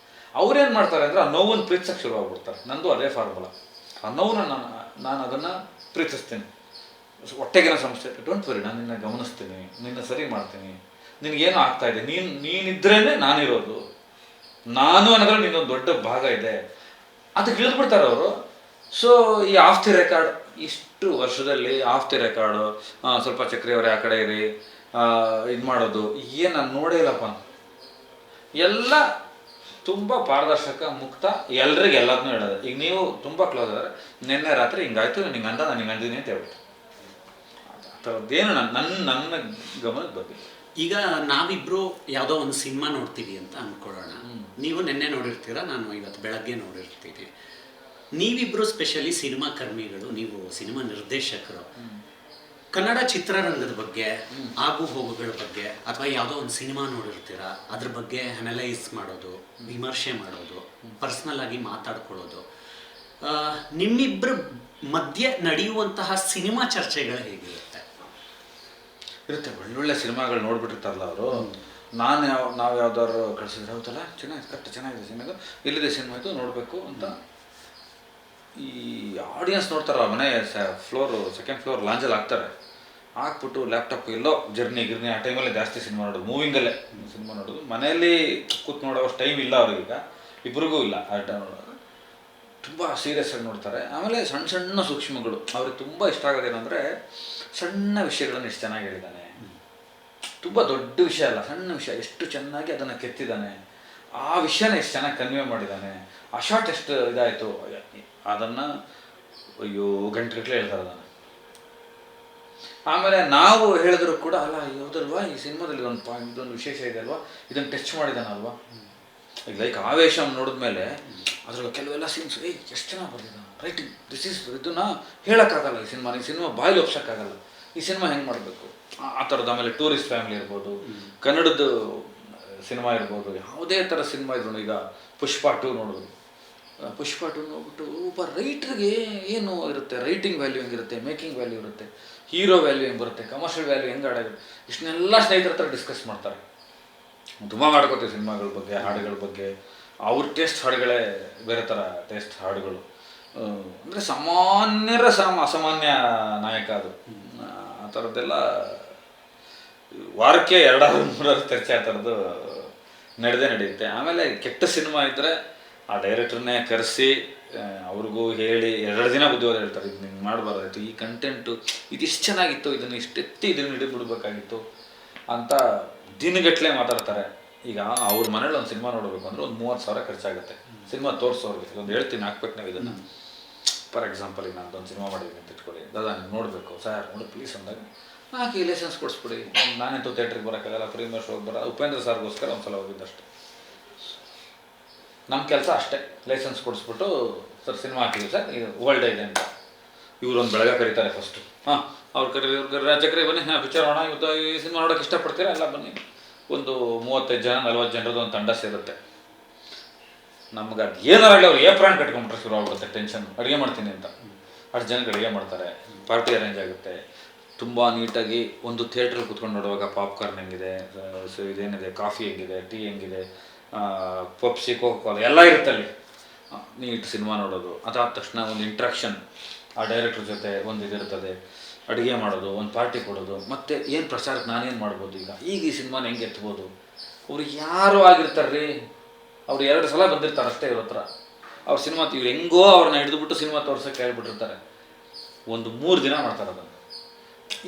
ಅವ್ರೇನು ಮಾಡ್ತಾರೆ ಅಂದರೆ ಆ ನೋವನ್ನು ಪ್ರೀತಿಸೋಕ್ಕೆ ಶುರುವಾಗ್ಬಿಡ್ತಾರೆ. ನಂದು ಅದೇ ಫಾರ್ಮುಲಾ. ಆ ನೋವನ್ನು ನಾನು ಅದನ್ನು ಪ್ರೀತಿಸ್ತೀನಿ. ಹೊಟ್ಟೆಗೇನೋ ಸಮಸ್ಯೆ, ಡೋಂಟ್ ವರಿ, ನಾನು ನಿನ್ನ ಗಮನಿಸ್ತೀನಿ, ನಿನ್ನ ಸರಿ ಮಾಡ್ತೀನಿ, ನಿನಗೇನೋ ಆಗ್ತಾ ಇದೆ, ನೀನಿದ್ರೇ ನಾನಿರೋದು, ನಾನು ಅನ್ನೋದ್ರಲ್ಲಿ ನಿನ್ನೊಂದು ದೊಡ್ಡ ಭಾಗ ಇದೆ, ಅದಕ್ಕೆ ಇಳಿದ್ಬಿಡ್ತಾರೆ ಅವರು. ಸೊ ಈ ಆಫ್ ದಿ ರೆಕಾರ್ಡ್, ಇಷ್ಟು ವರ್ಷದಲ್ಲಿ ಆಫ್ ದಿ ರೆಕಾರ್ಡು, ಸ್ವಲ್ಪ ಚಕ್ರಿಯವರೇ ಆ ಕಡೆ ಇರಿ, ಇದು ಮಾಡೋದು ಏನು ನಾನು ನೋಡೇ ಇಲ್ಲಪ್ಪ. ಎಲ್ಲ ತುಂಬ ಪಾರದರ್ಶಕ, ಮುಕ್ತ, ಎಲ್ರಿಗೂ ಎಲ್ಲದನ್ನೂ ಹೇಳೋದು. ಈಗ ನೀವು ತುಂಬ ಕ್ಲೋಸ್ ಆದರೆ ನಿನ್ನೆ ರಾತ್ರಿ ಹಿಂಗಾಯ್ತು, ನಿಂಗೆ ಅಂದ, ನಾನು ಹಿಂಗೆ ಅಂದಿದ್ದೀನಿ ಅಂತ ಹೇಳ್ಬಿಟ್ಟು ಆ ಥರದ್ದೇನು ನನ್ನ ಗಮನಕ್ಕೆ ಬಂದಿದೆ. ಈಗ ನಾವಿಬ್ರು ಯಾವುದೋ ಒಂದು ಸಿನಿಮಾ ನೋಡ್ತೀವಿ ಅಂತ ಅಂದ್ಕೊಳ್ಳೋಣ. ನೀವು ನಿನ್ನೆ ನೋಡಿರ್ತೀರ, ನಾನು ಇವತ್ತು ಬೆಳಗ್ಗೆ ನೋಡಿರ್ತೀವಿ. ನೀವಿಬ್ರು ಸ್ಪೆಷಲಿ ಸಿನಿಮಾ ಕರ್ಮಿಗಳು, ನೀವು ಸಿನಿಮಾ ನಿರ್ದೇಶಕರು. ಕನ್ನಡ ಚಿತ್ರರಂಗದ ಬಗ್ಗೆ, ಆಗು ಹೋಗುಗಳ ಬಗ್ಗೆ, ಅಥವಾ ಯಾವುದೋ ಒಂದು ಸಿನಿಮಾ ನೋಡಿರ್ತೀರ, ಅದ್ರ ಬಗ್ಗೆ ಅನಲೈಸ್ ಮಾಡೋದು, ವಿಮರ್ಶೆ ಮಾಡೋದು, ಪರ್ಸ್ನಲ್ ಆಗಿ ಮಾತಾಡ್ಕೊಳ್ಳೋದು, ನಿಮ್ಮಿಬ್ಬರ ಮಧ್ಯೆ ನಡೆಯುವಂತಹ ಸಿನಿಮಾ ಚರ್ಚೆಗಳು ಹೇಗಿರುತ್ತೆ? ಇರುತ್ತೆ. ಒಳ್ಳೊಳ್ಳೆ ಸಿನಿಮಾಗಳು ನೋಡ್ಬಿಟ್ಟಿರ್ತಾರಲ್ಲ ಅವರು. ನಾವು ಯಾವ್ದಾದ್ರು ಕಳಿಸಿದ್ರೆ ಹೌದಲ್ಲ ಚೆನ್ನಾಗಿದೆ ಸಿನಿಮಾ, ಇಲ್ಲಿದೆ ಸಿನಿಮಾ ಇದು ನೋಡಬೇಕು ಅಂತ ಈ ಆಡಿಯನ್ಸ್ ನೋಡ್ತಾರಲ್ಲ, ಮನೆ ಸೆಕೆಂಡ್ ಫ್ಲೋರ್ ಲಾಂಜಲ್ಲಿ ಹಾಕ್ತಾರೆ. ಹಾಕ್ಬಿಟ್ಟು ಲ್ಯಾಪ್ಟಾಪ್ ಎಲ್ಲೋ ಗಿರ್ನಿ ಆ ಟೈಮಲ್ಲಿ ಜಾಸ್ತಿ ಸಿನಿಮಾ ನೋಡೋದು, ಮೂವಿಂಗಲ್ಲೇ ಸಿನಿಮಾ ನೋಡೋದು. ಮನೆಯಲ್ಲಿ ಕೂತ್ ನೋಡೋಷ್ಟು ಟೈಮ್ ಇಲ್ಲ ಅವ್ರಿಗೀಗ, ಇಬ್ರಿಗೂ ಇಲ್ಲ ಆ ಟೈಮ್ ನೋಡೋದು. ತುಂಬ ಸೀರಿಯಸ್ ಆಗಿ ನೋಡ್ತಾರೆ. ಆಮೇಲೆ ಸಣ್ಣ ಸಣ್ಣ ಸೂಕ್ಷ್ಮಗಳು ಅವ್ರಿಗೆ ತುಂಬ ಇಷ್ಟ ಆಗೋದೇನೆಂದರೆ, ಸಣ್ಣ ವಿಷಯಗಳನ್ನು ಎಷ್ಟು ಚೆನ್ನಾಗಿ ಹೇಳಿದ್ದಾನೆ, ತುಂಬ ದೊಡ್ಡ ವಿಷಯ ಅಲ್ಲ, ಸಣ್ಣ ವಿಷಯ ಎಷ್ಟು ಚೆನ್ನಾಗಿ ಅದನ್ನು ಕೆತ್ತಿದ್ದಾನೆ, ಆ ವಿಷಯನ ಎಷ್ಟು ಚೆನ್ನಾಗಿ ಕನ್ವೆ ಮಾಡಿದ್ದಾನೆ, ಆ ಶಾರ್ಟ್ ಎಷ್ಟು ಇದಾಯಿತು, ಅದನ್ನು ಅಯ್ಯೋ ಗಂಟೆಗಟ್ಟಲೆ ಹೇಳ್ತಾರೆ ಅದನ್ನು. ಆಮೇಲೆ ನಾವು ಹೇಳಿದ್ರು ಕೂಡ ಅಲ್ಲ ಯಾವುದಲ್ವಾ ಈ ಸಿನಿಮಾದಲ್ಲಿ ಒಂದು ಪಾಯಿಂಟ್, ಇದೊಂದು ವಿಶೇಷ ಇದೆ ಅಲ್ವಾ, ಇದನ್ನು ಟಚ್ ಮಾಡಿದ್ದಾನಲ್ವಾ. ಈಗ ಲೈಕ್ ಆವೇಶ ನೋಡಿದ್ಮೇಲೆ ಅದ್ರಲ್ಲಿ ಕೆಲವೆಲ್ಲ ಸೀನ್ಸ್ ಎಷ್ಟು ಚೆನ್ನಾಗಿ ಬರ್ತಿದ್ದಾನೆ, ರೈಟಿಂಗ್ ಇದನ್ನು ಹೇಳೋಕ್ಕಾಗಲ್ಲ. ಈ ಸಿನಿಮಾ ಬಾಯಲ್ಲಿ ಒಪ್ಸೋಕ್ಕಾಗಲ್ಲ, ಈ ಸಿನಿಮಾ ಹೆಂಗೆ ಮಾಡಬೇಕು ಆ ಥರದ್ದು. ಆಮೇಲೆ ಟೂರಿಸ್ಟ್ ಫ್ಯಾಮಿಲಿ ಇರ್ಬೋದು, ಕನ್ನಡದ ಸಿನಿಮಾ ಇರ್ಬೋದು, ಯಾವುದೇ ಥರ ಸಿನಿಮಾ ಇದ್ರು. ಈಗ ಪುಷ್ಪ 2 ನೋಡೋದು, ಪುಷ್ಪ 2 ನೋಡ್ಬಿಟ್ಟು ಒಬ್ಬ ರೈಟ್ರಿಗೆ ಏನು ಇರುತ್ತೆ, ರೈಟಿಂಗ್ ವ್ಯಾಲ್ಯೂ ಹೆಂಗಿರುತ್ತೆ, ಮೇಕಿಂಗ್ ವ್ಯಾಲ್ಯೂ ಇರುತ್ತೆ, ಹೀರೋ ವ್ಯಾಲ್ಯೂ ಹೆಂಗೆ ಬರುತ್ತೆ, ಕಮರ್ಷಿಯಲ್ ವ್ಯಾಲ್ಯೂ ಹೆಂಗೆ ಆಡೋದು, ಇಷ್ಟನ್ನೆಲ್ಲ ಸ್ನೇಹಿತರ ಹತ್ರ ಡಿಸ್ಕಸ್ ಮಾಡ್ತಾರೆ. ತುಂಬ ಮಾಡ್ಕೋತೀವಿ ಸಿನಿಮಾಗಳ ಬಗ್ಗೆ, ಹಾಡುಗಳ ಬಗ್ಗೆ. ಅವ್ರ ಟೇಸ್ಟ್ ಹಾಡುಗಳೇ ಬೇರೆ ಥರ ಟೇಸ್ಟ್ ಹಾಡುಗಳು. ಅಂದರೆ ಸಾಮಾನ್ಯರ ಅಸಾಮಾನ್ಯ ನಾಯಕ ಅದು. ಆ ಥರದ್ದೆಲ್ಲ ವಾರಕ್ಕೆ 2-3 ಚರ್ಚೆ ಆ ಥರದ್ದು ನಡೆಯುತ್ತೆ. ಆಮೇಲೆ ಕೆಟ್ಟ ಸಿನಿಮಾ ಇದ್ದರೆ ಆ ಡೈರೆಕ್ಟ್ರನ್ನೇ ಕರೆಸಿ ಅವ್ರಿಗೂ ಹೇಳಿ 2 ದಿನ ಬುದ್ಧಿವಾದ ಹೇಳ್ತಾರೆ, ಇದು ಹಿಂಗೆ ಮಾಡಬಾರ್ದಾಯ್ತು, ಈ ಕಂಟೆಂಟು ಇದಿಷ್ಟು ಚೆನ್ನಾಗಿತ್ತು, ಇದನ್ನು ಇಷ್ಟೆತ್ತಿ ಇದನ್ನು ಹಿಡಿದ್ಬಿಡ್ಬೇಕಾಗಿತ್ತು ಅಂತ ದಿನಗಟ್ಟಲೆ ಮಾತಾಡ್ತಾರೆ. ಈಗ ಅವ್ರ ಮನೇಲಿ ಒಂದು ಸಿನಿಮಾ ನೋಡಬೇಕು ಅಂದರೆ ಒಂದು 30,000 ಖರ್ಚಾಗುತ್ತೆ ಸಿನಿಮಾ ತೋರಿಸೋರಿಗೆ. ಒಂದು ಹೇಳ್ತೀನಿ, ಹಾಕ್ಬೇಕು ನಾವು ಇದನ್ನು. ಫಾರ್ ಎಕ್ಸಾಂಪಲ್, ಈಗ ನಾನು ಒಂದು ಸಿನಿಮಾ ಮಾಡಿದ್ದೀನಿ ಅಂತ ಇಟ್ಕೊಳ್ಳಿ, ದಾದಾ ನೀವು ನೋಡಬೇಕು ಸರ್, ನೋಡಿ ಪ್ಲೀಸ್ ಅಂದಾಗ ಹಾಕಿ ಲೈಸೆನ್ಸ್ ಕೊಡಿಸ್ಬಿಡಿ. ನಾನಂತೂ ಥಿಯೇಟ್ರಿಗೆ ಬರೋಕ್ಕಾಗಲ್ಲ, ಪ್ರೀಮಿಯರ್ ಶೋಗೆ ಬರೋದು, ಉಪೇಂದ್ರ ಸರ್ಗೋಸ್ಕರ ಒಂದು ಸಲ ಹೋಗಿದ್ದಷ್ಟೆ. ನಮ್ಮ ಕೆಲಸ ಅಷ್ಟೇ, ಲೈಸೆನ್ಸ್ ಕೊಡಿಸ್ಬಿಟ್ಟು ಸರ್ ಸಿನಿಮಾ ಹಾಕಿದ್ವಿ ಸರ್, ಇದು ವರ್ಲ್ಡ್ ಇದೆ ಅಂತ. ಇವರೊಂದು ಬೆಳಗ್ಗೆ ಕರೀತಾರೆ ಫಸ್ಟು. ಅವ್ರು ಇವ್ರಿಗೆ ರಾಜ್ಯಕರೇ ಬನ್ನಿ, ಪಿಕ್ಚರ್ ನೋಡೋಣ, ಇವತ್ತು ಈ ಸಿನಿಮಾ ನೋಡೋಕೆ ಇಷ್ಟಪಡ್ತೀರಾ ಎಲ್ಲ ಬನ್ನಿ. ಒಂದು 35 ಜನ 40 ಜನರದ್ದು ಒಂದು ತಂಡ ಸೇರುತ್ತೆ. ನಮ್ಗೆ ಅದು ಏನಾರಾಗಲಿ ಅವ್ರು ಏಪ್ರಾನ್ ಕಟ್ಕೊಂಡ್ಬಿಟ್ರೆ ಶುರು ಆಗ್ಬಿಡುತ್ತೆ ಟೆನ್ಷನ್. ಅಡುಗೆ ಮಾಡ್ತೀನಿ ಅಂತ 10 ಜನಕ್ಕೆ ಅಡುಗೆ ಮಾಡ್ತಾರೆ, ಪಾರ್ಟಿ ಅರೇಂಜ್ ಆಗುತ್ತೆ. ತುಂಬ ನೀಟಾಗಿ ಒಂದು ಥಿಯೇಟ್ರಲ್ಲಿ ಕೂತ್ಕೊಂಡು ನೋಡುವಾಗ ಪಾಪ್ಕಾರ್ನ್ ಹೆಂಗಿದೆ, ಸೊ ಇದೇನಿದೆ, ಕಾಫಿ ಹೆಂಗಿದೆ, ಟೀ ಹೆಂಗಿದೆ, ಪಪ್ಸಿ, ಕೋಕೋ ಎಲ್ಲ ಇರುತ್ತೆ ಅಲ್ಲಿ. ನೀಟ್ ಸಿನಿಮಾ ನೋಡೋದು. ಅದಾದ ತಕ್ಷಣ ಒಂದು ಇಂಟ್ರಾಕ್ಷನ್ ಆ ಡೈರೆಕ್ಟ್ರ್ ಜೊತೆ ಒಂದು ಇದಿರ್ತದೆ. ಅಡುಗೆ ಮಾಡೋದು, ಒಂದು ಪಾರ್ಟಿ ಕೊಡೋದು, ಮತ್ತು ಏನು ಪ್ರಚಾರಕ್ಕೆ ನಾನೇನು ಮಾಡ್ಬೋದು, ಈಗ ಈ ಸಿನಿಮಾನ ಹೆಂಗೆ ಎತ್ಬೋದು. ಅವ್ರು ಯಾರು ಆಗಿರ್ತಾರ್ರಿ, ಅವ್ರು 2 ಸಲ ಬಂದಿರ್ತಾರೆ ಅಷ್ಟೇ ಇವ್ರ ಹತ್ರ. ಅವ್ರ ಸಿನಿಮಾ ಇವ್ರು ಹೆಂಗೋ ಅವ್ರನ್ನ ಹಿಡಿದುಬಿಟ್ಟು ಸಿನಿಮಾ ತೋರ್ಸೋಕ್ಕೆ ಹೇಳ್ಬಿಟ್ಟಿರ್ತಾರೆ. ಒಂದು 3 ದಿನ ಮಾಡ್ತಾರೆ ಅದನ್ನು.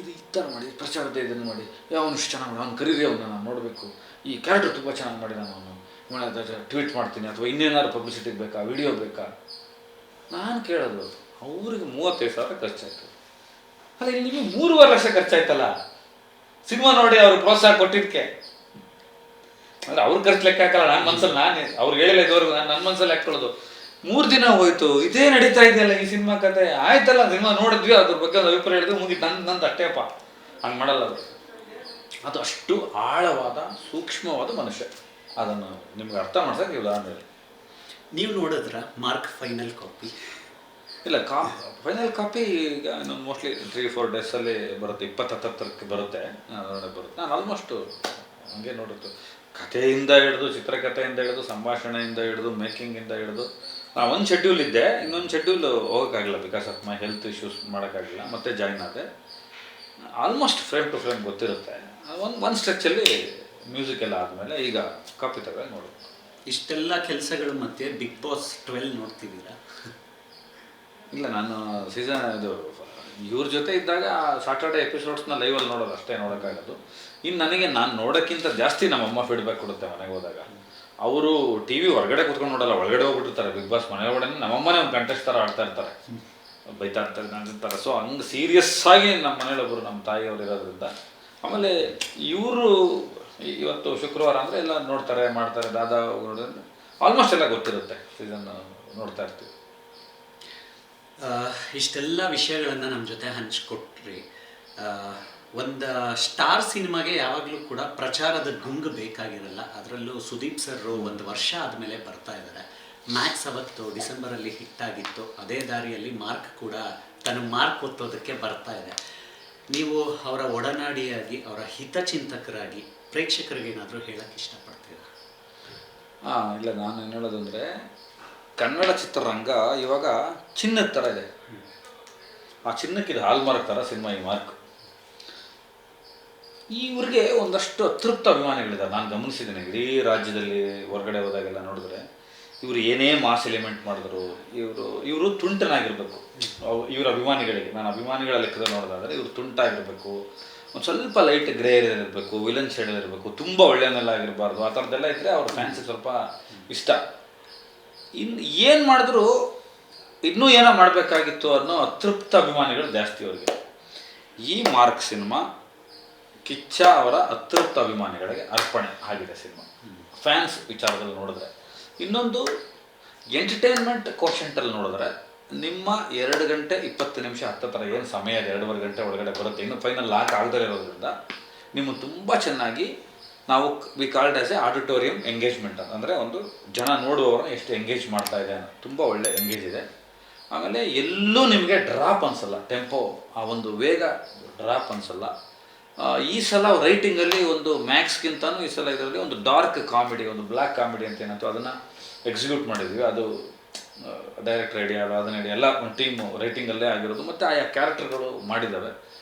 ಇದು ಈ ಥರ ಮಾಡಿ ಪ್ರಚಾರದ ಇದನ್ನು ಮಾಡಿ, ಅವನು ಇಷ್ಟು ಚೆನ್ನಾಗಿ ಮಾಡಿ, ಅವ್ನು ಕರೀರಿ, ಅವನ್ನ ನಾನು ನೋಡಬೇಕು, ಈ ಕ್ಯಾರೆಕ್ಟರ್ ತುಂಬ ಚೆನ್ನಾಗಿ ಮಾಡಿದಾನ ಅವನು, ಟ್ವೀಟ್ ಮಾಡ್ತೀನಿ, ಅಥವಾ ಇನ್ನೇನಾದ್ರು ಪಬ್ಲಿಸಿಟಿಗೆ ಬೇಕಾ, ವಿಡಿಯೋ ಬೇಕಾ. ನಾನು ಕೇಳೋದು ಅವ್ರಿಗೆ 35,000 ಖರ್ಚಾಯ್ತು. ಅಲ್ಲ, ಇಲ್ಲಿ ನಿಮಗೆ 3.5 ಲಕ್ಷ ಖರ್ಚಾಯ್ತಲ್ಲ ಸಿನಿಮಾ ನೋಡಿ ಅವ್ರು ಪ್ರೋತ್ಸಾಹ ಕೊಟ್ಟಿದ್ದಕ್ಕೆ. ಅಂದರೆ ಅವ್ರ ಖರ್ಚು ಲೆಕ್ಕ ಹಾಕಲ್ಲ, ನನ್ನ ಮನ್ಸಲ್ಲಿ ಅವ್ರು ಹೇಳಿಲ್ಲ ಇದುವರೆಗೂ, ನನ್ನ ಮನ್ಸಲ್ಲಿ ಹಾಕೊಳ್ಳೋದು. 3 ದಿನ ಹೋಯ್ತು, ಇದೇ ನಡೀತಾ ಇದೆಯಲ್ಲ ಈ ಸಿನಿಮಾ ಕತೆ. ಆಯ್ತಲ್ಲ, ಸಿನಿಮಾ ನೋಡಿದ್ವಿ, ಅದ್ರ ಬಗ್ಗೆ ಒಂದು ಅಭಿಪ್ರಾಯ ಹೇಳಿದ್ವಿ, ಮುಗಿತು, ನಂದು ಅಷ್ಟೇಪ್ಪ. ಹಂಗೆ ಮಾಡಲ್ಲ ಅದು ಅಷ್ಟು ಆಳವಾದ ಸೂಕ್ಷ್ಮವಾದ ಮನುಷ್ಯ. ಅದನ್ನು ನಿಮ್ಗೆ ಅರ್ಥ ಮಾಡ್ಸಕ್ಕೆ ಉದಾಹರಣೆ. ನೀವು ನೋಡಿದ್ರ ಮಾರ್ಕ್ ಫೈನಲ್ ಕಾಪಿ? ಇಲ್ಲ, ಫೈನಲ್ ಕಾಪಿ ಈಗ ಇನ್ನೊಂದು ಮೋಸ್ಟ್ಲಿ 3-4 ಡೇಸಲ್ಲಿ ಬರುತ್ತೆ, 20-10 ಬರುತ್ತೆ. ನಾನು ಆಲ್ಮೋಸ್ಟು ಹಂಗೆ ನೋಡಿದ್ದು, ಕಥೆಯಿಂದ ಹಿಡಿದು, ಚಿತ್ರಕಥೆಯಿಂದ ಹಿಡಿದು, ಸಂಭಾಷಣೆಯಿಂದ ಹಿಡಿದು, ಮೇಕಿಂಗಿಂದ ಹಿಡಿದು. ನಾನು ಒಂದು ಶೆಡ್ಯೂಲ್ ಇದ್ದೆ, ಇನ್ನೊಂದು ಶೆಡ್ಯೂಲ್ ಹೋಗೋಕ್ಕಾಗಲ್ಲ, because of my health issues ಮಾಡೋಕ್ಕಾಗಿಲ್ಲ, ಮತ್ತೆ ಜಾಯ್ನ್ ಆದೆ. ಆಲ್ಮೋಸ್ಟ್ ಫ್ರೇಮ್ ಟು ಫ್ರೇಮ್ ಗೊತ್ತಿರುತ್ತೆ. ಒಂದು ಸ್ಟ್ರೆಚ್ಚಲ್ಲಿ ಮ್ಯೂಸಿಕ್ ಎಲ್ಲ ಆದಮೇಲೆ ಈಗ ಕಾಪಿ ತಗೊಂಡು ನೋಡು. ಇಷ್ಟೆಲ್ಲ ಕೆಲಸಗಳ ಮಧ್ಯೆ ಬಿಗ್ ಬಾಸ್ 12 ನೋಡ್ತಿದ್ದೀರಾ? ಇಲ್ಲ, ನಾನು ಇದು ಇವ್ರ ಜೊತೆ ಇದ್ದಾಗ ಸಾಟರ್ಡೆ ಎಪಿಸೋಡ್ಸ್ನ ಲೈವಲ್ಲಿ ನೋಡೋದು, ಅಷ್ಟೇ ನೋಡೋಕ್ಕಾಗೋದು. ಇನ್ನು ನನಗೆ ನಾನು ನೋಡೋಕ್ಕಿಂತ ಜಾಸ್ತಿ ನಮ್ಮಮ್ಮ ಫೀಡ್ಬ್ಯಾಕ್ ಕೊಡುತ್ತೆ ಮನೆಗೆ ಹೋದಾಗ. ಅವರು ಟಿ ವಿ ಹೊರಗಡೆ ಕೂತ್ಕೊಂಡು ನೋಡಲ್ಲ, ಒಳಗಡೆ ಹೋಗ್ಬಿಟ್ಟಿರ್ತಾರೆ. ಬಿಗ್ ಬಾಸ್ ಮನೆ ಒಳಗಡೆ ನಮ್ಮಮ್ಮನೇ ಒಂದು ಕಂಟೆಸ್ಟ್ ಥರ ಆಡ್ತಾ ಇರ್ತಾರೆ, ಬೈತಾ ಇರ್ತಾರೆ, ನಂತಿರ್ತಾರೆ. ಸೊ ಹಂಗೆ ಸೀರಿಯಸ್ ಆಗಿ ನಮ್ಮ ಮನೇಲೊಬ್ಬರು ನಮ್ಮ ತಾಯಿಯವರು ಇರೋದ್ರಿಂದ. ಆಮೇಲೆ ಇವರು ಇವತ್ತು ಶುಕ್ರವಾರ ಅಂದರೆ ಎಲ್ಲ ನೋಡ್ತಾರೆ, ಮಾಡ್ತಾರೆ. ದಾದಾ ಆಲ್ಮೋಸ್ಟ್ ಎಲ್ಲ ಗೊತ್ತಿರುತ್ತೆ, ಸೀಸನ್ ನೋಡ್ತಾ ಇರ್ತೀವಿ. ಇಷ್ಟೆಲ್ಲ ವಿಷಯಗಳನ್ನು ನಮ್ಮ ಜೊತೆ ಹಂಚ್ಕೊಟ್ರಿ. ಒಂದು ಸ್ಟಾರ್ ಸಿನಿಮಾಗೆ ಯಾವಾಗಲೂ ಕೂಡ ಪ್ರಚಾರದ ಗುಂಗು ಬೇಕಾಗಿರಲ್ಲ. ಅದರಲ್ಲೂ ಸುದೀಪ್ ಸರ್ 1 ವರ್ಷ ಆದಮೇಲೆ ಬರ್ತಾ ಇದ್ದಾರೆ. ಮ್ಯಾಕ್ಸ್ ಅವತ್ತು ಡಿಸೆಂಬರಲ್ಲಿ ಹಿಟ್ಟಾಗಿತ್ತು, ಅದೇ ದಾರಿಯಲ್ಲಿ ಮಾರ್ಕ್ ಕೂಡ ತನ್ನ ಮಾರ್ಕ್ ಒತ್ತೋದಕ್ಕೆ ಬರ್ತಾ ಇದೆ. ನೀವು ಅವರ ಒಡನಾಡಿಯಾಗಿ, ಅವರ ಹಿತಚಿಂತಕರಾಗಿ ಪ್ರೇಕ್ಷಕರಿಗೆ ಏನಾದರೂ ಹೇಳಕ್ಕೆ ಇಷ್ಟಪಡ್ತೀರಾ? ಇಲ್ಲ, ನಾನು ಏನು ಹೇಳೋದಂದರೆ, ಕನ್ನಡ ಚಿತ್ರರಂಗ ಇವಾಗ ಚಿನ್ನದ ಥರ ಇದೆ. ಆ ಚಿನ್ನಕ್ಕಿದೆ ಹಾಲ್ಮಾರ್ಕ್ ಥರ ಸಿನಿಮಾ ಈ ಮಾರ್ಕ್. ಇವ್ರಿಗೆ ಒಂದಷ್ಟು ಅತೃಪ್ತ ಅಭಿಮಾನಿಗಳಿದ್ದಾರೆ, ನಾನು ಗಮನಿಸಿದ್ದೀನಿ. ಇಡೀ ರಾಜ್ಯದಲ್ಲಿ ಹೊರಗಡೆ ಹೋದಾಗೆಲ್ಲ ನೋಡಿದ್ರೆ ಇವರು ಏನೇ ಮಾಸ್ ಎಲಿಮೆಂಟ್ ಮಾಡಿದ್ರು, ಇವರು ತುಂಟನಾಗಿರ್ಬೇಕು ಇವ್ರ ಅಭಿಮಾನಿಗಳಿಗೆ. ನಾನು ಅಭಿಮಾನಿಗಳ ಲೆಕ್ಕದಲ್ಲಿ ನೋಡೋದಾದರೆ ಇವರು ತುಂಟಾಗಿರ್ಬೇಕು, ಒಂದು ಸ್ವಲ್ಪ ಲೈಟ್ ಗ್ರೇ ಇರಬೇಕು, ವಿಲನ್ ಶೇಡ್ ಇರಬೇಕು, ತುಂಬ ಒಳ್ಳೆಯನೆಲ್ಲ ಆಗಿರಬಾರ್ದು. ಆ ಥರದ್ದೆಲ್ಲ ಇದ್ದರೆ ಅವ್ರ ಫ್ಯಾನ್ಸಿಗೆ ಸ್ವಲ್ಪ ಇಷ್ಟ. ಇನ್ನು ಏನು ಮಾಡಿದ್ರು ಇನ್ನೂ ಏನೋ ಮಾಡಬೇಕಾಗಿತ್ತು ಅನ್ನೋ ಅತೃಪ್ತ ಅಭಿಮಾನಿಗಳು ಜಾಸ್ತಿ ಅವ್ರಿಗೆ. ಈ ಮಾರ್ಕ್ ಸಿನಿಮಾ ಕಿಚ್ಚ ಅವರ ಅತೃಪ್ತ ಅಭಿಮಾನಿಗಳಿಗೆ ಅರ್ಪಣೆ ಆಗಿದೆ ಸಿನಿಮಾ, ಫ್ಯಾನ್ಸ್ ವಿಚಾರದಲ್ಲಿ ನೋಡಿದ್ರೆ. ಇನ್ನೊಂದು ಎಂಟರ್ಟೈನ್ಮೆಂಟ್ ಕೋಶೆಂಟಲ್ಲಿ ನೋಡಿದ್ರೆ ನಿಮ್ಮ 2 ಗಂಟೆ 20 ನಿಮಿಷ ಹತ್ತತ್ರ ಏನು ಸಮಯ ಇದೆ, 2.5 ಗಂಟೆ ಒಳಗಡೆ ಬರುತ್ತೆ. ಇನ್ನು ಫೈನಲ್ ಲಾಕ್ ಆಗದೇ ಇರೋದ್ರಿಂದ ನಿಮ್ಮ ತುಂಬ ಚೆನ್ನಾಗಿ ನಾವು V called as A auditorium engagement ಅಂತ. ಅಂದರೆ ಒಂದು ಜನ ನೋಡುವವ್ರನ್ನ ಎಷ್ಟು ಎಂಗೇಜ್ ಮಾಡ್ತಾ ಇದೆ ಅನ್ನೋ ತುಂಬ ಒಳ್ಳೆ ಎಂಗೇಜ್ ಇದೆ. ಆಮೇಲೆ ಎಲ್ಲೂ ನಿಮಗೆ ಡ್ರಾಪ್ ಅನಿಸಲ್ಲ, ಟೆಂಪೋ ಆ ಒಂದು ವೇಗ ಡ್ರಾಪ್ ಅನಿಸಲ್ಲ. ಈ ಸಲ ರೈಟಿಂಗಲ್ಲಿ ಒಂದು ಮ್ಯಾಕ್ಸ್ಗಿಂತನೂ ಈ ಸಲ ಇದರಲ್ಲಿ ಒಂದು ಡಾರ್ಕ್ ಕಾಮಿಡಿ, ಒಂದು ಬ್ಲ್ಯಾಕ್ ಕಾಮಿಡಿ ಅಂತ ಏನಂತ ಅದನ್ನು ಎಕ್ಸಿಕ್ಯೂಟ್ ಮಾಡಿದ್ವಿ. ಅದು ಡೈರೆಕ್ಟರ್ ಐಡಿಯಾ, ಅದನ್ನ ಐಡಿಯಾ ಎಲ್ಲ ಒಂದು ಟೀಮು ರೈಟಿಂಗಲ್ಲೇ ಆಗಿರೋದು, ಮತ್ತು ಆಯಾ ಕ್ಯಾರೆಕ್ಟರ್ಗಳು ಮಾಡಿದ್ದಾವೆ.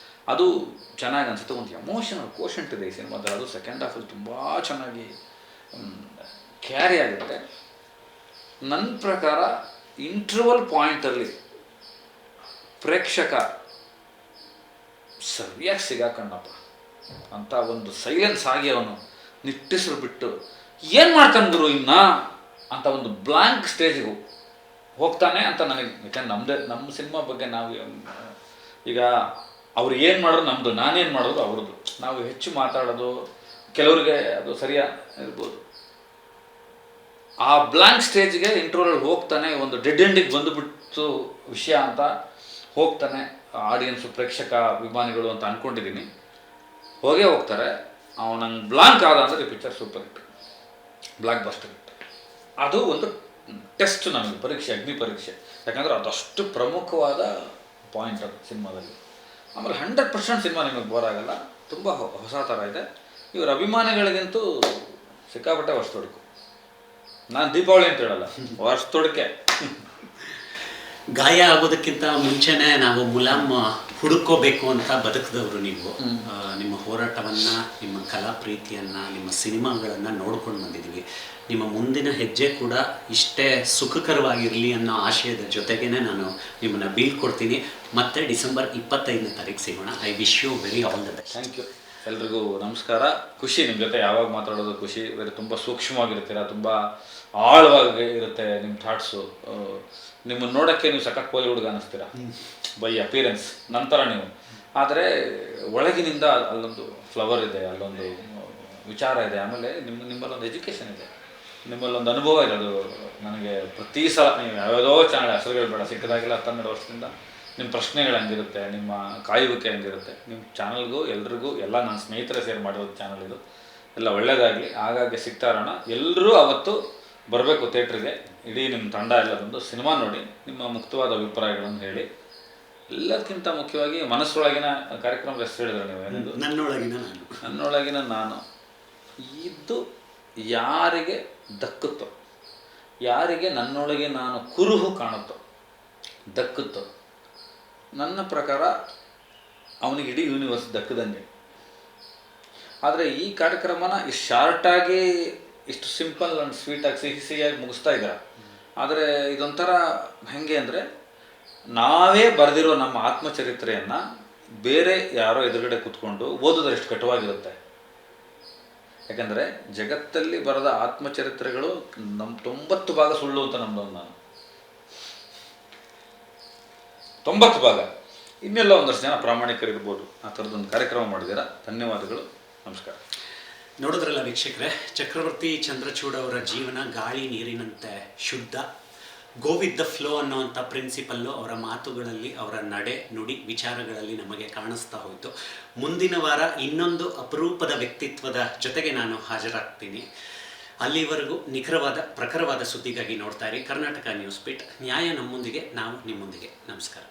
ಅದು ಚೆನ್ನಾಗಿ ಅನಿಸುತ್ತೆ. ಒಂದು ಎಮೋಷನಲ್ ಕೋಶೆಂಟ್ ಇದೆ ಈ ಸಿನಿಮಾದಲ್ಲಿ. ಅದು ಸೆಕೆಂಡ್ ಹಾಫಲ್ಲಿ ತುಂಬ ಚೆನ್ನಾಗಿ ಕ್ಯಾರಿ ಆಗುತ್ತೆ. ನನ್ನ ಪ್ರಕಾರ ಇಂಟರ್ವಲ್ ಪಾಯಿಂಟಲ್ಲಿ ಪ್ರೇಕ್ಷಕ ಸರಿಯಾಗಿ ಸಿಗಾಕಣ್ಣಪ್ಪ ಅಂತ ಒಂದು ಸೈಲೆನ್ಸ್ ಆಗಿ ಅವನು ನಿಟ್ಟಿಸಲು ಬಿಟ್ಟು ಏನು ಮಾಡ್ತಾನೆ ಗುರು ಇನ್ನ ಅಂತ ಒಂದು ಬ್ಲ್ಯಾಂಕ್ ಸ್ಟೇಜಿಗೆ ಹೋಗ್ತಾನೆ ಅಂತ ನನಗೆ. ಯಾಕಂದ್ರೆ ನಮ್ಮ ಸಿನಿಮಾ ಬಗ್ಗೆ ನಾವು ಈಗ ಅವ್ರು ಏನು ಮಾಡೋದು ನಮ್ಮದು, ನಾನೇನು ಮಾಡೋದು ಅವ್ರದ್ದು. ನಾವು ಹೆಚ್ಚು ಮಾತಾಡೋದು ಕೆಲವ್ರಿಗೆ ಅದು ಸರಿಯಾ ಇರ್ಬೋದು. ಆ ಬ್ಲ್ಯಾಂಕ್ ಸ್ಟೇಜ್ಗೆ ಇಂಟರ್ವಲ್ ಹೋಗ್ತಾನೆ, ಒಂದು ಡೆಡ್ ಎಂಡಿಗೆ ಬಂದುಬಿಟ್ಟು ವಿಷಯ ಅಂತ ಹೋಗ್ತಾನೆ. ಆಡಿಯನ್ಸು, ಪ್ರೇಕ್ಷಕ, ಅಭಿಮಾನಿಗಳು ಅಂತ ಅಂದ್ಕೊಂಡಿದ್ದೀನಿ, ಹೋಗೇ ಹೋಗ್ತಾರೆ. ಅವನಂಗೆ ಬ್ಲಾಂಕ್ ಆದ ಅಂದರೆ ಈ picture super hit, blockbuster hit. ಅದು ಒಂದು ಟೆಸ್ಟ್ ನಮಗೆ, ಪರೀಕ್ಷೆ, ಅಗ್ನಿ ಪರೀಕ್ಷೆ. ಯಾಕಂದರೆ ಅದಷ್ಟು ಪ್ರಮುಖವಾದ ಪಾಯಿಂಟ್ ಅದು ಸಿನಿಮಾದಲ್ಲಿ. ಆಮೇಲೆ 100% ಸಿನಿಮಾ ನಿಮಗೆ ಬೋರ್ ಆಗಲ್ಲ, ತುಂಬ ಹೊಸ ಥರ ಇದೆ. ಇವ್ರ ಅಭಿಮಾನಿಗಳಿಗಂತೂ ಸಿಕ್ಕಾಪಟ್ಟೆ ವರ್ಷ ತೊಡಕು. ನಾನು ದೀಪಾವಳಿ ಅಂತ ಹೇಳಲ್ಲ, ವರ್ಷ ತೊಡಕೆ. ಗಾಯ ಆಗೋದಕ್ಕಿಂತ ಮುಂಚೆನೆ ನಾವು ಮುಲಾಮ್ ಹುಡುಕೋಬೇಕು ಅಂತ ಬದುಕಿದವರು ನೀವು. ನಿಮ್ಮ ಹೋರಾಟವನ್ನು, ನಿಮ್ಮ ಕಲಾ ಪ್ರೀತಿಯನ್ನು, ನಿಮ್ಮ ಸಿನಿಮಾಗಳನ್ನು ನೋಡ್ಕೊಂಡು ಬಂದಿದ್ದೀವಿ. ನಿಮ್ಮ ಮುಂದಿನ ಹೆಜ್ಜೆ ಕೂಡ ಇಷ್ಟೇ ಸುಖಕರವಾಗಿರಲಿ ಅನ್ನೋ ಆಶಯದ ಜೊತೆಗೇ ನಾನು ನಿಮ್ಮನ್ನು ಬೀಳ್ಕೊಡ್ತೀನಿ. ಮತ್ತೆ ಡಿಸೆಂಬರ್ 25ನೇ ತಾರೀಕು ಸಿಗೋಣ. I wish you very all the best. Thank you. ಎಲ್ರಿಗೂ ನಮಸ್ಕಾರ. ಖುಷಿ ನಿಮ್ಮ ಜೊತೆ ಯಾವಾಗ ಮಾತಾಡೋದು ಖುಷಿ. ಬೇರೆ ತುಂಬ ಸೂಕ್ಷ್ಮವಾಗಿರ್ತೀರ, ತುಂಬ ಆಳವಾಗಿ ಇರುತ್ತೆ ನಿಮ್ಮ ಥಾಟ್ಸು. ನಿಮ್ಮನ್ನು ನೋಡೋಕ್ಕೆ ನೀವು ಸಖತ್ ಪೋಲಿ ಹುಡುಗ ಅನ್ನಿಸ್ತೀರ ಬೈ ಅಪಿಯರೆನ್ಸ್, ನಂತರ ನೀವು. ಆದರೆ ಒಳಗಿನಿಂದ ಅಲ್ಲೊಂದು ಫ್ಲವರ್ ಇದೆ, ಅಲ್ಲೊಂದು ವಿಚಾರ ಇದೆ, ಆಮೇಲೆ ನಿಮ್ಮಲ್ಲೊಂದು ಎಜುಕೇಷನ್ ಇದೆ, ನಿಮ್ಮಲ್ಲೊಂದು ಅನುಭವ ಇದೆ. ಅದು ನನಗೆ ಪ್ರತಿ ಸಲ ನೀವು ಯಾವುದೋ ಚಾನಲ್ ಹೆಸರುಗಳು ಬೇಡ, ಸಿಕ್ಕದಾಗೆಲ್ಲ 12 ವರ್ಷದಿಂದ ನಿಮ್ಮ ಪ್ರಶ್ನೆಗಳು ಹಂಗಿರುತ್ತೆ, ನಿಮ್ಮ ಕಾಯುವಿಕೆ ಹಂಗಿರುತ್ತೆ. ನಿಮ್ಮ ಚಾನಲ್ಗೂ ಎಲ್ರಿಗೂ ಎಲ್ಲ ನನ್ನ ಸ್ನೇಹಿತರೆ ಸೇರಿ ಮಾಡಿರೋದು ಚಾನಲ್ ಇದು. ಎಲ್ಲ ಒಳ್ಳೆಯದಾಗಲಿ, ಹಾಗಾಗಿ ಸಿಗ್ತಾ ಇರೋಣ. ಎಲ್ಲರೂ ಅವತ್ತು ಬರಬೇಕು ಥಿಯೇಟ್ರಿಗೆ. ಇಡೀ ನಿಮ್ಮ ತಂಡ ಎಲ್ಲ ಬಂದು ಸಿನಿಮಾ ನೋಡಿ ನಿಮ್ಮ ಮುಕ್ತವಾದ ಅಭಿಪ್ರಾಯಗಳನ್ನು ಹೇಳಿ. ಎಲ್ಲಕ್ಕಿಂತ ಮುಖ್ಯವಾಗಿ ಮನಸ್ಸೊಳಗಿನ ಕಾರ್ಯಕ್ರಮ ಹೆಸರು ಹೇಳಿದ್ರೆ ನೀವು, ನನ್ನೊಳಗಿನ ನಾನು ಇದು ಯಾರಿಗೆ ದಕ್ಕುತ್ತೋ, ಯಾರಿಗೆ ನನ್ನೊಳಗೆ ನಾನು ಕುರುಹು ಕಾಣುತ್ತೋ, ದಕ್ಕುತ್ತೋ, ನನ್ನ ಪ್ರಕಾರ ಅವನಿಗೆ ಇಡೀ ಯೂನಿವರ್ಸ್ ದಕ್ಕದಂಗೆ. ಆದರೆ ಈ ಕಾರ್ಯಕ್ರಮನ ಇಷ್ಟು ಶಾರ್ಟಾಗಿ, ಇಷ್ಟು ಸಿಂಪಲ್ ಆ್ಯಂಡ್ ಸ್ವೀಟಾಗಿ, ಸಿಹಿಯಾಗಿ ಮುಗಿಸ್ತಾ ಇದ್ದಾರೆ. ಆದರೆ ಇದೊಂಥರ ಹೇಗೆ ಅಂದರೆ, ನಾವೇ ಬರೆದಿರೋ ನಮ್ಮ ಆತ್ಮಚರಿತ್ರೆಯನ್ನು ಬೇರೆ ಯಾರೋ ಎದುರುಗಡೆ ಕೂತ್ಕೊಂಡು ಓದಿದ್ರೆ ಎಷ್ಟು ಕಟುವಾಗಿರುತ್ತೆ. ಯಾಕಂದರೆ ಜಗತ್ತಲ್ಲಿ ಬರೆದ ಆತ್ಮಚರಿತ್ರೆಗಳು ನಮ್ಮ 90 ಭಾಗ ಸುಳ್ಳು ಅಂತ ನಮ್ಮದೊಂದು, ನಾನು 90 ಭಾಗ. ಇನ್ನೆಲ್ಲ ಒಂದಷ್ಟು ಜನ ಪ್ರಾಮಾಣಿಕರಿರ್ಬೋದು. ಆ ಥರದ್ದೊಂದು ಕಾರ್ಯಕ್ರಮ ಮಾಡಿದ್ದೀರಾ, ಧನ್ಯವಾದಗಳು, ನಮಸ್ಕಾರ. ನೋಡಿದ್ರಲ್ಲ ವೀಕ್ಷಕರೇ, ಚಕ್ರವರ್ತಿ ಚಂದ್ರಚೂಡ್ ಅವರ ಜೀವನ ಗಾಳಿ ನೀರಿನಂತೆ ಶುದ್ಧ. ಗೋ ವಿತ್ ದ ಫ್ಲೋ ಅನ್ನೋವಂಥ ಪ್ರಿನ್ಸಿಪಲ್ಲು ಅವರ ಮಾತುಗಳಲ್ಲಿ, ಅವರ ನಡೆ ನುಡಿ ವಿಚಾರಗಳಲ್ಲಿ ನಮಗೆ ಕಾಣಿಸ್ತಾ ಹೋಯಿತು. ಮುಂದಿನ ವಾರ ಇನ್ನೊಂದು ಅಪರೂಪದ ವ್ಯಕ್ತಿತ್ವದ ಜೊತೆಗೆ ನಾನು ಹಾಜರಾಗ್ತೀನಿ. ಅಲ್ಲಿವರೆಗೂ ನಿಖರವಾದ ಪ್ರಖರವಾದ ಸುದ್ದಿಗಾಗಿ ನೋಡ್ತಾ ಇರಿ ಕರ್ನಾಟಕ ನ್ಯೂಸ್ ಬಿಟ್. ನ್ಯಾಯ ನಮ್ಮೊಂದಿಗೆ, ನಾವು ನಿಮ್ಮೊಂದಿಗೆ. ನಮಸ್ಕಾರ.